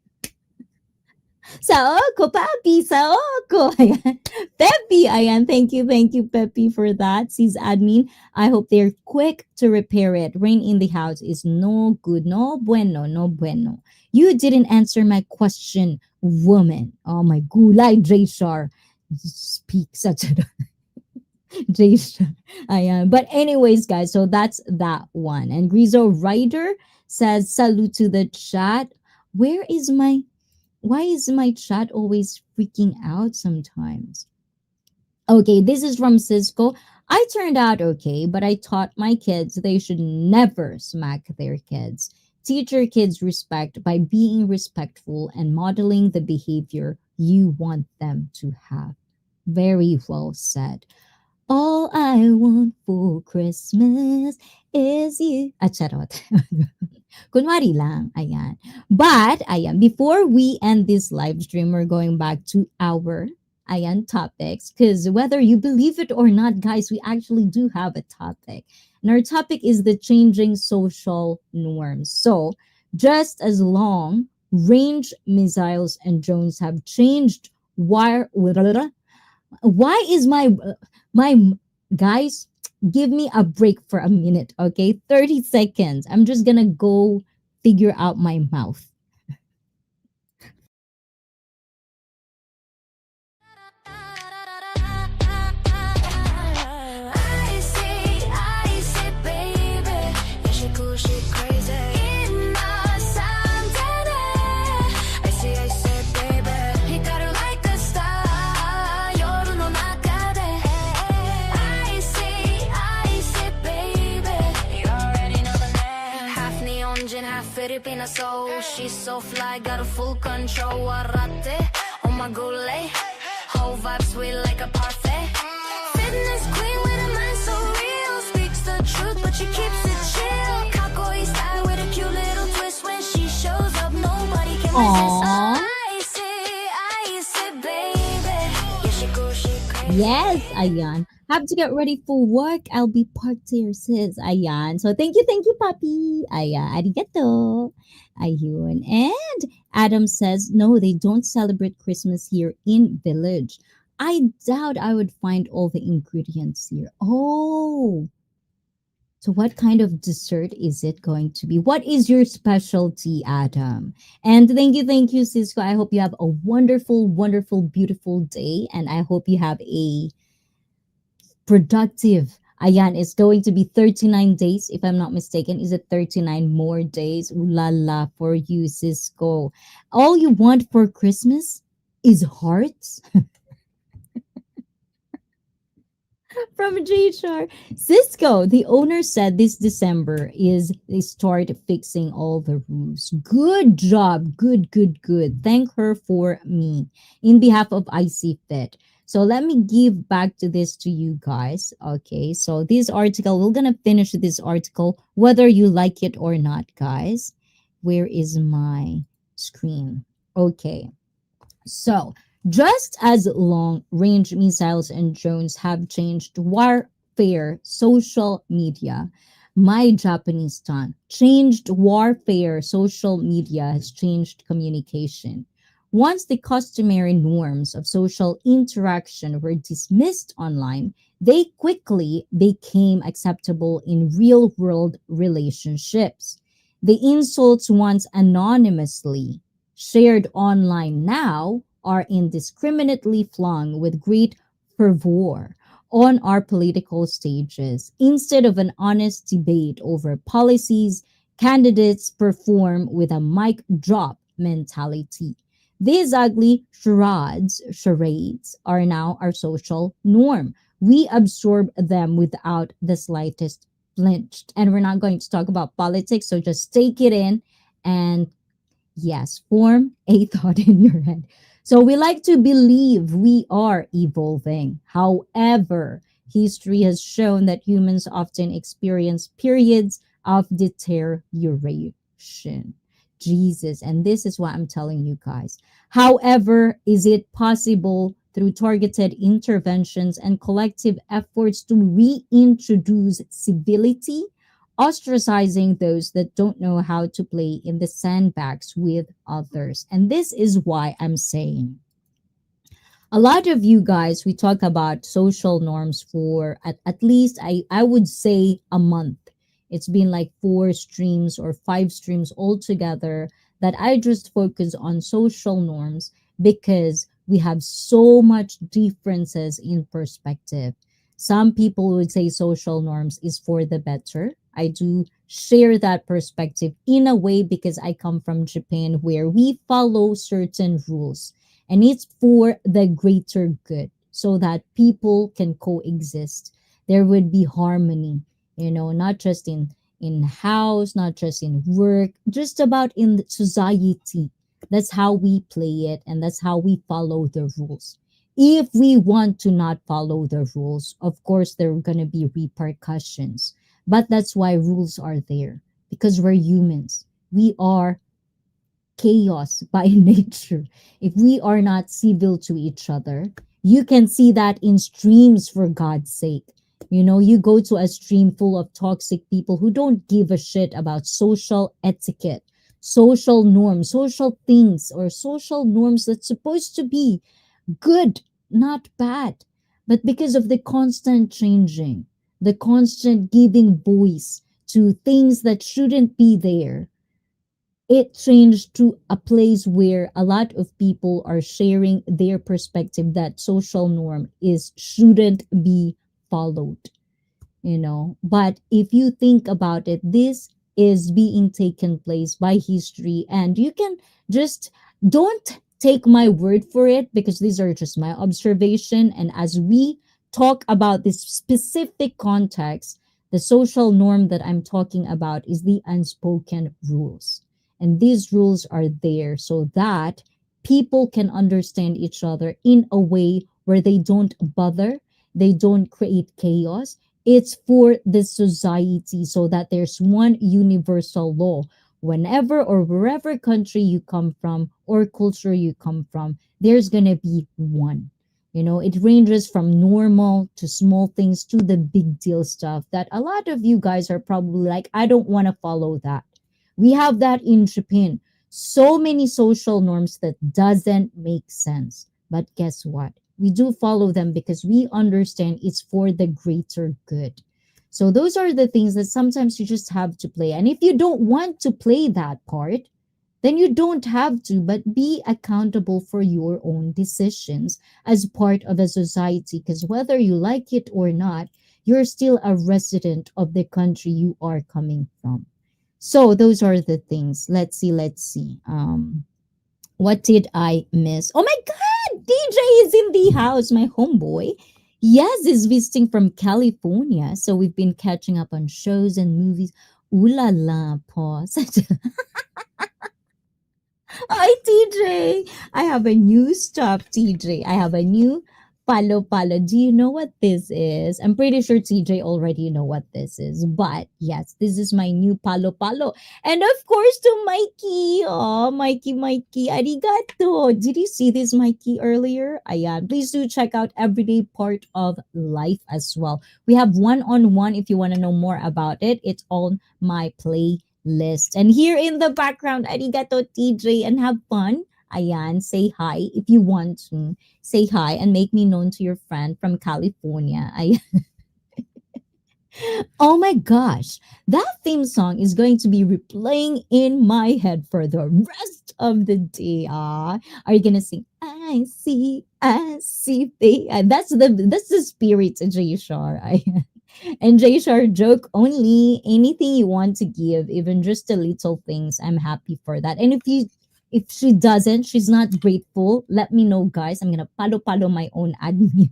Saoko, papi, saoko. Ayan. Peppy, ayan. Thank you, Peppy, for that. Says admin. I hope they're quick to repair it. Rain in the house is no good. No bueno, no bueno. You didn't answer my question, woman. Oh my gulay, Drashar. Speak such a Jason. But anyways, guys, so that's that one. And Grizo Ryder says, salute to the chat. Where is my why is my chat always freaking out sometimes? Okay, this is from Cisco. I turned out okay, but I taught my kids they should never smack their kids. Teach your kids respect by being respectful and modeling the behavior you want them to have. Very well said. All I want for Christmas is you. Ah, charot. Kunwari lang. Ayan. But, ayan, before we end this live stream, we're going back to our topics. Because whether you believe it or not, guys, we actually do have a topic. And our topic is the changing social norms. So, just as long range missiles and drones have changed why is my guys, give me a break for a minute, okay? 30 seconds. I'm just gonna go figure out my mouth. I see, baby. Yeah, she cool, she crazy. I see, baby. Hikaru like a star. Yoru no naka de. I see, baby. You already know the name. Half neon jin, half Filipina soul. She's so fly, got a full control. Warate, oh my gule. Whole vibe sweet like a parfait. Fitness queen with a mind so real. Speaks the truth, but she keeps it chill. Kakoi style with a cute little twist. When she shows up, nobody can resist. Aww. I see, baby. Yeah, she cool, she crazy. Yes, ayan. Have to get ready for work. I'll be parked here, sis. Ayan. So thank you, Papi. Ayan. Arigato. Ayun. And Adam says, no, they don't celebrate Christmas here in Village. I doubt I would find all the ingredients here. Oh. So what kind of dessert is it going to be? What is your specialty, Adam? And thank you, Cisco. I hope you have a wonderful, wonderful, beautiful day. And I hope you have a productive. Ayan, it's going to be 39 days, if I'm not mistaken. Is it 39 more days? Ooh la la for you, Cisco. All you want for Christmas is hearts? From JHR. Cisco, the owner said this December is they start fixing all the roofs. Good job. Good. Thank her for me in behalf of IC Fit. So let me give back to this to you guys. Okay, so this article, we're gonna finish this article whether you like it or not, guys. Where is my screen? Okay, so just as long range missiles and drones have changed warfare, social media, my Japanese ton, changed warfare, social media has changed communication. Once the customary norms of social interaction were dismissed online, they quickly became acceptable in real world relationships. The insults once anonymously shared online now are indiscriminately flung with great fervor on our political stages. Instead of an honest debate over policies, candidates perform with a mic drop mentality. These ugly charades are now our social norm. We absorb them without the slightest flinch. And we're not going to talk about politics, so just take it in and yes, form a thought in your head. So we like to believe we are evolving. However, history has shown that humans often experience periods of deterioration. Jesus, and this is what I'm telling you guys. However, is it possible through targeted interventions and collective efforts to reintroduce civility, ostracizing those that don't know how to play in the sandbags with others? And this is why I'm saying a lot of you guys, we talk about social norms for at least I would say a month. It's been like 4 streams or 5 streams altogether that I just focus on social norms because we have so much differences in perspective. Some people would say social norms is for the better. I do share that perspective in a way because I come from Japan where we follow certain rules and it's for the greater good so that people can coexist. There would be harmony, not just in house, not just in work, just about in the society. That's how we play it and that's how we follow the rules. If we want to not follow the rules, of course there are going to be repercussions. But that's why rules are there because we're humans. We are chaos by nature. If we are not civil to each other, you can see that in streams, for God's sake. You go to a stream full of toxic people who don't give a shit about social etiquette, social norms, social things, or social norms that's supposed to be good, not bad. But because of the constant changing, the constant giving voice to things that shouldn't be there, it changed to a place where a lot of people are sharing their perspective that social norm is shouldn't be followed. But if you think about it, this is being taken place by history, and you can just don't take my word for it because these are just my observation. And as we talk about this specific context, the social norm that I'm talking about is the unspoken rules. And these rules are there so that people can understand each other in a way where they don't bother, they don't create chaos. It's for the society so that there's one universal law. Whenever or wherever country you come from or culture you come from, there's going to be one. It ranges from normal to small things to the big deal stuff that a lot of you guys are probably like, I don't want to follow that. We have that in Japan. So many social norms that doesn't make sense. But guess what? We do follow them because we understand it's for the greater good. So those are the things that sometimes you just have to play. And if you don't want to play that part, then you don't have to, but be accountable for your own decisions as part of a society. Because whether you like it or not, you're still a resident of the country you are coming from. So those are the things. Let's see. What did I miss? Oh my God, DJ is in the house, my homeboy. Yes, is visiting from California. So we've been catching up on shows and movies. Ooh la la, pause. Hi, TJ. I have a new stop, TJ. I have a new palo palo. Do you know what this is? I'm pretty sure TJ already know what this is. But yes, this is my new palo palo. And of course to Mikey. Oh, Mikey. Arigato. Did you see this, Mikey, earlier? Ayan. Please do check out Everyday Part of Life as well. We have one-on-one if you want to know more about it. It's on my playlist. And here in the background, arigato TJ, and have fun. Ayan, say hi if you want to. Say hi and make me known to your friend from California. Oh my gosh, that theme song is going to be replaying in my head for the rest of the day. Are you gonna sing? I see the. That's the spirit, Jay Shar. And Jay Shar, joke only. Anything you want to give, even just the little things, I'm happy for that. And if she doesn't, she's not grateful, let me know, guys. I'm gonna palo my own admin.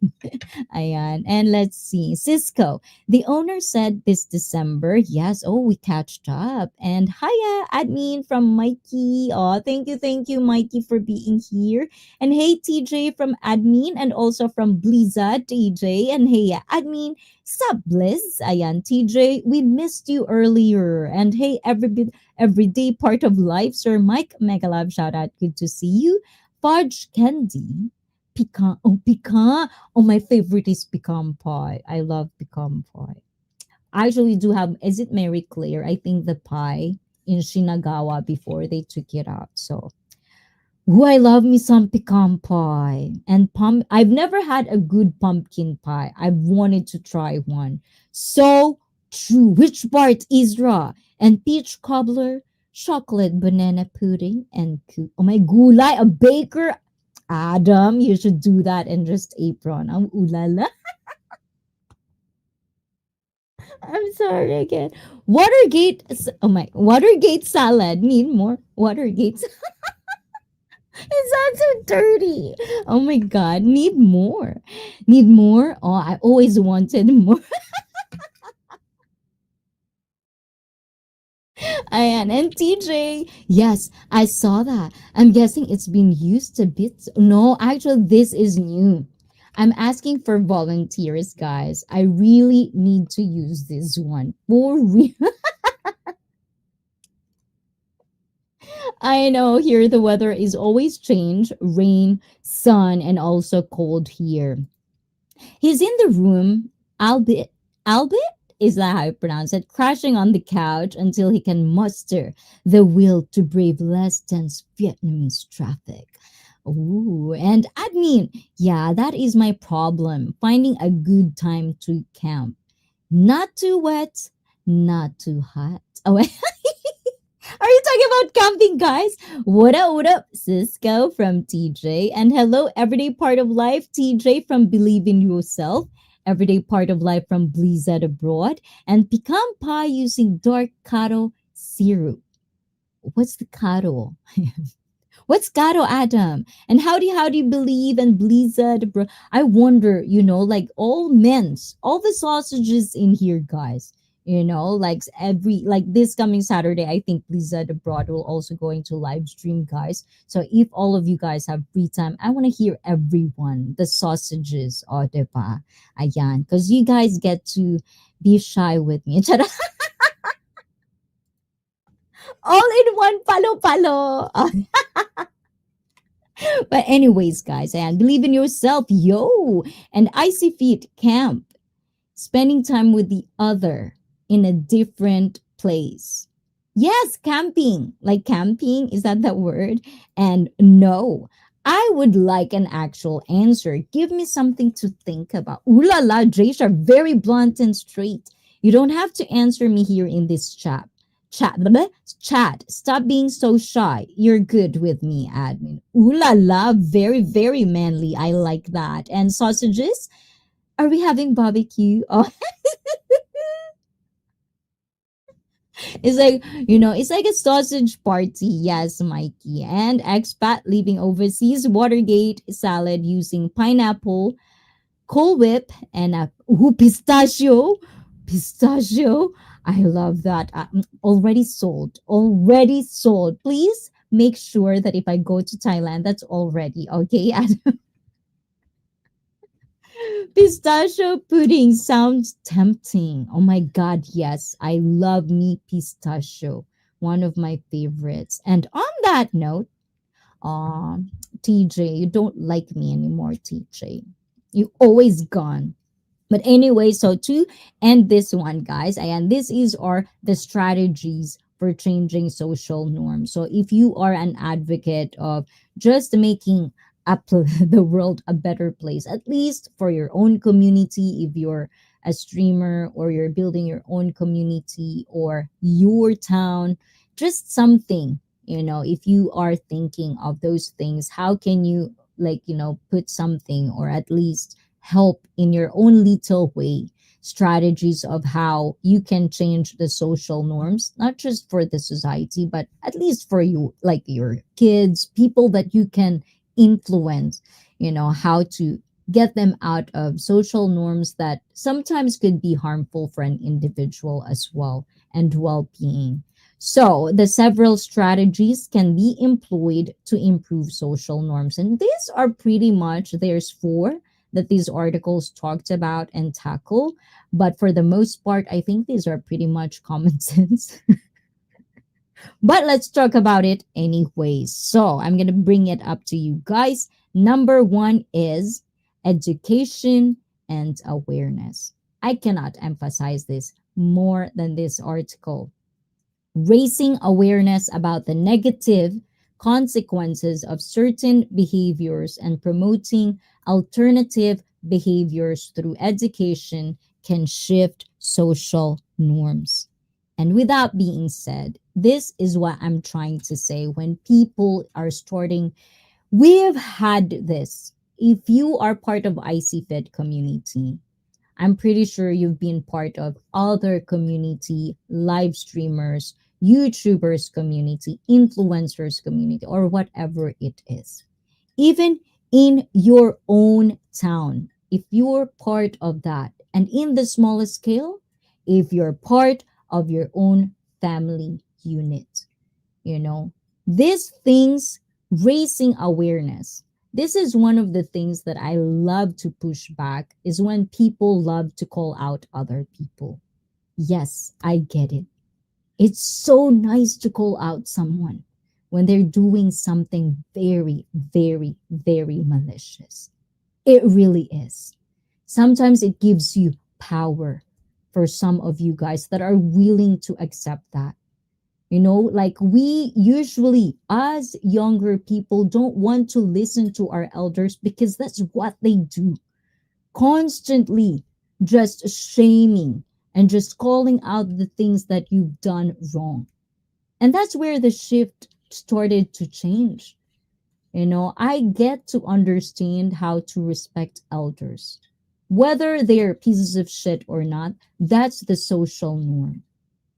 Ayan. And let's see. Cisco, the owner said this December. Yes. Oh, we catched up. And hiya, admin from Mikey. Oh, thank you, Mikey, for being here. And hey, TJ from admin and also from Bliza, TJ. And hey, admin. Sup, Bliss? Ayan, TJ, we missed you earlier. And hey, everyday part of life, Sir Mike Megalab, shout out, good to see you. Fudge Candy, pecan. Oh, pecan. Oh, my favorite is pecan pie. I love pecan pie. I actually do have, is it Mary Claire? I think the pie in Shinagawa before they took it out. So, ooh, I love me some pecan pie. And I've never had a good pumpkin pie. I've wanted to try one. So true. Which part, Isra? And peach cobbler, chocolate banana pudding, and oh my gulay, a baker. Adam, you should do that and just apron. Ooh la la. I'm sorry again. Watergate. Oh my. Watergate salad. Need more. Watergate. It sounds so dirty. Oh my god. Need more. Need more. Oh, I always wanted more. Ayan. And TJ. Yes, I saw that. I'm guessing it's been used a bit. No, actually, this is new. I'm asking for volunteers, guys. I really need to use this one for real. I know here the weather is always change, rain, sun, and also cold here. He's in the room, albeit, albeit is that how you pronounce it, crashing on the couch until he can muster the will to brave less dense Vietnamese traffic. Ooh, and admin, yeah, that is my problem. Finding a good time to camp. Not too wet, not too hot. Oh, are you talking about camping, guys? What up, Cisco from TJ? And hello, everyday part of life, TJ from Believe in Yourself. Everyday part of life from Blizzard Abroad. And pecan pie using dark caro syrup. What's the caro? What's caro, Adam? And how do you believe in Blizzard Abroad? I wonder, like all men's, all the sausages in here, guys. Like every like this coming Saturday, I think Blizzard Abroad will also going to live stream, guys. So if all of you guys have free time, I want to hear everyone the sausages, oh, diba? Ayan, because you guys get to be shy with me. All in one palo palo. But anyways, guys, and believe in yourself, yo. And icy feet camp, spending time with the other in a different place. Yes, camping. Like camping, is that that word? And no, I would like an actual answer. Give me something to think about. Ooh la la, Jays are very blunt and straight. You don't have to answer me here in this chat. Chat. Stop being so shy. You're good with me, admin. Ooh la la, very, very manly. I like that. And sausages? Are we having barbecue? Oh, it's like a sausage party. Yes, Mikey. And expat living overseas, Watergate salad using pineapple, Cool Whip, and a pistachio. Pistachio. I love that. Already sold. Already sold. Please make sure that if I go to Thailand, that's already okay. Pistachio pudding sounds tempting. Oh my god, yes. I love me pistachio. One of my favorites. And on that note, TJ, you don't like me anymore, TJ. You always gone. But anyway, so to end this one, guys, and this is our the strategies for changing social norms. So if you are an advocate of just making the world a better place, at least for your own community, if you're a streamer or you're building your own community or your town, just something, if you are thinking of those things, how can you put something or at least help in your own little way, strategies of how you can change the social norms, not just for the society but at least for you, like your kids, people that you can influence, how to get them out of social norms that sometimes could be harmful for an individual as well and well-being. So the several strategies can be employed to improve social norms, and these are pretty much there's four that these articles talked about and tackle. But for the most part, I think these are pretty much common sense. But let's talk about it anyways. So I'm going to bring it up to you guys. Number one is education and awareness. I cannot emphasize this more than this article. Raising awareness about the negative consequences of certain behaviors and promoting alternative behaviors through education can shift social norms. And with that being said, this is what I'm trying to say when people are starting. We've had this. If you are part of ICFed community, I'm pretty sure you've been part of other community, live streamers, YouTubers community, influencers community, or whatever it is. Even in your own town, if you're part of that, and in the smallest scale, if you're part of your own family unit, you know, these things, raising awareness, this is one of the things that I love to push back, is when people love to call out other people. Yes, I get it. It's so nice to call out someone when they're doing something very, very, very malicious. It really is. Sometimes it gives you power, for some of you guys that are willing to accept that. You know, like, we usually, as younger people, don't want to listen to our elders because that's what they do. Constantly just shaming and just calling out the things that you've done wrong. And that's where the shift started to change. You know, I get to understand how to respect elders. Whether they're pieces of shit or not, that's the social norm.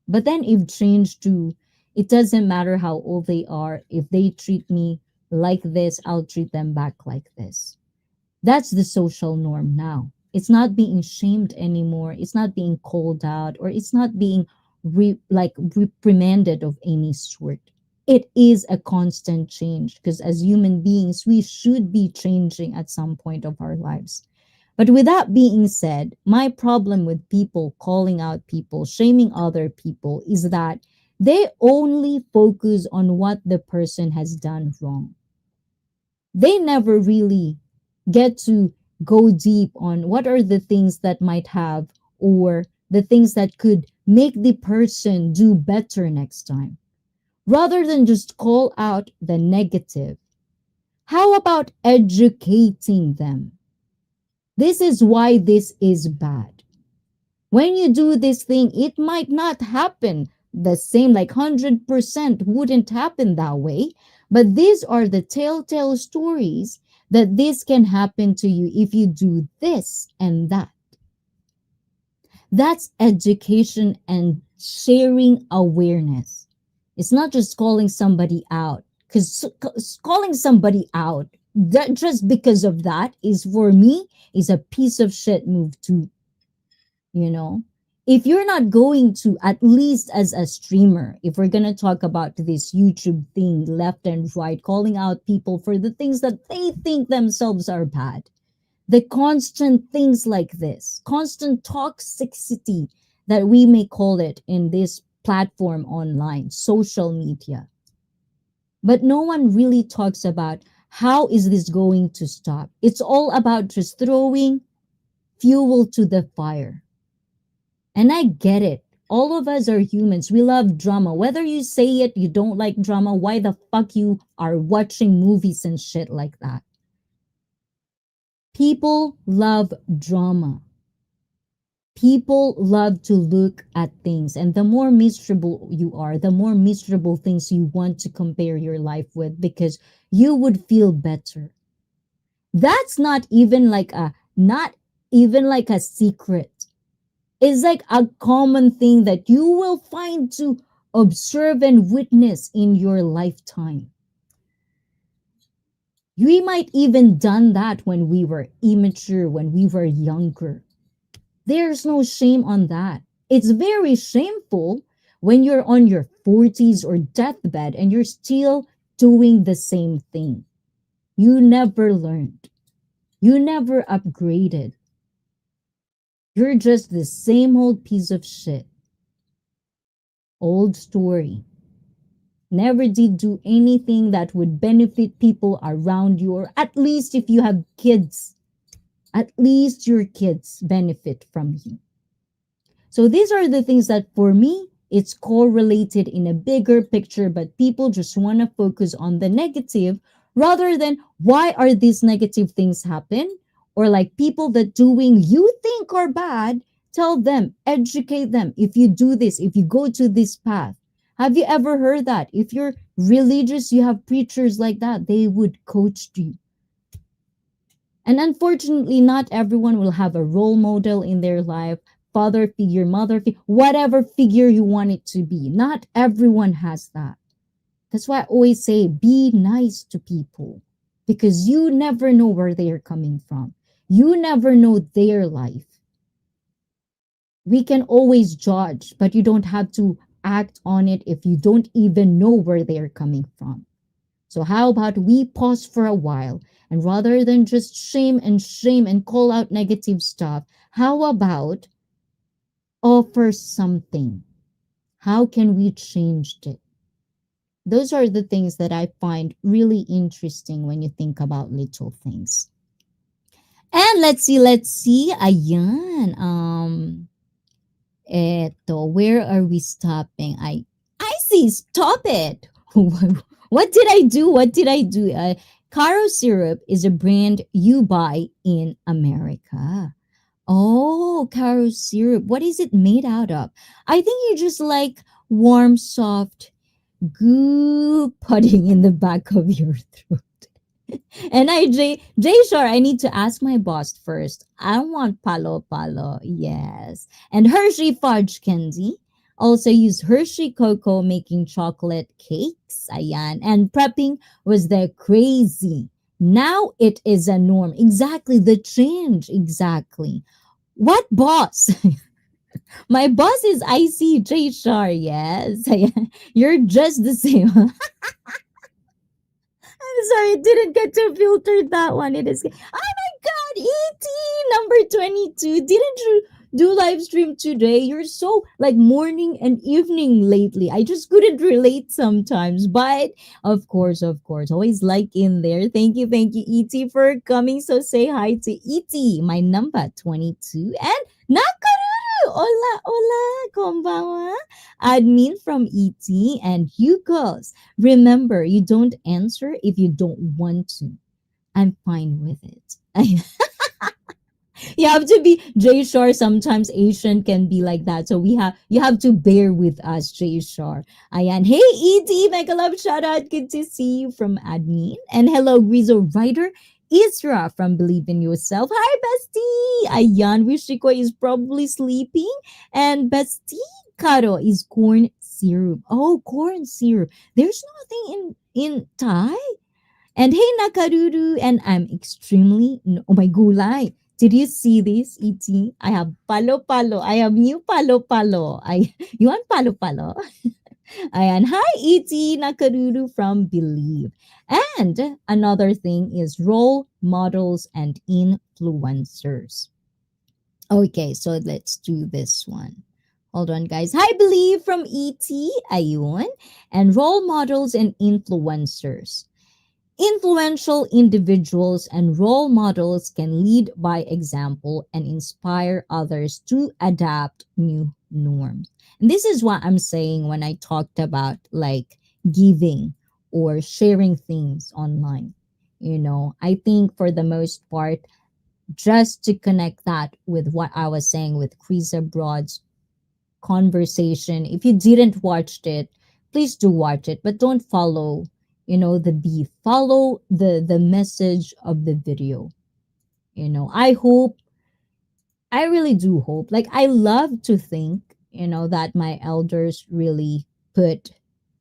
But then it changed to, it doesn't matter how old they are. If they treat me like this, I'll treat them back like this. That's the social norm now. It's not being shamed anymore. It's not being called out, or it's not being reprimanded of any sort. It is a constant change, because as human beings, we should be changing at some point of our lives. But with that being said, my problem with people calling out people, shaming other people, is that they only focus on what the person has done wrong. They never really get to go deep on what are the things that might have, or the things that could make the person do better next time. Rather than just call out the negative, how about educating them? This is why this is bad. When you do this thing, it might not happen the same, like 100% wouldn't happen that way. But these are the telltale stories that this can happen to you if you do this and that. That's education and sharing awareness. It's not just calling somebody out, because calling somebody out, that just because of that, is, for me, is a piece of shit move too. You know, if you're not going to, at least as a streamer, if we're going to talk about this YouTube thing, left and right, calling out people for the things that they think themselves are bad, the constant things like this, constant toxicity that we may call it in this platform online, social media. But no one really talks about how is this going to stop. It's all about just throwing fuel to the fire. And I get it. All of us are humans. We love drama. Whether you say it, you don't like drama, why the fuck you are watching movies and shit like that? People love drama. People love to look at things. And the more miserable you are, the more miserable things you want to compare your life with, because you would feel better. That's not even like a secret. It's like a common thing that you will find to observe and witness in your lifetime. We might even done that when we were immature, when we were younger. There's no shame on that. It's very shameful when you're on your 40s or deathbed and you're still doing the same thing. You never learned. You never upgraded. You're just the same old piece of shit. Old story. Never did do anything that would benefit people around you, or at least if you have kids, at least your kids benefit from you. So these are the things that, for me, it's correlated in a bigger picture, but people just want to focus on the negative rather than why are these negative things happen? Or like people that doing you think are bad, tell them, educate them. If you do this, if you go to this path, have you ever heard that? If you're religious, you have preachers like that. They would coach you. And unfortunately, not everyone will have a role model in their life, father figure, mother figure, whatever figure you want it to be. Not everyone has that. That's why I always say be nice to people, because you never know where they are coming from. You never know their life. We can always judge, but you don't have to act on it if you don't even know where they are coming from. So, how about we pause for a while, and rather than just shame and call out negative stuff, how about offer something? How can we change it? Those are the things that I find really interesting when you think about little things. And let's see. Ayan. Where are we stopping? I see. Stop it. What did I do? What did I do? Caro syrup is a brand you buy in America. Oh, Caro syrup. What is it made out of? I think you just like warm, soft goo pudding in the back of your throat. And Shore, I need to ask my boss first. I want palo palo, yes. And Hershey fudge candy. Also use Hershey cocoa making chocolate cakes. Ayan. And prepping was the crazy. Now it is a norm. Exactly. The change. Exactly. What boss? My boss is ICEE Shore, yes. You're just the same. I'm sorry, I didn't get to filter that one. It is. Oh my God, ET number 22. Didn't you do live stream today? You're so like morning and evening lately. I just couldn't relate sometimes, but of course, always like in there. Thank you, ET, for coming. So say hi to ET, my number 22, and Nakaru. Hola, hola, konbanwa. Admin from ET, and you girls. Remember, you don't answer if you don't want to. I'm fine with it. You have to be Jay Shore. Sometimes Asian can be like that. So you have to bear with us, Jay Shore. Ayan. Hey ET, mega love shout out. Good to see you from admin. And hello, Grizo Writer. Isra from Believe in Yourself. Hi, bestie. Ayan, Wishiko is probably sleeping. And bestie Karo is corn syrup. Oh, corn syrup. There's nothing in Thai. And hey, Nakaruru, and I'm extremely, oh my gulay. Did you see this, ET? I have palo palo. I have new palo palo. You want palo palo? Ayan. Hi, ET Nakaruru from Believe. And another thing is role models and influencers. Okay, so let's do this one. Hold on, guys. Hi, Believe from ET. Ayun. And role models and influencers. Influential individuals and role models can lead by example and inspire others to adapt new norms. And this is what I'm saying when I talked about like giving or sharing things online. I think for the most part, just to connect that with what I was saying with Chris Broad's conversation, if you didn't watch it, please do watch it, but don't follow the beef. Follow the message of the video. I really do hope, like I love to think that my elders really put,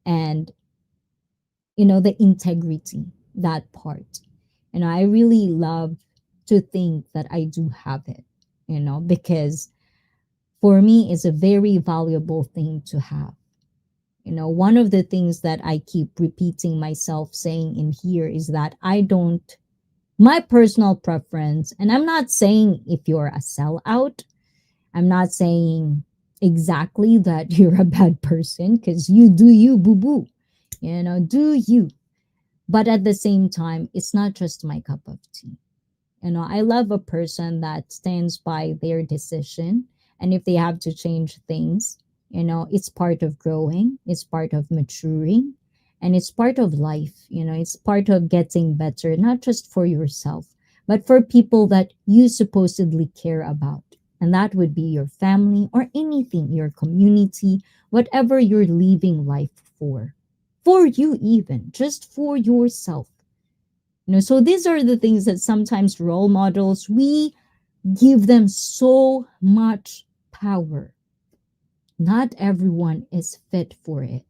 and the integrity, that part. I really love to think that I do have it, because for me it's a very valuable thing to have. One of the things that I keep repeating myself saying in here is that my personal preference, and I'm not saying if you're a sellout, I'm not saying exactly that you're a bad person, because you do you, boo boo, do you. But at the same time, it's not just my cup of tea. I love a person that stands by their decision. And if they have to change things, it's part of growing, it's part of maturing, and it's part of life. It's part of getting better, not just for yourself, but for people that you supposedly care about. And that would be your family or anything, your community, whatever you're leaving life for you, even just for yourself. So these are the things that sometimes role models, we give them so much power. Not everyone is fit for it.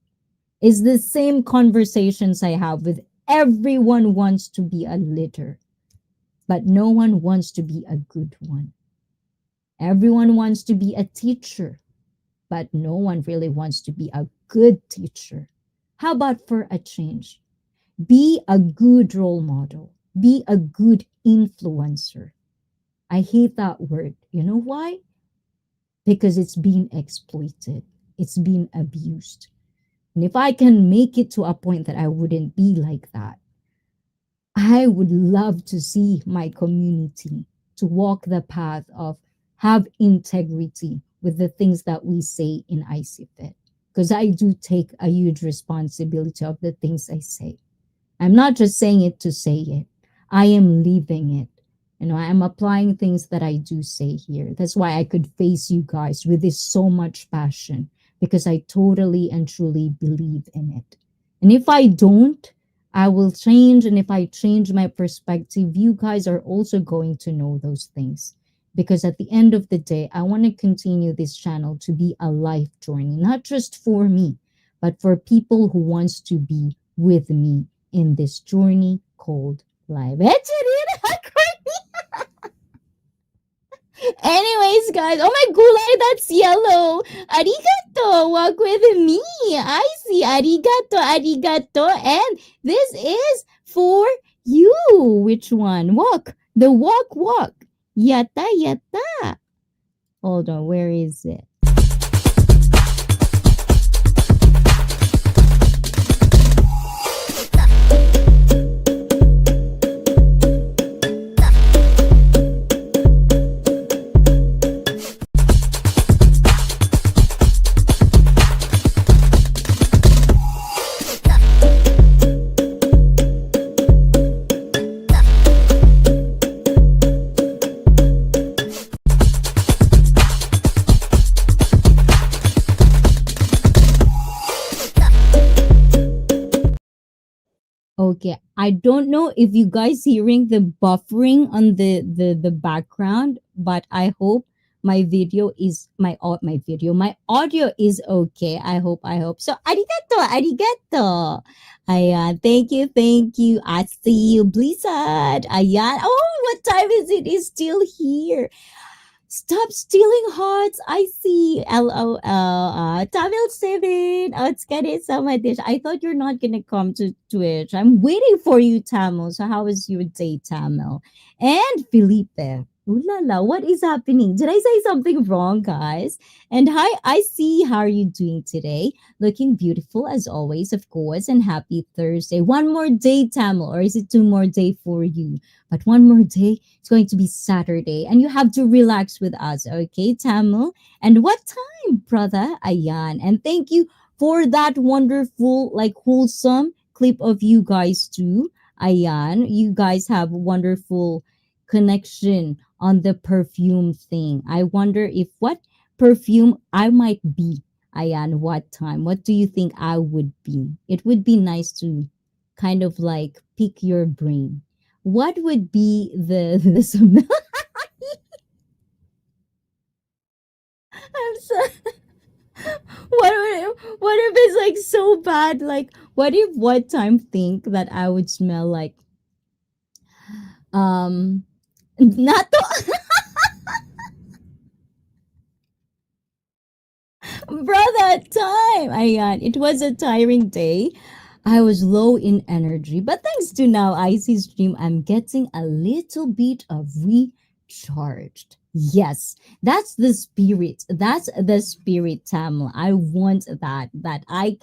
It's the same conversations I have with everyone wants to be a leader, but no one wants to be a good one. Everyone wants to be a teacher, but no one really wants to be a good teacher. How about for a change? Be a good role model. Be a good influencer. I hate that word. You know why? Because it's being exploited, it's being abused. And if I can make it to a point that I wouldn't be like that, I would love to see my community to walk the path of have integrity with the things that we say in ICFIT. Because I do take a huge responsibility of the things I say. I'm not just saying it to say it. I am living it. I am applying things that I do say here. That's why I could face you guys with this so much passion, because I totally and truly believe in it. And if I don't, I will change. And if I change my perspective, you guys are also going to know those things. Because at the end of the day, I want to continue this channel to be a life journey, not just for me, but for people who wants to be with me in this journey called life. Anyways, guys, oh my gulay, that's yellow. Arigato, walk with me. I see. Arigato, arigato. And this is for you. Which one? Walk. The walk, walk. Yata, yata. Hold on, where is it? Okay, I don't know if you guys hearing the buffering on the background, but I hope my video is my audio is okay. I hope so. Arigato, arigato. Ayan, thank you. I see you, Blizzard. Ayan. Oh, what time is it? It's still here. Stop stealing hearts. I see. LOL. Tamil 7. Oh, it's getting so my dish. I thought you're not going to come to Twitch. I'm waiting for you, Tamil. So, how was your day, Tamil? And Felipe. Ooh la la, what is happening? Did I say something wrong, guys? And hi, I see. How are you doing today? Looking beautiful as always, of course. And happy Thursday. One more day, Tamil, or is it two more day for you? But one more day, it's going to be Saturday, and you have to relax with us, okay, Tamil? And what time, brother Ayan? And thank you for that wonderful, like wholesome clip of you guys too, Ayan. You guys have wonderful connection on the perfume thing. I wonder if what perfume I might be, Ayan. What time? What do you think I would be? It would be nice to kind of like pick your brain. What would be the smell? I'm so what if it's like so bad? Like what if what time think that I would smell like um not the brother time. It was a tiring day. I was low in energy, but thanks to now ICEE stream, I'm getting a little bit of recharged. Yes, that's the spirit. That's the spirit, Tamil. I want that. That I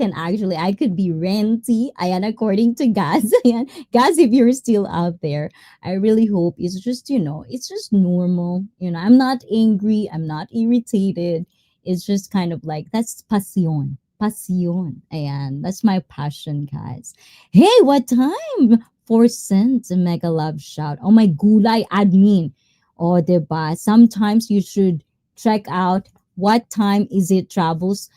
could be renty. And according to Gaz, ayan, Gaz, if you're still out there, I really hope it's just, it's just normal. I'm not angry. I'm not irritated. It's just kind of like, that's passion. Passion. Ayan, that's my passion, guys. Hey, what time? 4 cents, mega love shout. Oh my gulay admin. Oh, diba? Sometimes you should check out what time is it travels.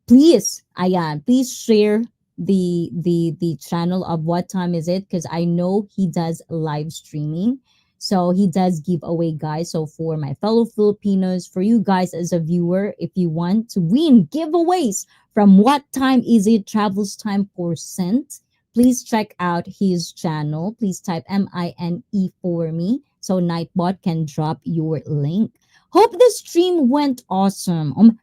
Please, ayan, please share the channel of what time is it, because I know he does live streaming. So he does give away, guys. So for my fellow Filipinos, for you guys as a viewer, if you want to win giveaways from what time is it travels time percent, please check out his channel. Please type MINE for me so Nightbot can drop your link. Hope the stream went awesome.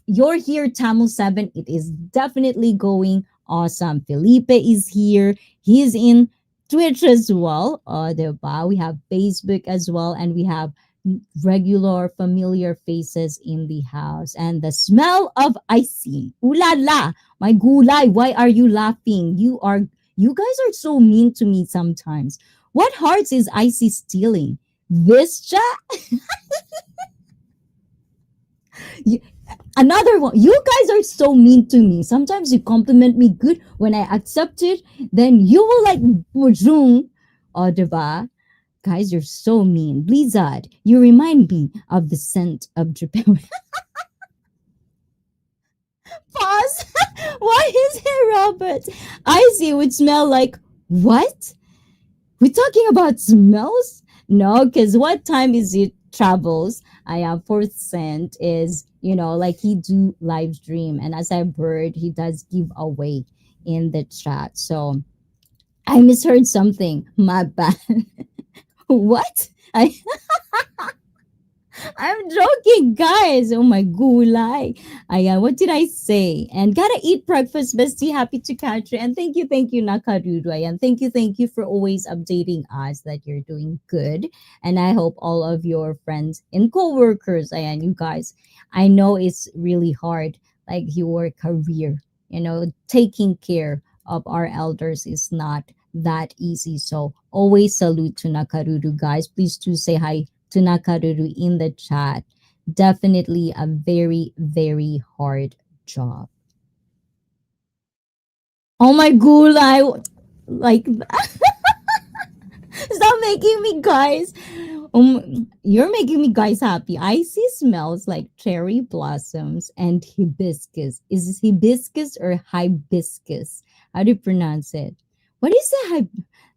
You're here, Tamil 7. It is definitely going awesome. Felipe is here. He's in Twitch as well. Diba? We have Facebook as well, and we have regular familiar faces in the house. And the smell of ICEE. Ooh la la! My gulay, why are you laughing? You guys are so mean to me sometimes. What hearts is ICEE stealing? This chat? Another one. You guys are so mean to me. Sometimes you compliment me good. When I accept it, then you will like bujung. O, diba? Guys, you're so mean. Blizzard, you remind me of the scent of Japan. Pause. Why is it Robert? ICEE would smell like what? We're talking about smells? No, because what time is it travels? I have fourth scent is, like he do live stream. And as I've heard, he does give away in the chat. So I misheard something. My bad. What? I'm joking, guys. Oh my gulay. What did I say? And gotta eat breakfast, bestie. Happy to catch you. And thank you, Nakarudo. And thank you for always updating us that you're doing good. And I hope all of your friends and co-workers, ayan, you guys, I know it's really hard, like your career, taking care of our elders is not that easy. So always salute to Nakarudo, guys. Please do say hi to Nakaruru in the chat. Definitely a very, very hard job. Oh my god, like stop making me guys. You're making me guys happy. ICEE smells like cherry blossoms and hibiscus. Is this hibiscus or hibiscus? How do you pronounce it? What is the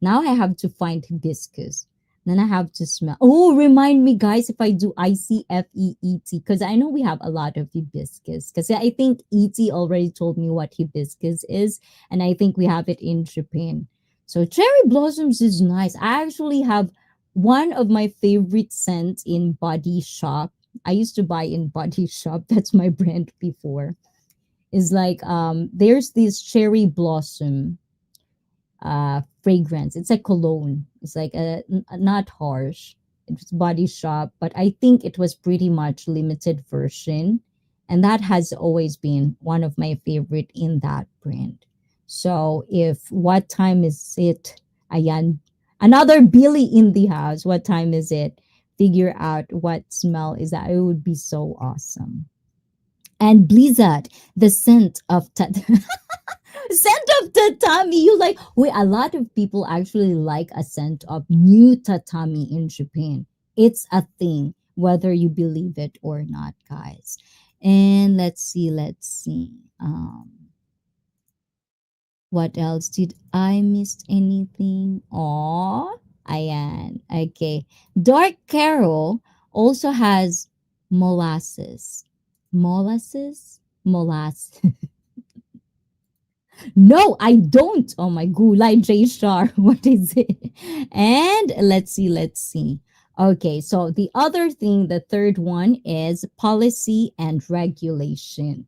now I have to find hibiscus. Then I have to smell. Oh, remind me, guys, if I do ICFEET, because I know we have a lot of hibiscus. Because I think ET already told me what hibiscus is, and I think we have it in Japan. So cherry blossoms is nice. I actually have one of my favorite scents in Body Shop. I used to buy in Body Shop. That's my brand before. Is like there's this cherry blossom fragrance. It's a cologne. It's like not harsh. It's Body Shop, but I think it was pretty much limited version, and that has always been one of my favorite in that brand. So if what time is it? Ayan, another Billy in the house. What time is it? Figure out what smell is that. It would be so awesome. And Blizzard, the scent of scent of tatami. You like, wait, a lot of people actually like a scent of new tatami in Japan. It's a thing, whether you believe it or not, guys. And let's see. What else? Did I miss anything? Oh, ayan. Okay. Dark Carol also has molasses. Molasses? Molasses. No, I don't. Oh my gulay J Star. What is it? And let's see. Okay, so the other thing, the third one is policy and regulation.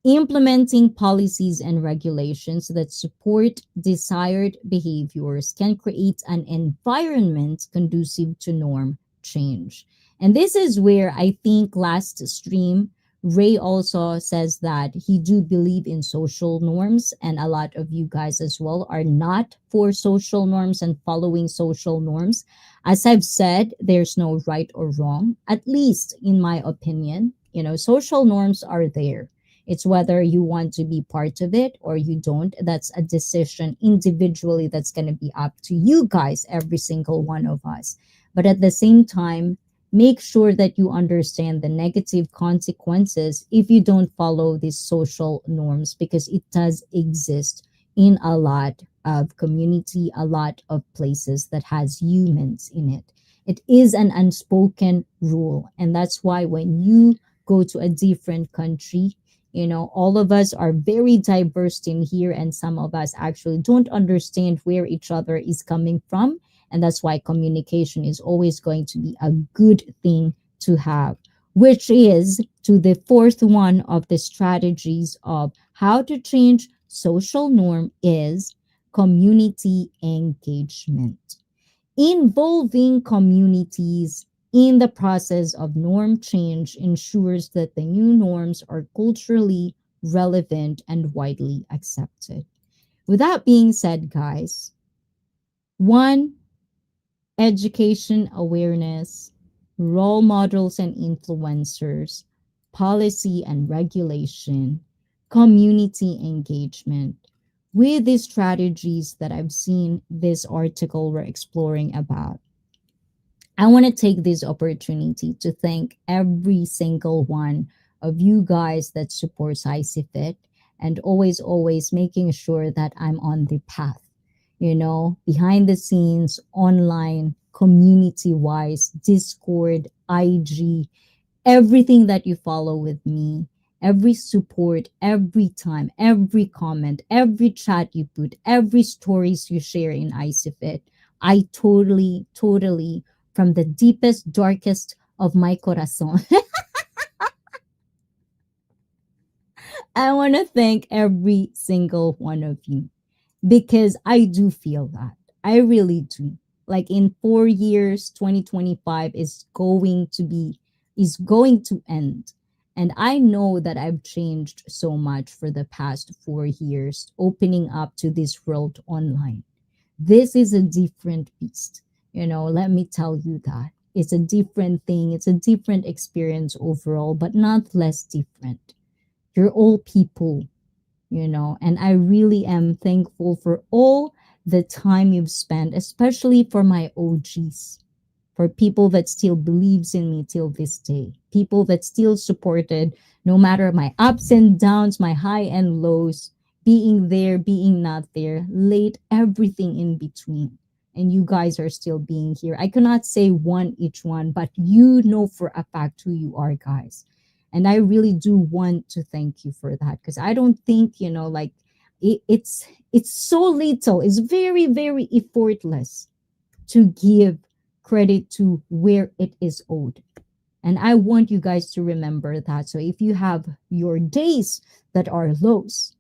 Implementing policies and regulations that support desired behaviors can create an environment conducive to norm change. And this is where I think last stream Ray also says that he do believe in social norms, and a lot of you guys as well are not for social norms and following social norms. As I've said, there's no right or wrong, at least in my opinion. Social norms are there. It's whether you want to be part of it or you don't. That's a decision individually that's going to be up to you guys, every single one of us. But at the same time, make sure that you understand the negative consequences if you don't follow these social norms, because it does exist. in a lot of community, a lot of places that has humans in it. It is an unspoken rule. And that's why when you go to a different country, all of us are very diverse in here, and some of us actually don't understand where each other is coming from. And that's why communication is always going to be a good thing to have, which is to the fourth one of the strategies of how to change social norm is community engagement. Involving communities in the process of norm change ensures that the new norms are culturally relevant and widely accepted. With that being said, guys, one, education awareness, role models and influencers, policy and regulation, community engagement. With these strategies that I've seen this article we're exploring about, I want to take this opportunity to thank every single one of you guys that supports ICFit and always making sure that I'm on the path, behind the scenes, online, community wise, Discord, IG, everything that you follow with me, every support, every time, every comment, every chat you put, every stories you share in ICFit. I totally, from the deepest, darkest of my corazon, I want to thank every single one of you because I do feel that. I really do. Like in 4 years, 2025 is going to end. And I know that I've changed so much for the past 4 years, opening up to this world online. This is a different beast. Let me tell you that. It's a different thing. It's a different experience overall, but not less different. You're all people, and I really am thankful for all the time you've spent, especially for my OGs, for people that still believes in me till this day, people that still supported no matter my ups and downs, my high and lows, being there, being not there, late, everything in between. And you guys are still being here. I cannot say one each one, but you know for a fact who you are, guys. And I really do want to thank you for that because I don't think, like it's so little. It's very effortless to give credit to where it is owed. And I want you guys to remember that. So if you have your days that are lows,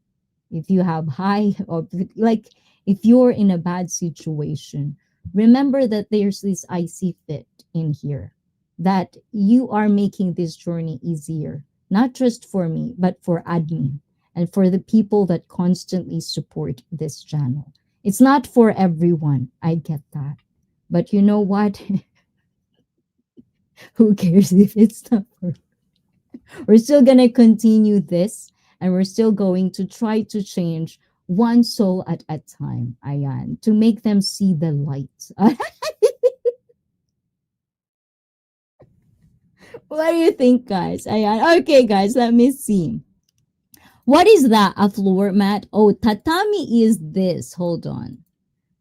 if you have high, or like if you're in a bad situation, remember that there's this IC fit in here, that you are making this journey easier, not just for me, but for admin and for the people that constantly support this channel. It's not for everyone. I get that. But you know what? Who cares if it's not for, we're still going to continue this, and we're still going to try to change one soul at a time, Ayan, to make them see the light. What do you think, guys? Ayan. Okay, guys, let me see. What is that? A floor mat? Oh, tatami is this. Hold on.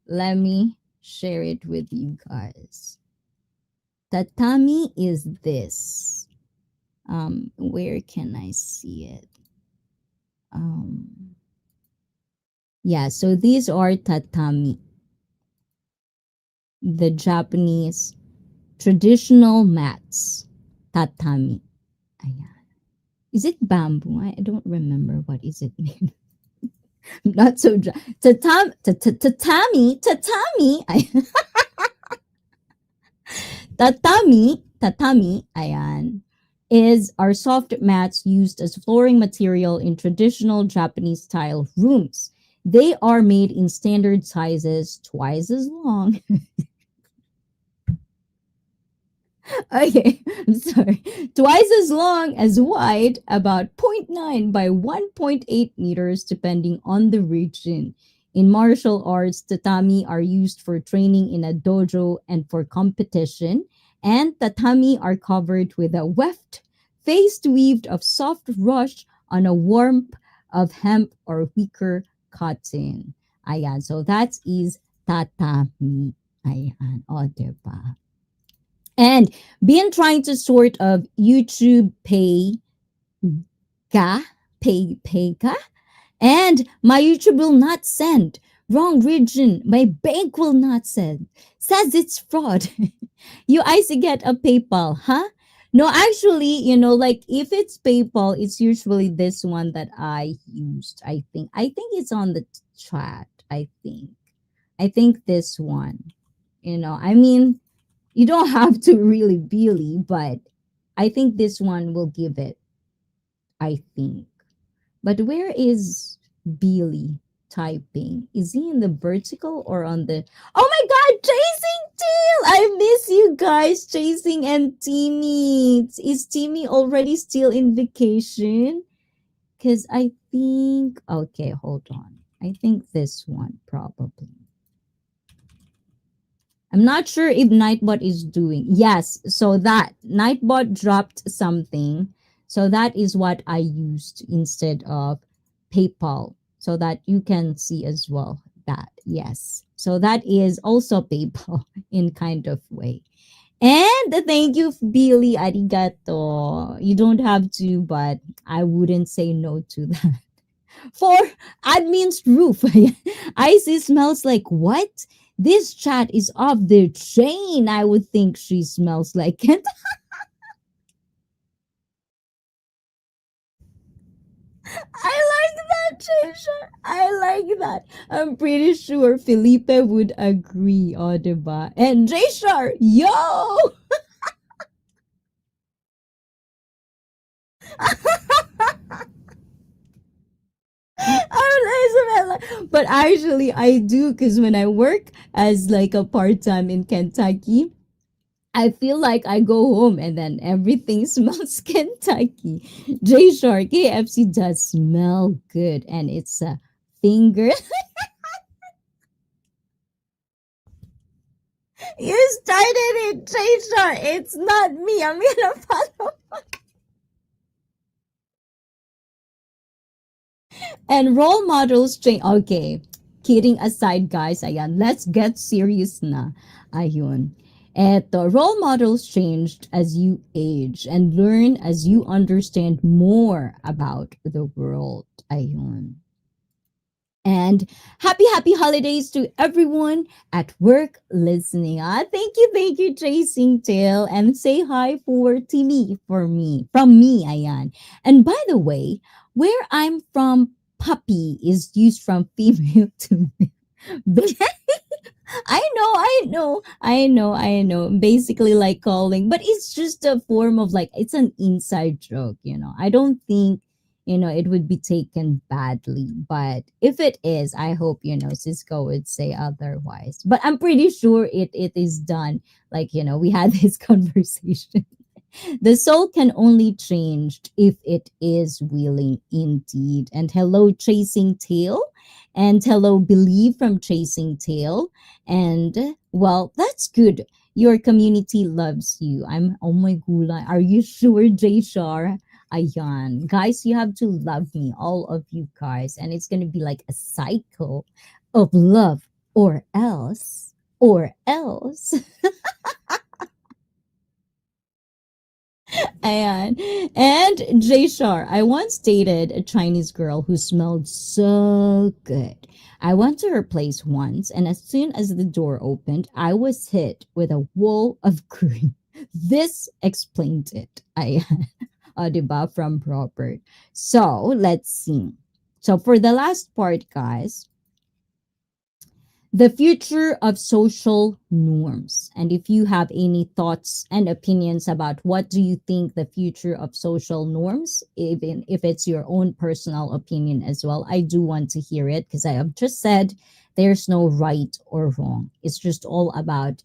Let me share it with you guys. Tatami is this. Where can I see it? Yeah, so these are tatami, the Japanese traditional mats. Tatami. Ayan. Is it bamboo? I don't remember. What is it made? Not so tatami. Tatami, ayan, is our soft mats used as flooring material in traditional Japanese style rooms. They are made in standard sizes, twice as long. Okay, I'm sorry. Twice as long as wide, about zero 0.9 by 1.8 meters, depending on the region. In martial arts, tatami are used for training in a dojo and for competition, and tatami are covered with a weft, faced weaved of soft rush on a warp of hemp or wicker cotton. Ayan. So that is tatami. Ayan. O, diba? And been trying to sort of YouTube ka, pay ka, and my YouTube will not send. Wrong region. My bank will not send. Says it's fraud. You ICEE get a PayPal, huh? No, actually, like if it's PayPal, it's usually this one that I used. I think. I think it's on the chat. I think. I think this one. I mean, you don't have to really Billy, but I think this one will give it. I think. But where is Billy typing? Is he in the vertical or on the? Oh my God, Chasing Tail! I miss you guys, Chasing and Timmy. Is Timmy already still in vacation? Because I think. Okay, hold on. I think this one probably. I'm not sure if Nightbot is doing. Yes, so that Nightbot dropped something. So that is what I used instead of PayPal so that you can see as well that. Yes. So that is also PayPal in kind of way. And thank you, Billy Arigato. You don't have to, but I wouldn't say no to that. For admin's roof. Icy smells like what? This chat is off the chain. I would think she smells like it. I like that, Trisha. I like that. I'm pretty sure Felipe would agree, Audiba. And Jashar, yo! But actually, I do because when I work as like a part time in Kentucky, I feel like I go home and then everything smells Kentucky. J Shark KFC does smell good and it's a finger. You started it, J Shark. It's not me. I'm gonna follow. And role models change. Okay, kidding aside, guys. Ayan, let's get serious na. Ayun. Eto, role models changed as you age and learn as you understand more about the world. Ayun. And happy holidays to everyone at work listening. Thank you, Chasing Tail. And say hi for Timmy for me. From me, ayan. And by the way, where I'm from, puppy is used from female to male. I know. Basically, like calling, but it's just a form of like, it's an inside joke. I don't think, it would be taken badly. But if it is, I hope, Cisco would say otherwise. But I'm pretty sure it is done. Like, we had this conversation. The soul can only change if it is willing indeed. And hello, Chasing Tail. And hello, Believe from Chasing Tail. And well, that's good. Your community loves you. Oh my gulay. Are you sure, J Shar? Ayan. Guys, you have to love me, all of you guys. And it's going to be like a cycle of love or else. And Jay Shar, I once dated a Chinese girl who smelled so good. I went to her place once, and as soon as the door opened, I was hit with a wall of green. This explained it. I Diba from Robert. So let's see. So for the last part, guys, the future of social norms, and if you have any thoughts and opinions about what do you think the future of social norms, even if it's your own personal opinion as well, I do want to hear it because I have just said there's no right or wrong. It's just all about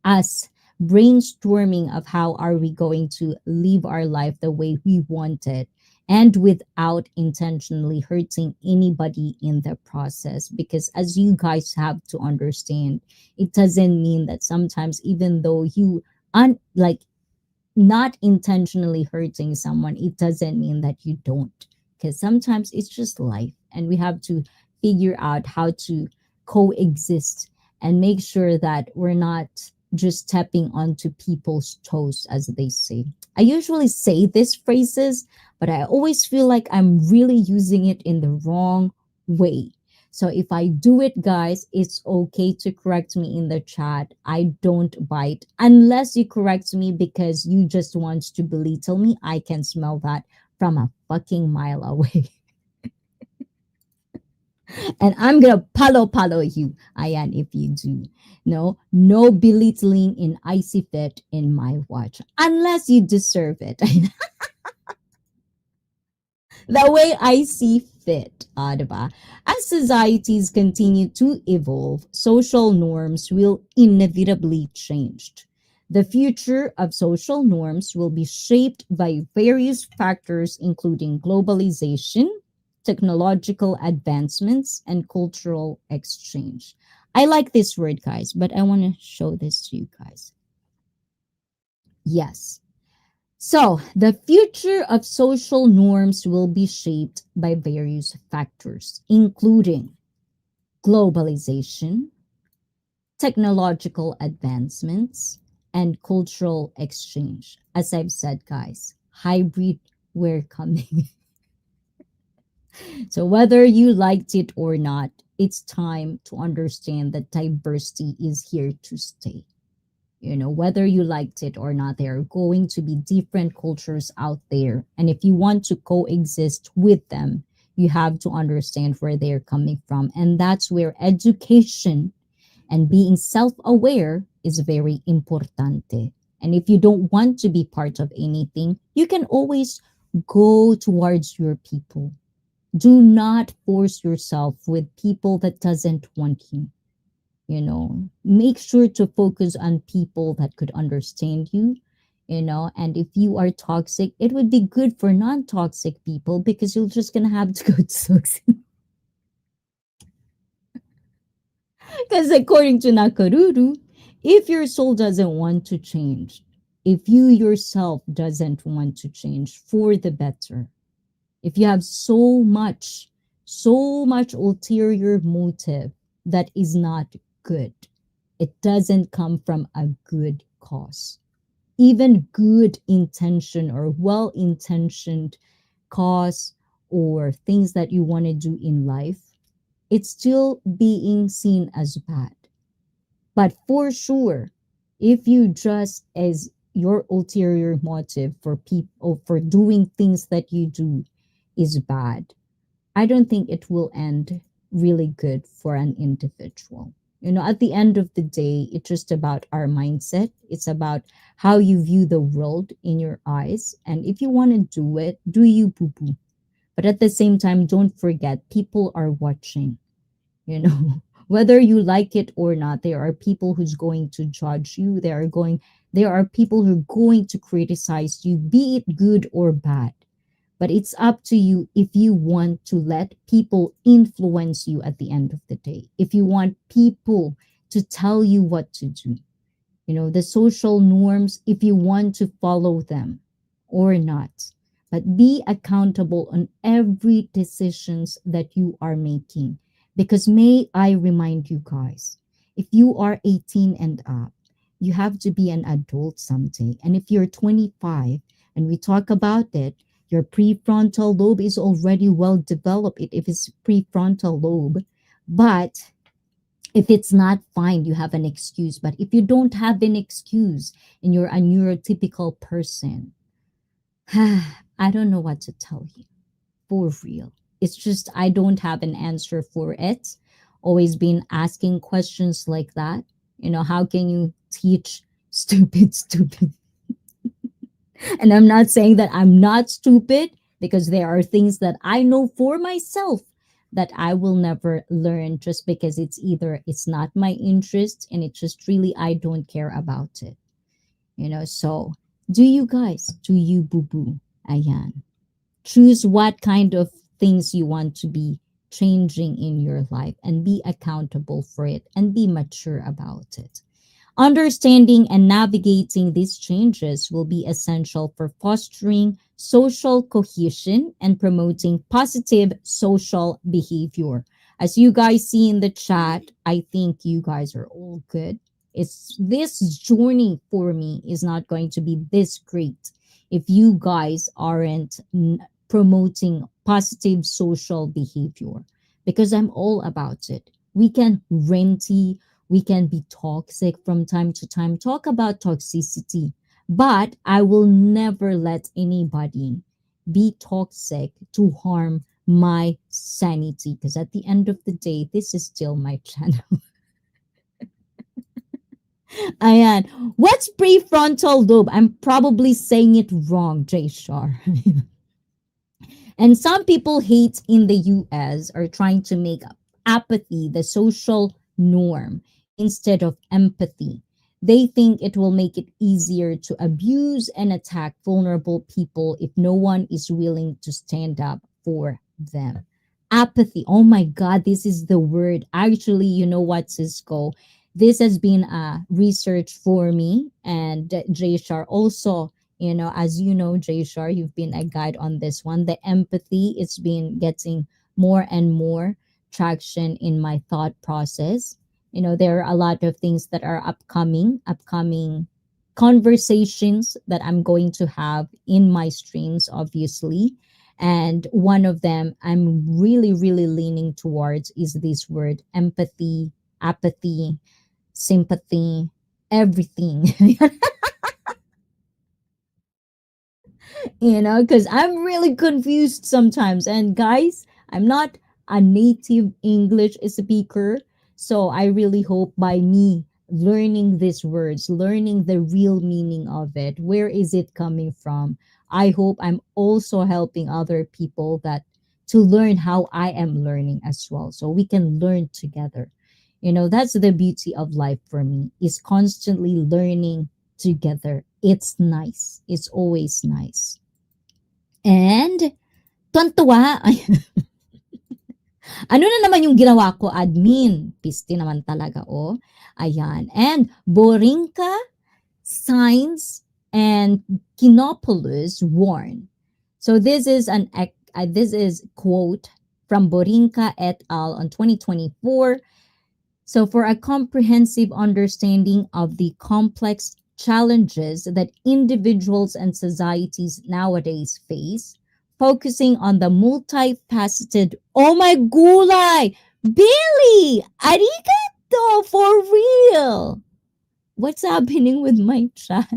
us brainstorming of how are we going to live our life the way we want it, and without intentionally hurting anybody in the process. Because as you guys have to understand, it doesn't mean that sometimes, even though you like not intentionally hurting someone, it doesn't mean that you don't. Because sometimes it's just life, and we have to figure out how to coexist and make sure that we're not just stepping onto people's toes, as they say. I usually say these phrases, but I always feel like I'm really using it in the wrong way. So if I do it, guys, it's okay to correct me in the chat. I don't bite unless you correct me because you just want to belittle me. I can smell that from a fucking mile away. And I'm gonna palo you, Ayan, if you do. No belittling in icy fit in my watch unless you deserve it. The way I see fit, diba? As societies continue to evolve, social norms will inevitably change. The future of social norms will be shaped by various factors, including globalization, technological advancements, and cultural exchange. I like this word, guys, but I want to show this to you guys. Yes. So, the future of social norms will be shaped by various factors, including globalization, technological advancements, and cultural exchange. As I've said, guys, hybrid, we're coming. So, whether you liked it or not, it's time to understand that diversity is here to stay. Whether you liked it or not, there are going to be different cultures out there. And if you want to coexist with them, you have to understand where they're coming from. And that's where education and being self-aware is very importante. And if you don't want to be part of anything, you can always go towards your people. Do not force yourself with people that doesn't want you. Make sure to focus on people that could understand you. And if you are toxic, it would be good for non-toxic people because you're just gonna have to go to toxic. Because according to Nakaruru, if your soul doesn't want to change, if you yourself doesn't want to change for the better, if you have so much ulterior motive that is not good, it doesn't come from a good cause. Even good intention or well-intentioned cause or things that you want to do in life, it's still being seen as bad. But for sure, if you just as your ulterior motive for people for doing things that you do is bad, I don't think it will end really good for an individual. At the end of the day, it's just about our mindset. It's about how you view the world in your eyes. And if you want to do it, do you, boo boo. But at the same time, don't forget, people are watching. Whether you like it or not, there are people who's going to judge you. There are people who are going to criticize you, be it good or bad. But it's up to you if you want to let people influence you at the end of the day. If you want people to tell you what to do, the social norms, if you want to follow them or not. But be accountable on every decisions that you are making. Because may I remind you guys, if you are 18 and up, you have to be an adult someday. And if you're 25 and we talk about it, your prefrontal lobe is already well developed if it's prefrontal lobe. But if it's not, fine, you have an excuse. But if you don't have an excuse and you're a neurotypical person, I don't know what to tell you. For real. It's just I don't have an answer for it. Always been asking questions like that. How can you teach stupid? And I'm not saying that I'm not stupid because there are things that I know for myself that I will never learn just because it's not my interest and it's just really I don't care about it. So do you guys, do you boo boo? Ayan. Choose what kind of things you want to be changing in your life and be accountable for it and be mature about it. Understanding and navigating these changes will be essential for fostering social cohesion and promoting positive social behavior. As you guys see in the chat, I think you guys are all good. It's this journey for me is not going to be this great if you guys aren't promoting positive social behavior, because I'm all about it. We can renty, we can be toxic from time to time, talk about toxicity, but I will never let anybody be toxic to harm my sanity, because at the end of the day, this is still my channel. Ayan. What's prefrontal lobe? I'm probably saying it wrong, Jay Shar. And some people hate in the US are trying to make apathy the social norm instead of empathy. They think it will make it easier to abuse and attack vulnerable people if no one is willing to stand up for them. Apathy. Oh my God, this is the word. Actually, you know what, Cisco? This has been a research for me, and Jay Shar also, as you know, Jay Shar, you've been a guide on this one. The empathy, it's been getting more and more traction in my thought process. There are a lot of things that are upcoming conversations that I'm going to have in my streams, obviously. And one of them I'm really, really leaning towards is this word empathy, apathy, sympathy, everything. Because I'm really confused sometimes. And guys, I'm not a native English speaker. So I really hope by me learning these words, learning the real meaning of it, where is it coming from? I hope I'm also helping other people that to learn how I am learning as well. So we can learn together. That's the beauty of life for me, is constantly learning together. It's nice. It's always nice. And tuwan-tuwa. Ano na naman yung ginawa ko, admin? Piste naman talaga, oh. Ayan. And Borinka, Signs, and Kinopoulos warn. So this is quote from Borinka et al. On 2024. So for a comprehensive understanding of the complex challenges that individuals and societies nowadays face, focusing on the multifaceted, oh my gulay, Billy, arigato, for real. What's happening with my chat?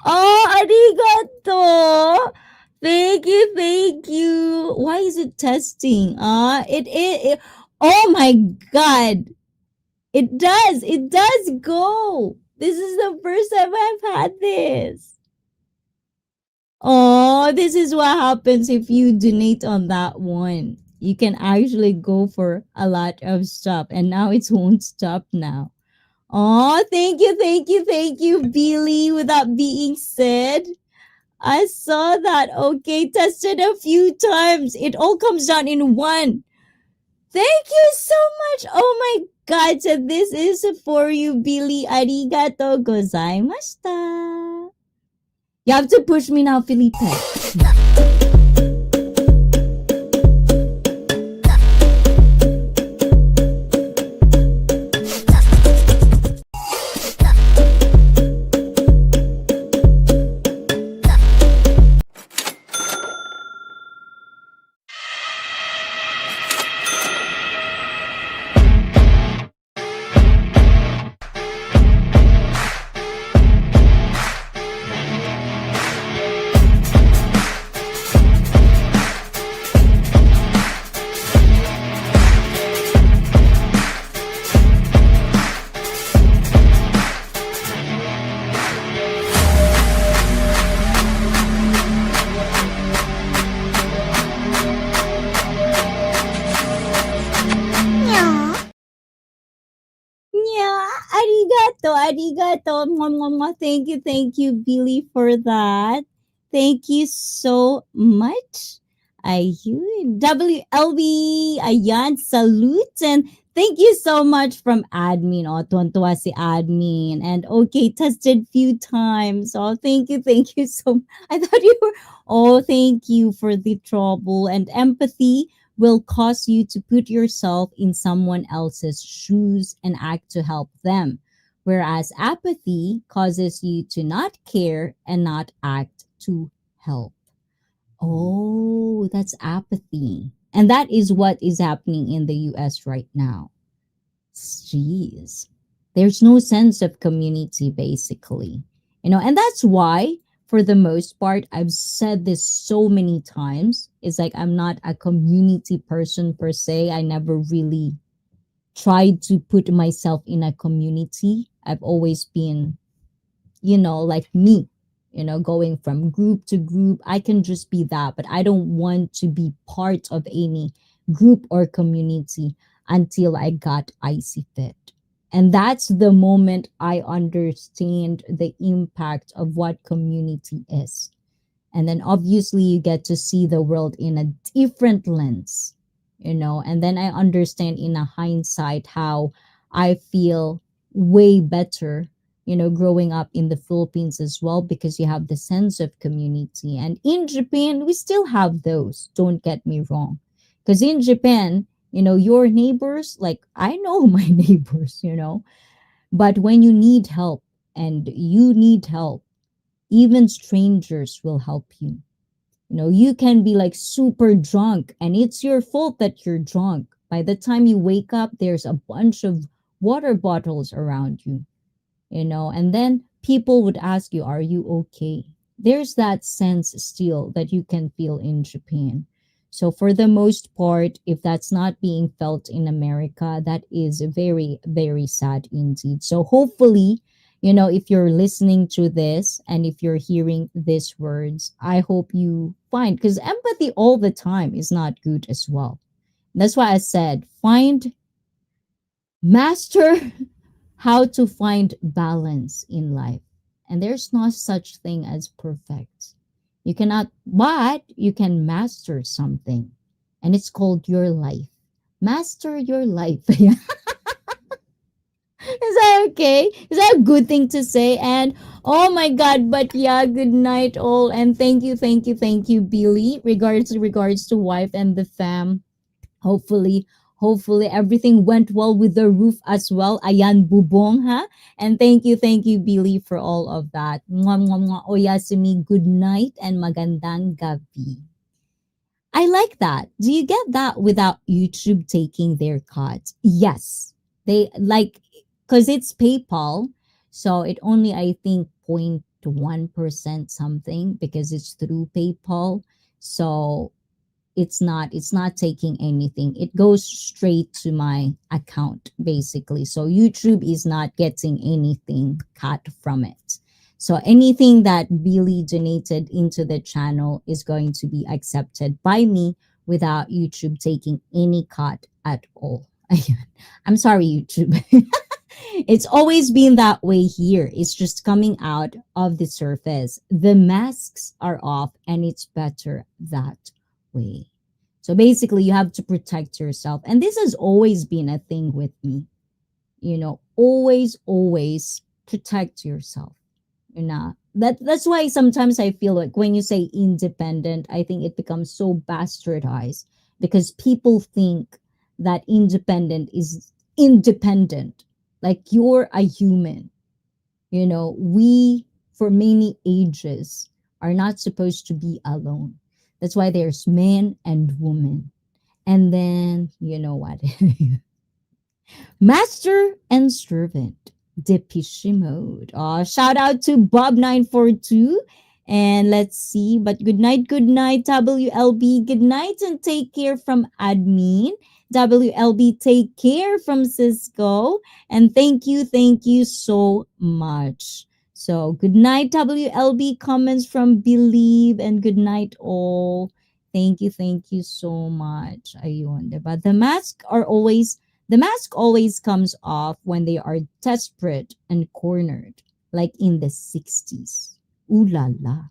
Oh, arigato. Thank you, thank you. Why is it testing? It oh my God. It does go. This is the first time I've had this. Oh, this is what happens if you donate on that one. You can actually go for a lot of stuff, and now it won't stop now. Oh, thank you, Billy. With that being said, I saw that. Okay, tested a few times. It all comes down in one. Thank you so much. Oh my God. So this is for you, Billy. Arigato gozaimashita. You have to push me now, Felipe. Yeah, arigato. Thank you, Billy, for that. Thank you so much. Ayun, WLB, ayan, salute, and thank you so much from admin. Oh, tuwan-tuwa si admin. And okay, tested few times. Oh, thank you so I thought you were, oh, thank you for the trouble and empathy will cause you to put yourself in someone else's shoes and act to help them, whereas apathy causes you to not care and not act to help. Oh, that's apathy. And that is what is happening in the US right now. Jeez. There's no sense of community, basically. And that's why, for the most part, I've said this so many times. It's like I'm not a community person per se. I never really tried to put myself in a community. I've always been, like me, going from group to group. I can just be that, but I don't want to be part of any group or community until I got icy fit. And that's the moment I understand the impact of what community is. And then obviously you get to see the world in a different lens, and then I understand in a hindsight how I feel way better, growing up in the Philippines as well, because you have the sense of community. And in Japan, we still have those, don't get me wrong. Because in Japan, your neighbors, like I know my neighbors, but when you need help and you need help, even strangers will help you. You can be like super drunk and it's your fault that you're drunk. By the time you wake up, there's a bunch of water bottles around you, and then people would ask you, are you okay? There's that sense still that you can feel in Japan. So for the most part, if that's not being felt in America, that is very, very sad indeed. So hopefully, if you're listening to this and if you're hearing these words, I hope you find, because empathy all the time is not good as well. That's why I said, master how to find balance in life. And there's no such thing as perfect. You cannot, but you can master something. And it's called your life. Master your life. Is that okay? Is that a good thing to say? And oh my God, but yeah, good night all. And thank you, Billy. Regards to wife and the fam. Hopefully, hopefully everything went well with the roof as well. Ayan bubong ha. And thank you, Billy, for all of that. Mwah, mwah, mwah. Oyasumi, good night and magandang gabi. I like that. Do you get that without YouTube taking their cut? Yes. They like, because it's PayPal. So it only, I think, 0.1% something because it's through PayPal. So it's not taking anything. It goes straight to my account basically. So YouTube is not getting anything cut from it. So anything that Billy donated into the channel is going to be accepted by me without YouTube taking any cut at all. I'm sorry, YouTube. It's always been that way here. It's just coming out of the surface. The masks are off and it's better that way. So basically, you have to protect yourself. And this has always been a thing with me. Always protect yourself. That's why sometimes I feel like when you say independent, I think it becomes so bastardized because people think that independent is independent. Like you're a human. We, for many ages, are not supposed to be alone. That's why there's men and women. And then, you know what? Master and servant. Depishi mode. Shout out to Bob942. And let's see. But good night, WLB. Good night and take care from admin. WLB, take care from Cisco. And thank you so much. So good night, WLB. Comments from Believe and good night all. Thank you so much. Ayun, diba? The mask always comes off when they are desperate and cornered, like in the 60s. Ooh la la.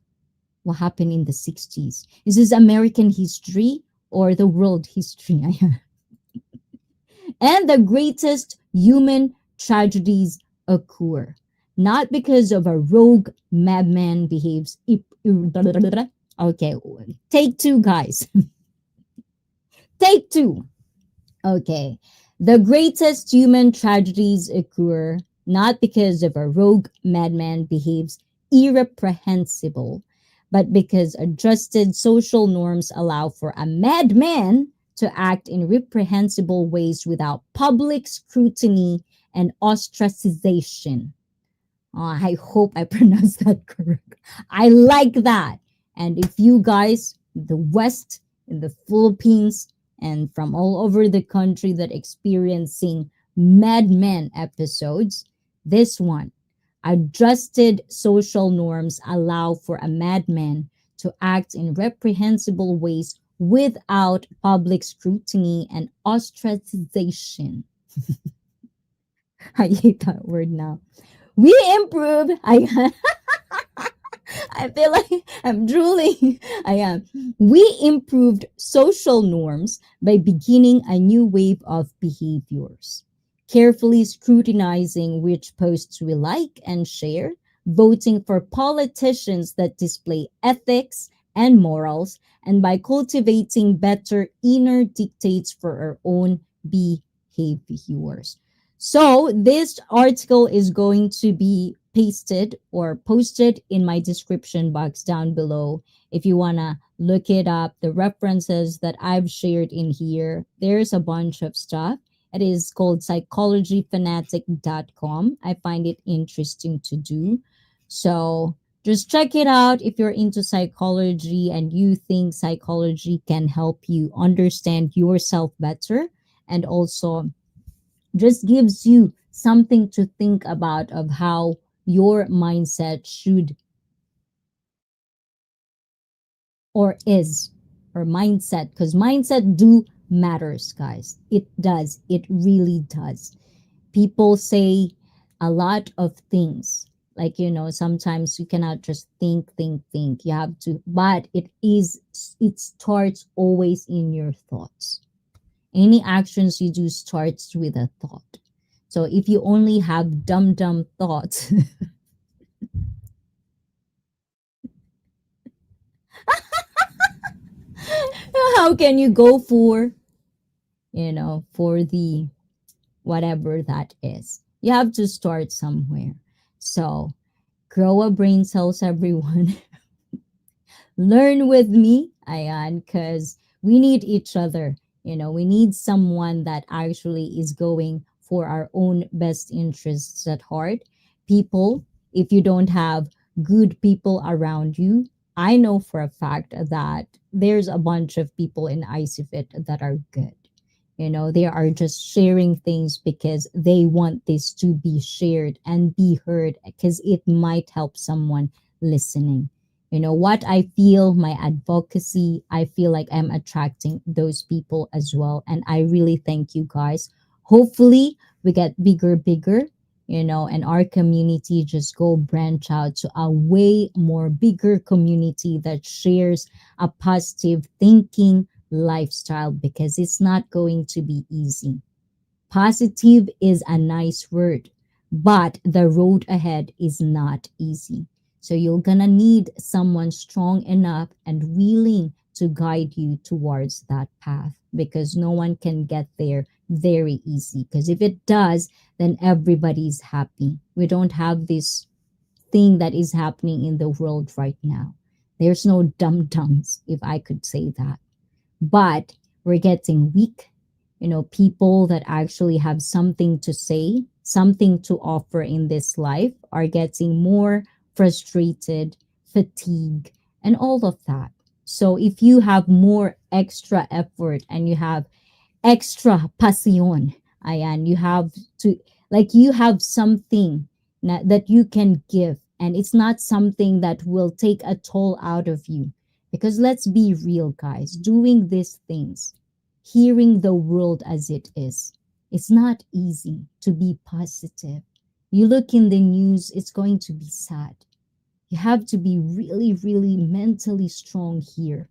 What happened in the 60s? Is this American history or the world history? And the greatest human tragedies occur not because of a rogue madman behaves. Okay, take two, guys. Take two. Okay. The greatest human tragedies occur not because of a rogue madman behaves irreprehensible, but because adjusted social norms allow for a madman to act in reprehensible ways without public scrutiny and ostracization. I hope I pronounced that correct. I like that. And if you guys, the West, in the Philippines, and from all over the country that experiencing Mad Men episodes, this one, adjusted social norms allow for a madman to act in reprehensible ways without public scrutiny and ostracization. I hate that word now. We improve. I feel like I'm drooling. I am. We improved social norms by beginning a new wave of behaviors, carefully scrutinizing which posts we like and share, voting for politicians that display ethics and morals, and by cultivating better inner dictates for our own behaviors. So, this article is going to be pasted or posted in my description box down below. If you want to look it up, the references that I've shared in here, there's a bunch of stuff. It is called psychologyfanatic.com. I find it interesting to do. So, just check it out if you're into psychology and you think psychology can help you understand yourself better, and also just gives you something to think about of how your mindset should or is, or mindset, because mindset do matters, guys. It does, it really does. People say a lot of things, like, sometimes you cannot just think. You have to, but it starts always in your thoughts. Any actions you do starts with a thought. So if you only have dumb thoughts, how can you go for the whatever that is? You have to start somewhere. So grow a brain cells, everyone. Learn with me, Ayan, because we need each other. We need someone that actually is going for our own best interests at heart. People, if you don't have good people around you, I know for a fact that there's a bunch of people in ICFIT that are good. They are just sharing things because they want this to be shared and be heard because it might help someone listening. What I feel, my advocacy, I feel like I'm attracting those people as well. And I really thank you guys. Hopefully, we get bigger, and our community just go branch out to a way more bigger community that shares a positive thinking lifestyle, because it's not going to be easy. Positive is a nice word, but the road ahead is not easy. So you're gonna need someone strong enough and willing to guide you towards that path, because no one can get there very easy. Because if it does, then everybody's happy. We don't have this thing that is happening in the world right now. There's no dum dums, if I could say that. But we're getting weak. People that actually have something to say, something to offer in this life are getting more frustrated, fatigue, and all of that. So if you have more extra effort and you have extra passion, ayan, you have to, like, you have something that you can give, and it's not something that will take a toll out of you. Because let's be real, guys, doing these things, hearing the world as it is, it's not easy to be positive. You look in the news, it's going to be sad. You have to be really mentally strong here.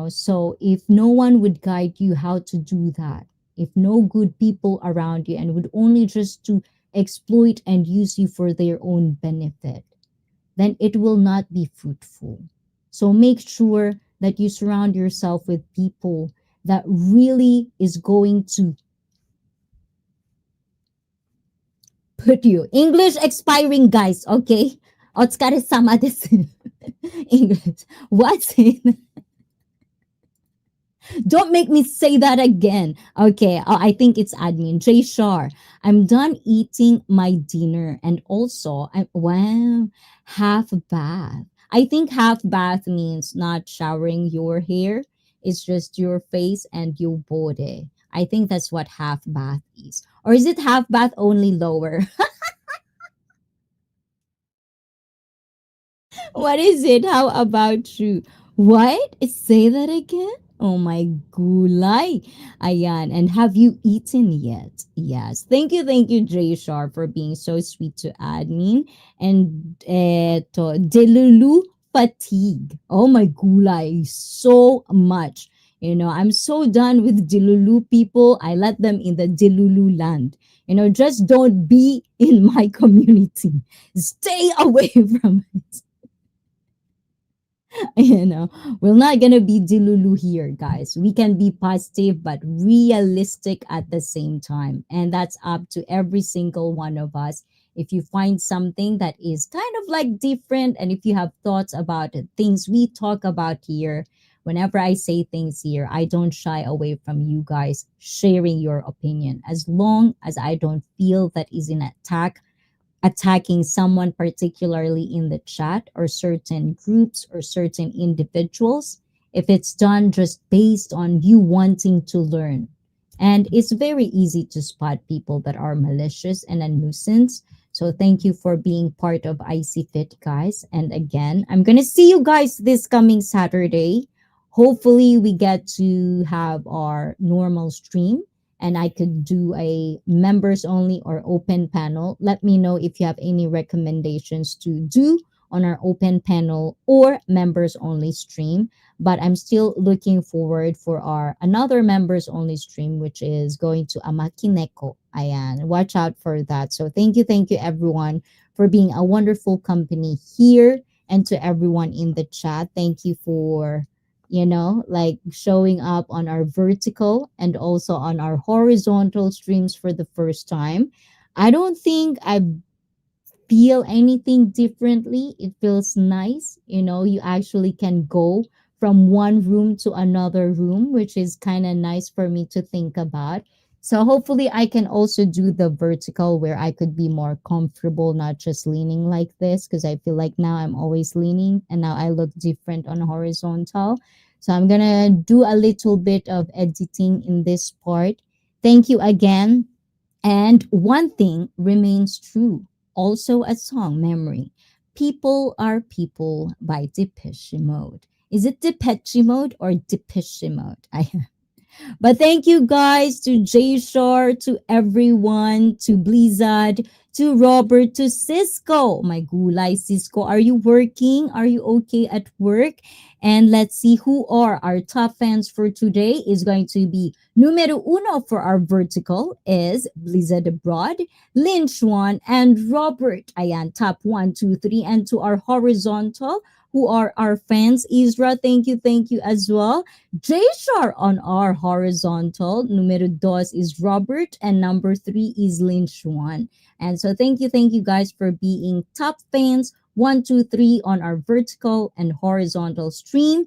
So if no one would guide you how to do that, if no good people around you and would only just to exploit and use you for their own benefit, then it will not be fruitful. So make sure that you surround yourself with people that really is going to put you English expiring, guys. Okay, お疲れ様です English. What's in Don't make me say that again. Okay, I think it's admin. Jay Shar, I'm done eating my dinner and also I'm wow, half bath. I think half bath means not showering your hair. It's just your face and your body. I think that's what half bath is. Or is it half bath only lower? What is it? How about you? What? Say that again? Oh my gulay. Ayan. And have you eaten yet? Yes. Thank you, Jay Shar, for being so sweet to admin. And Delulu fatigue. Oh my gulay. So much. You know, I'm so done with Delulu people. I let them in the Delulu land. You know, just don't be in my community. Stay away from it. You know, we're not gonna be delulu here, guys. We can be positive but realistic at the same time, and that's up to every single one of us. If you find something that is kind of like different, and if you have thoughts about it, things we talk about here, whenever I say things here, I don't shy away from you guys sharing your opinion, as long as I don't feel that is an attack attacking someone particularly in the chat or certain groups or certain individuals, if it's done just based on you wanting to learn. And it's very easy to spot people that are malicious and a nuisance. So thank you for being part of IC Fit, guys. And again, I'm going to see you guys this coming Saturday. Hopefully we get to have our normal stream and I could do a members only or open panel. Let me know if you have any recommendations to do on our open panel or members only stream. But I'm still looking forward for our another members only stream, which is going to Amakineko. Ayan, watch out for that. So thank you everyone for being a wonderful company here, and to everyone in the chat. Thank you for like showing up on our vertical and also on our horizontal streams for the first time. I don't think I feel anything differently. It feels nice. You actually can go from one room to another room, which is kind of nice for me to think about. So hopefully I can also do the vertical where I could be more comfortable, not just leaning like this, because I feel like now I'm always leaning and now I look different on horizontal. So I'm going to do a little bit of editing in this part. Thank you again. And one thing remains true, also a song memory. People Are People by Depeche Mode. Is it Depeche Mode or Depeche Mode? But thank you guys to Jay Shore, to everyone, to Blizzard, to Robert, to Cisco. My gulay, Cisco, are you working? Are you okay at work? And let's see who are our top fans for today. Is going to be numero uno for our vertical is Blizzard Abroad, Lynch One, and Robert. Ayan, top 1, 2, 3. And to our horizontal, who are our fans, Isra, thank you as well. Jshar on our horizontal. Numero dos is Robert, and number 3 is Lin Xuan. And so thank you guys for being top fans. 1, 2, 3 on our vertical and horizontal stream.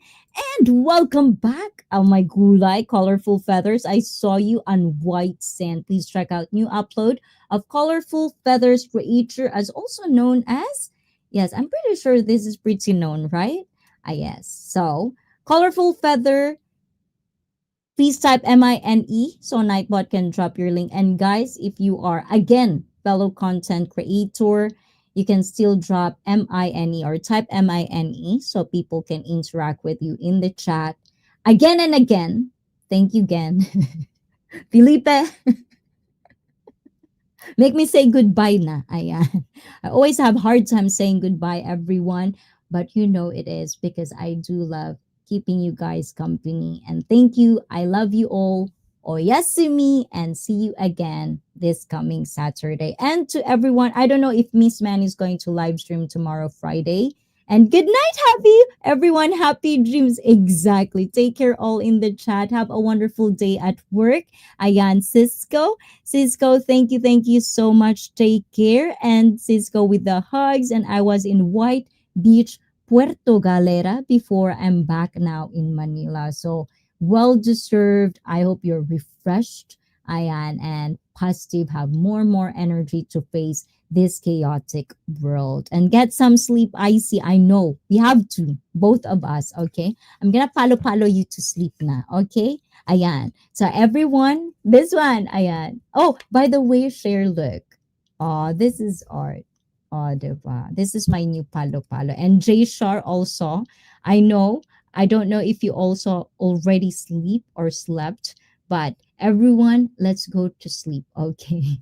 And welcome back. Oh my gulay, colorful feathers. I saw you on White Sand. Please check out new upload of Colorful Feathers Creature, as also known as, yes, I'm pretty sure this is pretty known, right? Yes. So Colorful Feather, please type MINE so Nightbot can drop your link. And guys, if you are, again, fellow content creator, you can still drop MINE or type MINE so people can interact with you in the chat again and again. Thank you again. Felipe, make me say goodbye na. Ayan. I always have hard time saying goodbye, everyone. But it is because I do love keeping you guys company. And thank you. I love you all. Oyasumi, and see you again this coming Saturday. And to everyone, I don't know if Miss Man is going to live stream tomorrow, Friday. And good night, happy everyone. Happy dreams. Exactly. Take care all in the chat. Have a wonderful day at work. Ayan, Cisco. Cisco, thank you so much. Take care. And Cisco with the hugs. And I was in White Beach, Puerto Galera before I'm back now in Manila. So well deserved. I hope you're refreshed, Ayan, and positive, have more energy to face this chaotic world and get some sleep. I know we have to, both of us. Okay, I'm gonna palo you to sleep na. Okay, ayan. So everyone, this one, ayan. Oh, by the way, share, look. Oh, this is art. Oh, diba? This is my new palo and Jay Shar also. I know. I don't know if you also already sleep or slept, but everyone, let's go to sleep. Okay.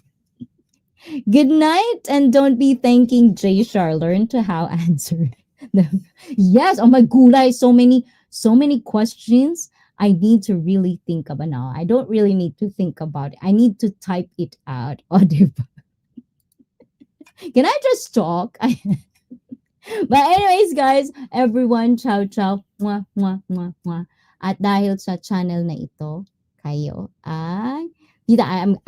Good night, and don't be thanking Jay Shar. Learn to how answer them. Yes. Oh my gulay, so many questions. I need to really think about now. I don't really need to think about it. I need to type it out. Oh, diba? Can I just talk? But anyways, guys, everyone, ciao, ciao. Mwah, mwah, mwah, mwah. At dahil sa channel na ito, kayo ay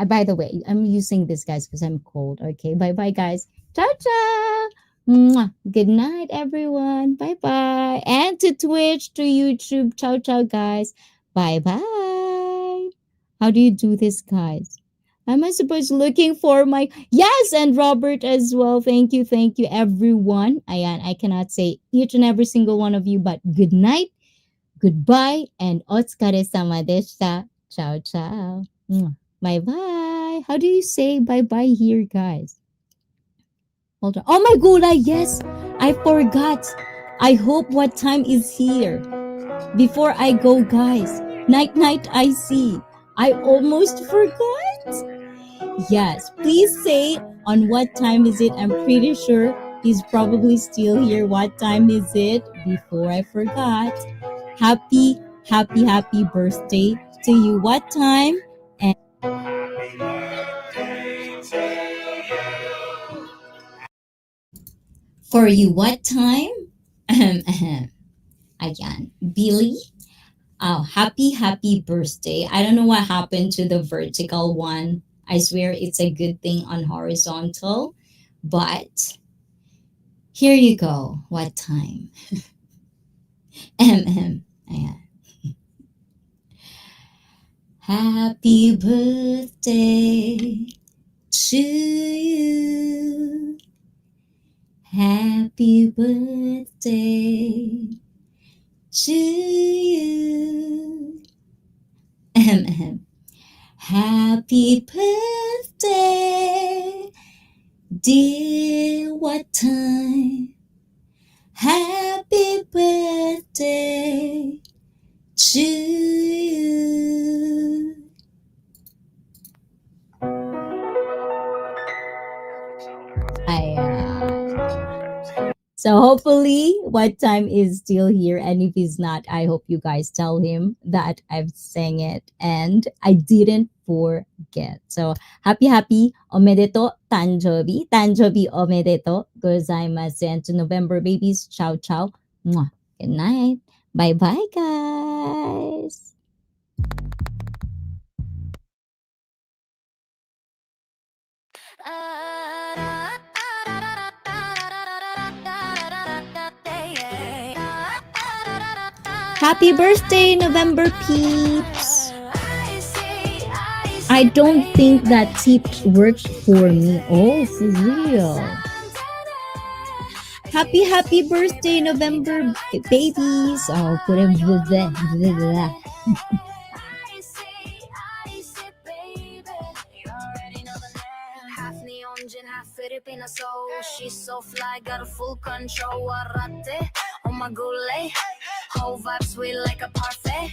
by the way, I'm using this, guys, because I'm cold. Okay, bye-bye, guys. Ciao, ciao. Mwah. Good night, everyone. Bye-bye. And to Twitch, to YouTube. Ciao, ciao, guys. Bye-bye. How do you do this, guys? Am I supposed looking for my yes, and Robert as well. Thank you, everyone. Ayan, I cannot say each and every single one of you, but good night, goodbye, and otsukare sama deshita. Ciao, ciao. Bye bye. How do you say bye bye here, guys? Hold on. Oh my gula, yes, I forgot. I hope what time is here. Before I go, guys. Night, night, ICEE. I almost forgot. Yes, please say on what time is it. I'm pretty sure he's probably still here. What time is it? Before I forgot. Happy birthday to you. What time? And for you, what time? Again, Billy. Oh, happy birthday. I don't know what happened to the vertical one. I swear it's a good thing on horizontal, but here you go. What time? Ayan. Happy birthday to you. Happy birthday to you. Happy birthday, dear. What time? Happy birthday to you. So hopefully what time is still here, and if he's not, I hope you guys tell him that I've sang it and I didn't forget. So happy omedeto tanjobi omedeto gozaimasu, and to November babies, ciao ciao. Mwah. Good night. Bye bye, guys. Happy birthday, November peeps. I don't think that tip worked for me. Oh, for real. Happy birthday, November babies. Oh, put him with that. Half Filipino soul. She's so fly, got a full control. Warate, oh my gulay. Whole vibe sweet like a parfait.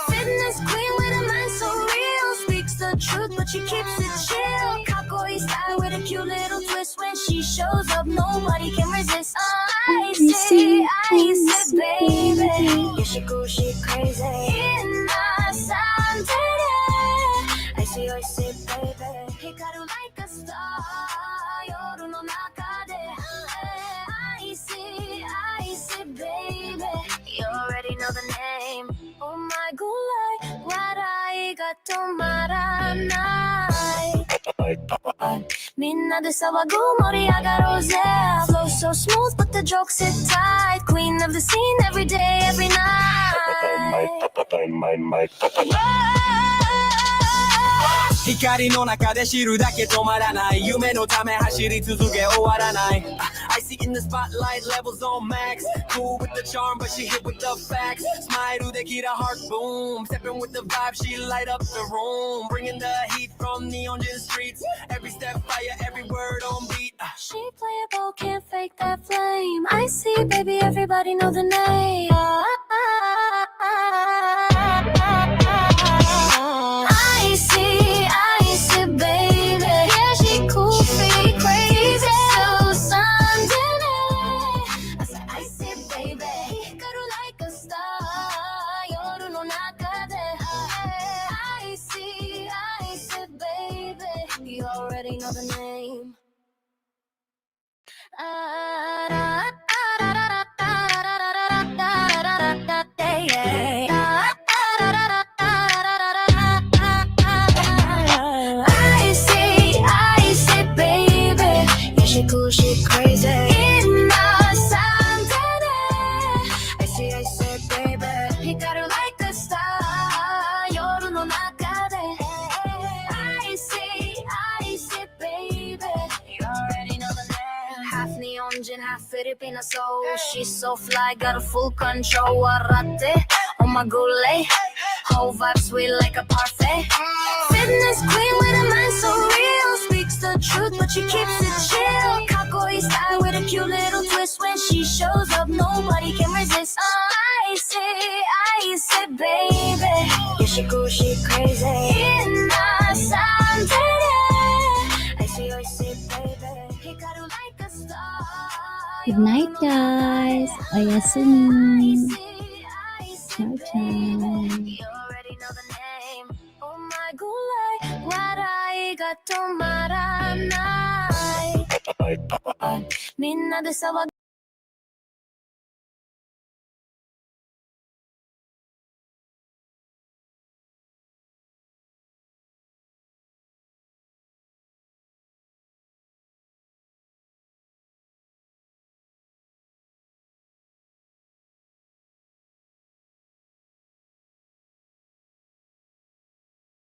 Fitness queen with a mind so real. Speaks the truth, but she keeps it chill. Kakoi style with a cute little twist. When she shows up, nobody can resist. I see, baby. Yeah, she cool, she crazy. In my Sunday. I see, baby. Hikaru like a star. Yoru no naka de. I see, みんなで騒ぐ盛り上がろうぜ Flow so smooth but the jokes sit tight Queen of the scene every day every night 光の中で知るだけ止まらない夢のため走り続け終わらない I see in the spotlight levels on max Cool with the charm but she hit with the facts Smile できた heart boom Stepping with the vibe she light up the room Bringing the heat from the Neonjin streets Every step fire every word on beat She playable, can't fake that flame I see, baby, everybody know the name I see, baby Yeah, she cool, free, crazy So something I said, I see, baby 光る like a star 夜の中で I see, baby You already know the name I see, baby Yeah, she cool, she crazy In the sun today I see, baby 光る like a star 夜の中で I see, baby You already know the name Half Neonjin, half Filipino soul She's so fly, got a full control 笑って on my gulay Whole vibe sweet like a parfait Fitness queen with a mind so real Speaks the truth but she keeps it chill Kakkoi style with a cute little twist When she shows up nobody can resist I see, baby Yeah, she cool, she crazy In the sun today I see, baby Hikaru like a star Good night, guys. Oyasumi. Ciao, ciao. You already know the name. Oh my gulay, warai ga tomaranai. みんなで騒ぐ